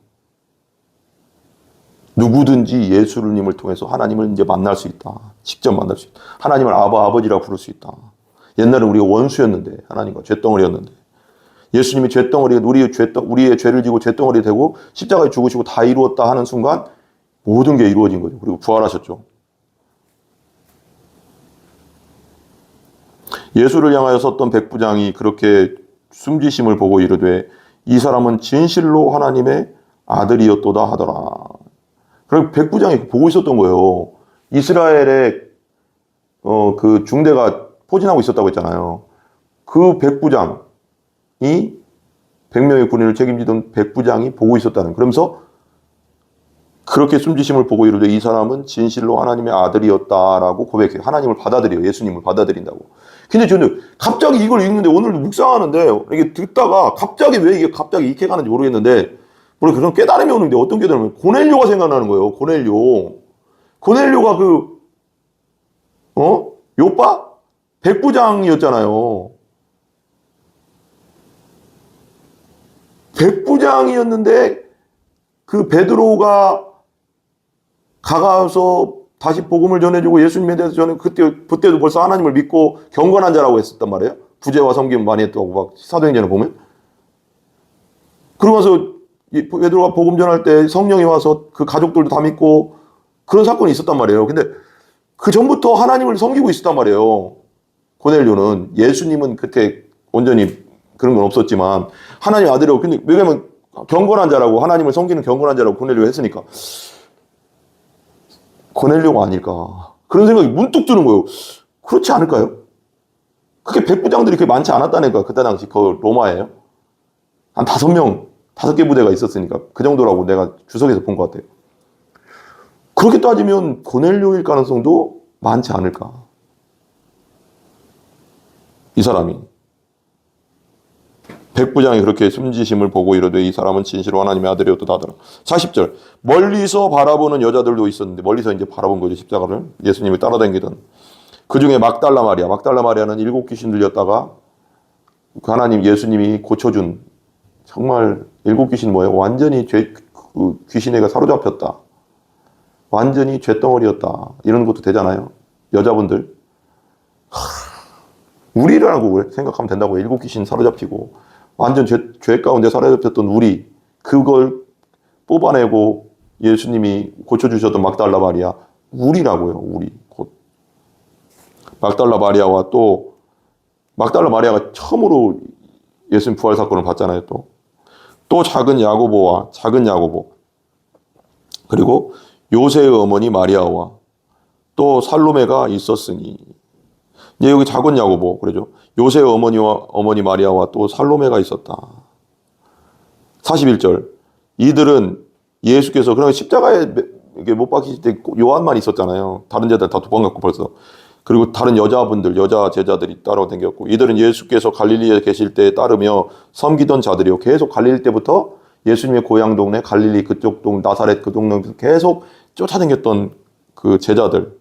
누구든지 예수님을 통해서 하나님을 이제 만날 수 있다. 직접 만날 수 있다. 하나님을 아버지라고 부를 수 있다. 옛날에 우리가 원수였는데, 하나님과 죄덩어리였는데, 예수님이 죄덩어리가 우리의 죄를 지고 죄덩어리 되고 십자가에 죽으시고 다 이루었다 하는 순간 모든 게 이루어진 거죠. 그리고 부활하셨죠. 예수를 향하여 섰던 백부장이 그렇게 숨지심을 보고 이르되 이 사람은 진실로 하나님의 아들이었도다 하더라. 그리고 백부장이 보고 있었던 거예요. 이스라엘의 그 중대가 포진하고 있었다고 했잖아요. 그 백부장이 100명의 군인을 책임지던 백부장이 보고 있었다는. 그러면서 그렇게 숨지심을 보고 이르되 이 사람은 진실로 하나님의 아들이었다라고 고백해요. 하나님을 받아들여요. 예수님을 받아들인다고. 근데 저는 갑자기 이걸 읽는데 오늘 묵상하는데 이게 듣다가 갑자기 왜 이게 갑자기 이렇게 가는지 모르겠는데 물론 그런 깨달음이 오는데 어떤 깨달음이 고넬료가 생각나는 거예요. 고넬료가 요빠? 백부장이었잖아요. 백부장이었는데 그 베드로가 가서 다시 복음을 전해주고 예수님에 대해서 저는 그때도 벌써 하나님을 믿고 경건한 자라고 했었단 말이에요. 부재와 섬김 많이 했다고 막 사도행전을 보면. 그러면서 베드로가 복음 전할 때 성령이 와서 그 가족들도 다 믿고 그런 사건이 있었단 말이에요. 근데 그 전부터 하나님을 섬기고 있었단 말이에요. 고넬료는. 예수님은 그때 온전히 그런 건 없었지만 하나님 아들이라고. 근데 왜냐면 경건한 자라고 하나님을 섬기는 경건한 자라고 고넬료가 했으니까 고넬료가 아닐까 그런 생각이 문득 드는 거예요. 그렇지 않을까요? 그게 백부장들이 그렇게 많지 않았다니까. 그때 당시 그 로마에요. 한 5명 5개 부대가 있었으니까 그 정도라고 내가 주석에서 본 것 같아요. 그렇게 따지면 고넬료일 가능성도 많지 않을까. 이 사람이 백부장이 그렇게 숨지심을 보고 이르되 이 사람은 진실로 하나님의 아들이었다 하더라. 40절 멀리서 바라보는 여자들도 있었는데 멀리서 이제 바라본 거죠. 십자가를 예수님이 따라다니던 그 중에 막달라 마리아는 7 귀신 들렸다가 하나님 예수님이 고쳐준 정말 7 귀신 뭐예요? 완전히 귀신에게 사로잡혔다. 완전히 죄덩어리였다. 이런 것도 되잖아요. 여자분들 우리라고 생각하면 된다고. 7 귀신 사로잡히고 완전 죄 가운데 사로잡혔던 우리 그걸 뽑아내고 예수님이 고쳐주셨던 막달라 마리아 우리라고요. 우리 곧 막달라 마리아와 또 막달라 마리아가 처음으로 예수님 부활 사건을 봤잖아요. 또 작은 야고보 그리고 요새의 어머니 마리아와 또 살로메가 있었으니 이제 여기 작은 야고보 그러죠. 요새의 어머니 마리아와 또 살로메가 있었다. 41절 이들은 예수께서 그러니까 십자가에 못 박히실 때 요한만 있었잖아요. 다른 제자들 다 도망갔고 벌써. 그리고 다른 여자 제자들이 따라다녔고 이들은 예수께서 갈릴리에 계실 때에 따르며 섬기던 자들이요. 계속 갈릴리 때부터 예수님의 고향 동네 갈릴리 그쪽 나사렛 그 동네에서 계속 쫓아다녔던 그 제자들,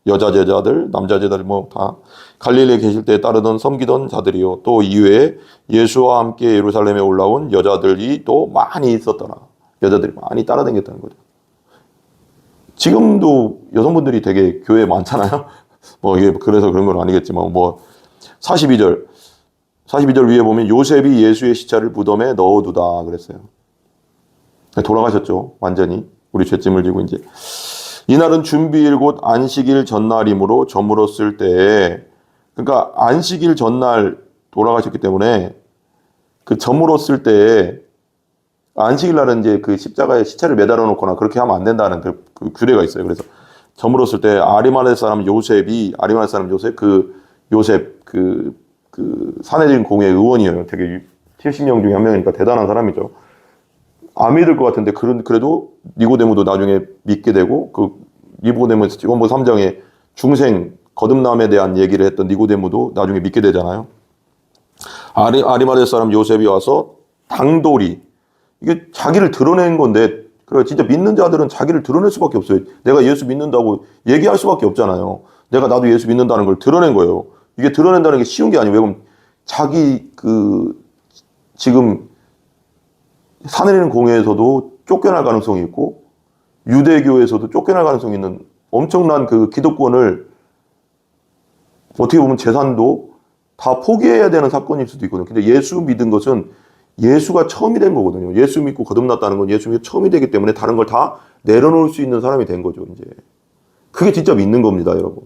여자 제자들, 남자 제자들 뭐 다 갈릴리에 계실 때에 따르던 섬기던 자들이요. 또 이외에 예수와 함께 예루살렘에 올라온 여자들이 또 많이 있었더라. 여자들이 많이 따라다녔다는 거죠. 지금도 여성분들이 되게 교회에 많잖아요. 뭐 이게 그래서 그런 건 아니겠지만 뭐 42절 위에 보면 요셉이 예수의 시체를 무덤에 넣어두다 그랬어요. 돌아가셨죠. 완전히 우리 죄짐을 지고 이제 이날은 준비일 곧 안식일 전날이므로 저물었을 때에 그러니까 안식일 전날 돌아가셨기 때문에 그 저물었을 때에 안식일 날은 이제 그 십자가에 시체를 매달아 놓거나 그렇게 하면 안 된다는 그 규례가 있어요. 그래서 저물었을 때 아리마대 사람 요셉 그 사내들인 공회 의원이에요. 되게 70명 중에 한 명이니까 대단한 사람이죠. 안 믿을 것 같은데 그래도 니고데모도 나중에 믿게 되고 그 니고데모 요한복음 3장에 중생 거듭남에 대한 얘기를 했던 니고데모도 나중에 믿게 되잖아요. 아리마대 사람 요셉이 와서 당돌이 이게 자기를 드러낸 건데, 그래 진짜 믿는 자들은 자기를 드러낼 수밖에 없어요. 내가 예수 믿는다고 얘기할 수밖에 없잖아요. 내가 나도 예수 믿는다는 걸 드러낸 거예요. 이게 드러낸다는 게 쉬운 게 아니에요. 왜 그러면 자기 지금 사내리는 공회에서도 쫓겨날 가능성이 있고 유대교에서도 쫓겨날 가능성이 있는 엄청난 그 기득권을 어떻게 보면 재산도 다 포기해야 되는 사건일 수도 있거든요. 근데 예수 믿은 것은 예수가 처음이 된 거거든요. 예수 믿고 거듭났다는 건 예수 믿고 처음이 되기 때문에 다른 걸 다 내려놓을 수 있는 사람이 된 거죠, 이제. 그게 진짜 믿는 겁니다, 여러분.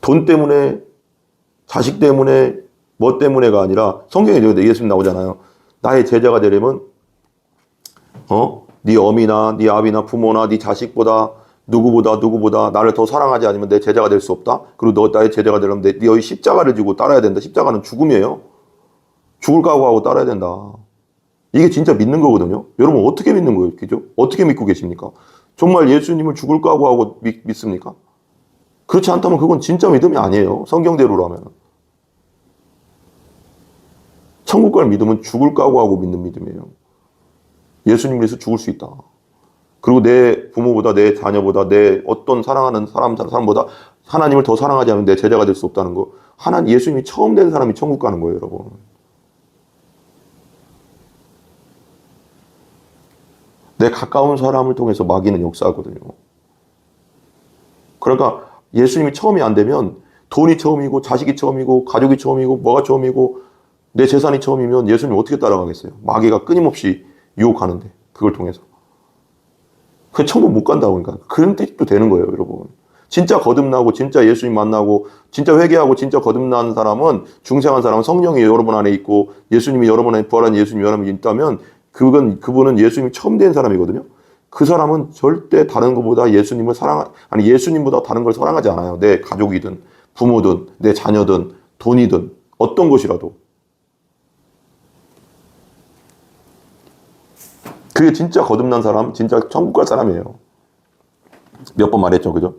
돈 때문에, 자식 때문에, 뭐 때문에가 아니라 성경에 예수님 나오잖아요. 나의 제자가 되려면 네 어미나 네 아비나 부모나 네 자식보다 누구보다 나를 더 사랑하지 않으면 내 제자가 될 수 없다. 그리고 너 나의 제자가 되려면 너희 십자가를 지고 따라야 된다. 십자가는 죽음이에요. 죽을 각오하고 따라야 된다. 이게 진짜 믿는 거거든요. 여러분 어떻게 믿는 거예요? 그죠? 어떻게 믿고 계십니까? 정말 예수님을 죽을 각오하고 믿습니까? 그렇지 않다면 그건 진짜 믿음이 아니에요. 성경대로라면. 천국 갈 믿음은 죽을 각오하고 믿는 믿음이에요. 예수님을 위해서 죽을 수 있다. 그리고 내 부모보다 내 자녀보다 내 어떤 사랑하는 사람보다 하나님을 더 사랑하지 않으면 내 제자가 될 수 없다는 거. 예수님이 처음 된 사람이 천국 가는 거예요, 여러분. 내 가까운 사람을 통해서 마귀는 역사하거든요. 그러니까 예수님이 처음이 안 되면 돈이 처음이고 자식이 처음이고 가족이 처음이고 뭐가 처음이고 내 재산이 처음이면 예수님 어떻게 따라가겠어요? 마귀가 끊임없이 유혹하는데 그걸 통해서. 그 천국 못 간다고 그러니까. 그런 뜻도 되는 거예요, 여러분. 진짜 거듭나고 진짜 예수님 만나고 진짜 회개하고 진짜 거듭난 사람은 중생한 사람은 성령이 여러분 안에 있고 예수님이 여러분 안에 부활한 예수님이 여러분 안에 있다면 그분은 예수님이 처음 된 사람이거든요. 그 사람은 절대 다른 것보다 예수님보다 다른 걸 사랑하지 않아요. 내 가족이든 부모든 내 자녀든 돈이든 어떤 것이라도. 그게 진짜 거듭난 사람, 진짜 천국 갈 사람이에요. 몇 번 말했죠, 그죠?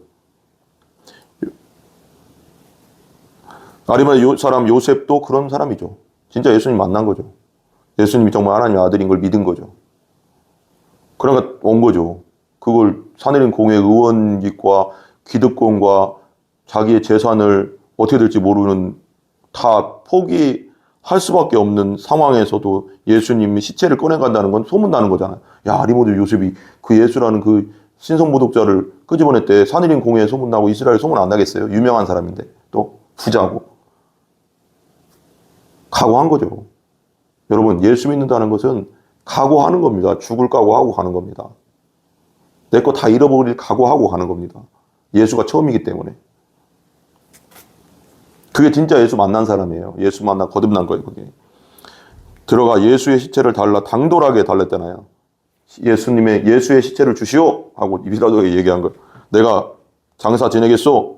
아리마야 사람 요셉도 그런 사람이죠. 진짜 예수님 만난 거죠. 예수님이 정말 하나님의 아들인 걸 믿은 거죠. 그러니까 온 거죠. 그걸 사내린 공의 의원직과 기득권과 자기의 재산을 어떻게 될지 모르는 다 포기할 수밖에 없는 상황에서도 예수님이 시체를 꺼내간다는 건 소문나는 거잖아요. 야, 아리마야 요셉이 그 예수라는 그 신성모독자를 끄집어냈대. 사내린 공회에 소문나고 이스라엘 소문 안 나겠어요? 유명한 사람인데 또 부자고. 각오한 거죠. 여러분 예수 믿는다는 것은 각오하는 겁니다. 죽을 각오하고 가는 겁니다. 내 거 다 잃어버릴 각오하고 가는 겁니다. 예수가 처음이기 때문에. 그게 진짜 예수 만난 사람이에요. 예수 만나 거듭난 거예요. 그게. 들어가 예수의 시체를 당돌하게 달랬잖아요. 예수의 시체를 주시오 하고 빌라도에게 얘기한 거예요. 내가 장사 지내겠소.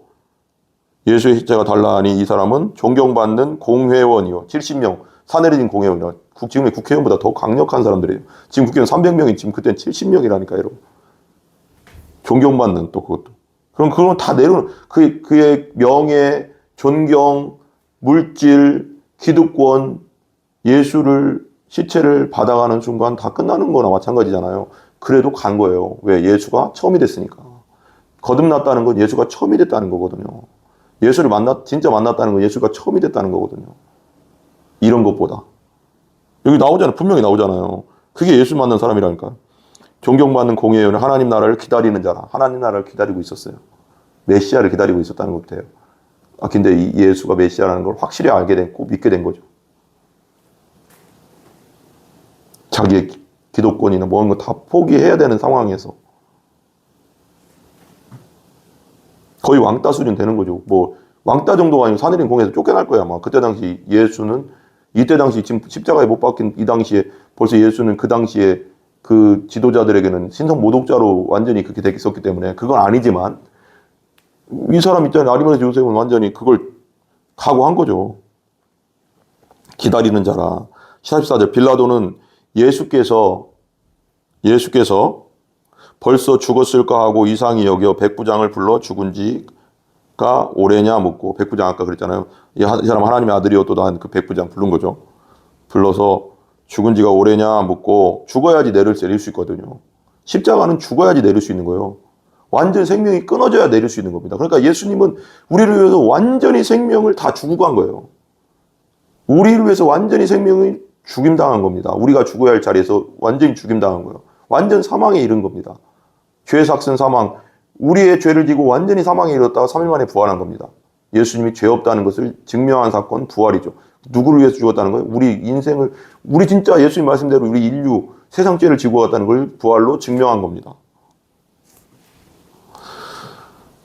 예수의 시체가 달라 하니 이 사람은 존경받는 공회원이요. 70명 사내린 공회원이요. 지금의 국회의원보다 더 강력한 사람들이에요. 지금 국회의원 300명이 지금 그때는 70명이라니까요. 여러분. 존경받는 또 그것도. 그럼 그건 다 내려놓은 그의 명예, 존경, 물질, 기득권, 시체를 받아가는 순간 다 끝나는 거나 마찬가지잖아요. 그래도 간 거예요. 왜? 예수가 처음이 됐으니까. 거듭났다는 건 예수가 처음이 됐다는 거거든요. 예수를 진짜 만났다는 건 예수가 처음이 됐다는 거거든요. 이런 것보다. 여기 나오잖아요. 분명히 나오잖아요. 그게 예수 만난 사람이라니까. 존경받는 공회의원은 하나님 나라를 기다리는 자라. 하나님 나라를 기다리고 있었어요. 메시아를 기다리고 있었다는 것부터요. 근데 이 예수가 메시아라는 걸 확실히 알게 됐고 믿게 된 거죠. 자기의 기독권이나 뭐 이런 거 다 포기해야 되는 상황에서 거의 왕따 수준 되는 거죠. 뭐 왕따 정도가 아니면 사내린 공에서 쫓겨날 거야 아마. 그때 당시 예수는 이때 당시 지금 십자가에 못 박힌 이 당시에 벌써 예수는 그 당시에 그 지도자들에게는 신성 모독자로 완전히 그렇게 돼 있었기 때문에 그건 아니지만 이 사람 있잖아요. 아리마야 요셉은 완전히 그걸 각오한 거죠. 기다리는 자라. 14절 빌라도는 예수께서 벌써 죽었을까 하고 이상히 여겨 백부장을 불러 죽은 지가 오래냐 묻고, 백부장 아까 그랬잖아요. 이 사람 하나님의 아들이었도다 한 그 백부장 부른 거죠. 불러서 죽은 지가 오래냐 묻고 죽어야지 내릴 수 있거든요. 십자가는 죽어야지 내릴 수 있는 거예요. 완전 생명이 끊어져야 내릴 수 있는 겁니다. 그러니까 예수님은 우리를 위해서 완전히 생명을 다 주고 간 거예요. 우리를 위해서 완전히 생명을 죽임당한 겁니다. 우리가 죽어야 할 자리에서 완전히 죽임당한 거예요. 완전 사망에 이른 겁니다. 죄 삭슨 사망, 우리의 죄를 지고 완전히 사망에 이르렀다가 3일 만에 부활한 겁니다. 예수님이 죄 없다는 것을 증명한 사건, 부활이죠. 누구를 위해서 죽었다는 거예요? 우리 인생을, 우리 진짜 예수님 말씀대로 우리 인류, 세상 죄를 지고 갔다는 걸 부활로 증명한 겁니다.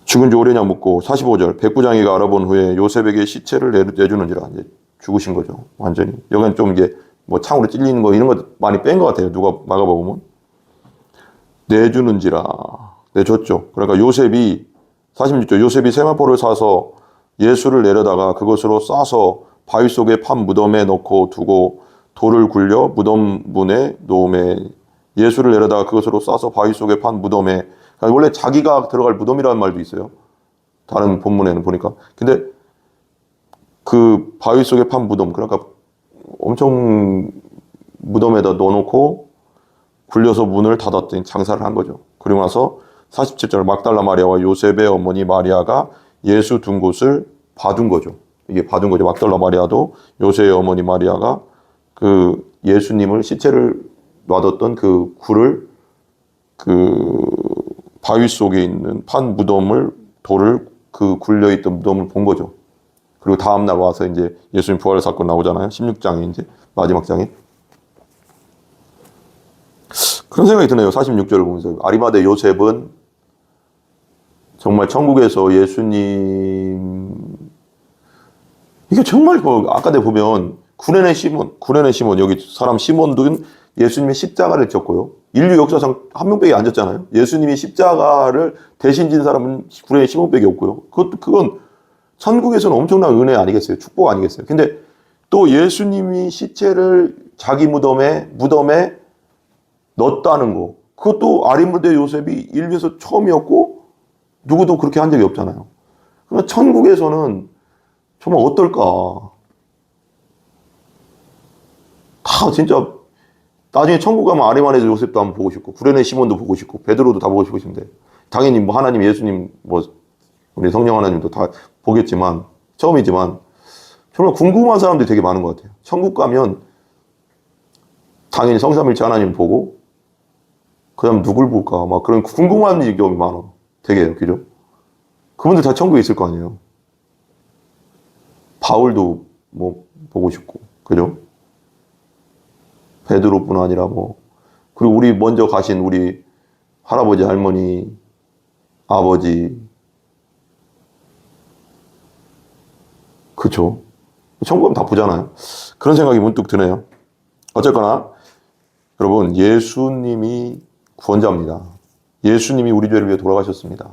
죽은 지 오래냐 묻고 45절 백부장이가 알아본 후에 요셉에게 시체를 내주는지라. 이제 죽으신 거죠. 완전히. 여기는 좀 이게 뭐 창으로 찔리는 거 이런 거 많이 뺀 것 같아요. 누가 막아보면. 내주는지라. 내줬죠. 그러니까 요셉이 46절 요셉이 세마포를 사서 예수를 내려다가 그것으로 싸서 바위 속에 판 무덤에 넣고 두고 돌을 굴려 무덤 문에 놓음에 예수를 내려다가 그것으로 싸서 바위 속에 판 무덤에 그러니까 원래 자기가 들어갈 무덤이라는 말도 있어요. 다른 본문에는 보니까. 근데 그 바위 속에 판 무덤 그러니까 엄청 무덤에다 넣어놓고 굴려서 문을 닫았더니 장사를 한 거죠. 그리고 나서 47절 막달라 마리아와 요셉의 어머니 마리아가 예수 둔 곳을 봐둔 거죠. 이게 봐둔 거죠. 막달라 마리아도 요셉의 어머니 마리아가 그 예수님을 시체를 놔뒀던 그 굴을 그 바위 속에 있는 판 무덤을 돌을 그 굴려있던 무덤을 본 거죠. 그리고 다음날 와서 이제 예수님 부활 사건 나오잖아요. 16장에 이제 마지막 장에. 그런 생각이 드네요. 46절을 보면서. 아리마대 요셉은 정말 천국에서 예수님, 이게 정말 아까 내가 보면 구레네 시몬, 여기 사람 시몬도 예수님의 십자가를 졌고요. 인류 역사상 한 명밖에 안 졌잖아요. 예수님이 십자가를 대신 진 사람은 구레네 시몬밖에 없고요. 그건 천국에서는 엄청난 은혜 아니겠어요? 축복 아니겠어요? 근데 또 예수님이 시체를 자기 무덤에 넣었다는 거. 그것도 아리마대 요셉이 인류에서 처음이었고 누구도 그렇게 한 적이 없잖아요. 그러면 천국에서는 정말 어떨까? 다 진짜 나중에 천국 가면 아리마대 요셉도 한번 보고 싶고 구레네 시몬도 보고 싶고 베드로도 다 보고 싶으신데 당연히 뭐 하나님 예수님 뭐 우리 성령 하나님도 다 보겠지만 처음이지만 정말 궁금한 사람들이 되게 많은 것 같아요. 천국 가면 당연히 성삼일체 하나님 보고 그 다음 누굴 볼까 막 그런 궁금한 점이 많아. 되게 그죠? 그분들 다 천국에 있을 거 아니에요. 바울도 뭐 보고 싶고 그죠? 베드로뿐 아니라 뭐 그리고 우리 먼저 가신 우리 할아버지 할머니 아버지 그쵸? 천국 가면 다 보잖아요. 그런 생각이 문득 드네요. 어쨌거나 여러분 예수님이 구원자입니다. 예수님이 우리 죄를 위해 돌아가셨습니다.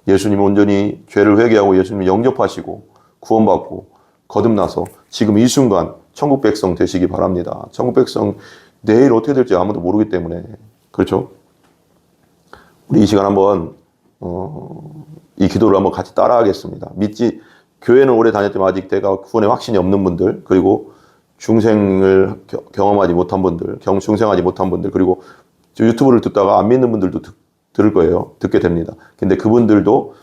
예수님이 온전히 죄를 회개하고 예수님이 영접하시고 구원받고 거듭나서 지금 이 순간 천국 백성 되시기 바랍니다. 천국 백성 내일 어떻게 될지 아무도 모르기 때문에 그렇죠? 우리 이 시간 한번 이 기도를 한번 같이 따라하겠습니다. 교회는 오래 다녔지만 아직 내가 구원의 확신이 없는 분들 그리고 중생을 경험하지 못한 분들 중생하지 못한 분들 그리고 유튜브를 듣다가 안 믿는 분들도 들을 거예요. 듣게 됩니다. 근데 그분들도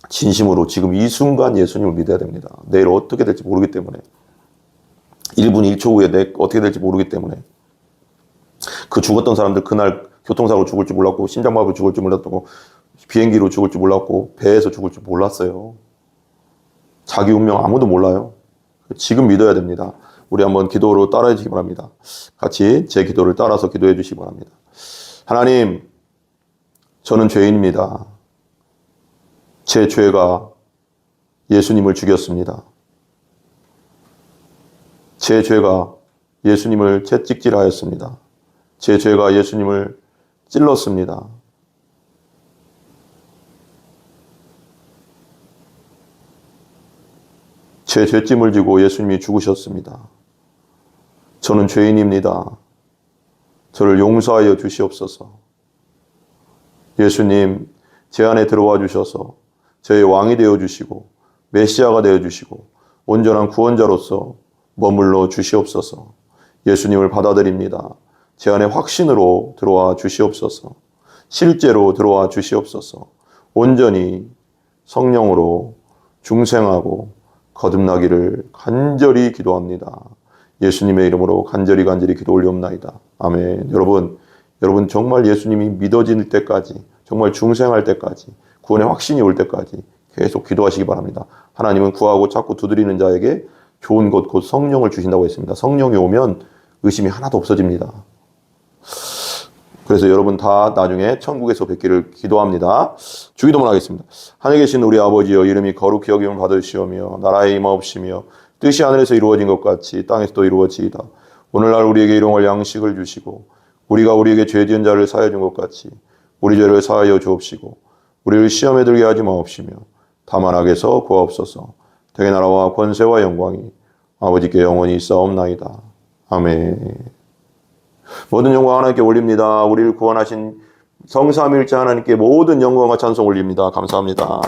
진심으로 지금 이 순간 예수님을 믿어야 됩니다. 내일 어떻게 될지 모르기 때문에 1분 1초 후에 어떻게 될지 모르기 때문에 그 죽었던 사람들 그날 교통사고로 죽을 줄 몰랐고 심장마비로 죽을 줄 몰랐고 비행기로 죽을 줄 몰랐고 배에서 죽을 줄 몰랐어요. 자기 운명 아무도 몰라요. 지금 믿어야 됩니다. 우리 한번 기도로 따라해 주시기 바랍니다. 같이 제 기도를 따라서 기도해 주시기 바랍니다. 하나님, 저는 죄인입니다. 제 죄가 예수님을 죽였습니다. 제 죄가 예수님을 채찍질하였습니다. 제 죄가 예수님을 찔렀습니다. 제 죄짐을 지고 예수님이 죽으셨습니다. 저는 죄인입니다. 저를 용서하여 주시옵소서. 예수님, 제 안에 들어와 주셔서 저의 왕이 되어 주시고 메시아가 되어 주시고 온전한 구원자로서 머물러 주시옵소서. 예수님을 받아들입니다. 제 안에 확신으로 들어와 주시옵소서. 실제로 들어와 주시옵소서. 온전히 성령으로 중생하고 거듭나기를 간절히 기도합니다. 예수님의 이름으로 간절히 기도 올리옵나이다. 아멘. 여러분 정말 예수님이 믿어질 때까지, 정말 중생할 때까지, 구원의 확신이 올 때까지 계속 기도하시기 바랍니다. 하나님은 구하고 찾고 두드리는 자에게 좋은 것 곧 성령을 주신다고 했습니다. 성령이 오면 의심이 하나도 없어집니다. 그래서 여러분 다 나중에 천국에서 뵙기를 기도합니다. 주기도문 하겠습니다. 하늘에 계신 우리 아버지여, 이름이 거룩히 여김을 받으시오며 나라의 임하옵시며 뜻이 하늘에서 이루어진 것 같이 땅에서도 이루어지이다. 오늘날 우리에게 일용할 양식을 주시고 우리가 우리에게 죄 지은 자를 사하여 준 것 같이 우리 죄를 사하여 주옵시고 우리를 시험에 들게 하지 마옵시며 다만 악에서 구하옵소서. 대개 나라와 권세와 영광이 아버지께 영원히 있사옵나이다. 아멘. 모든 영광 하나님께 올립니다. 우리를 구원하신 성삼일체 하나님께 모든 영광과 찬송 올립니다. 감사합니다.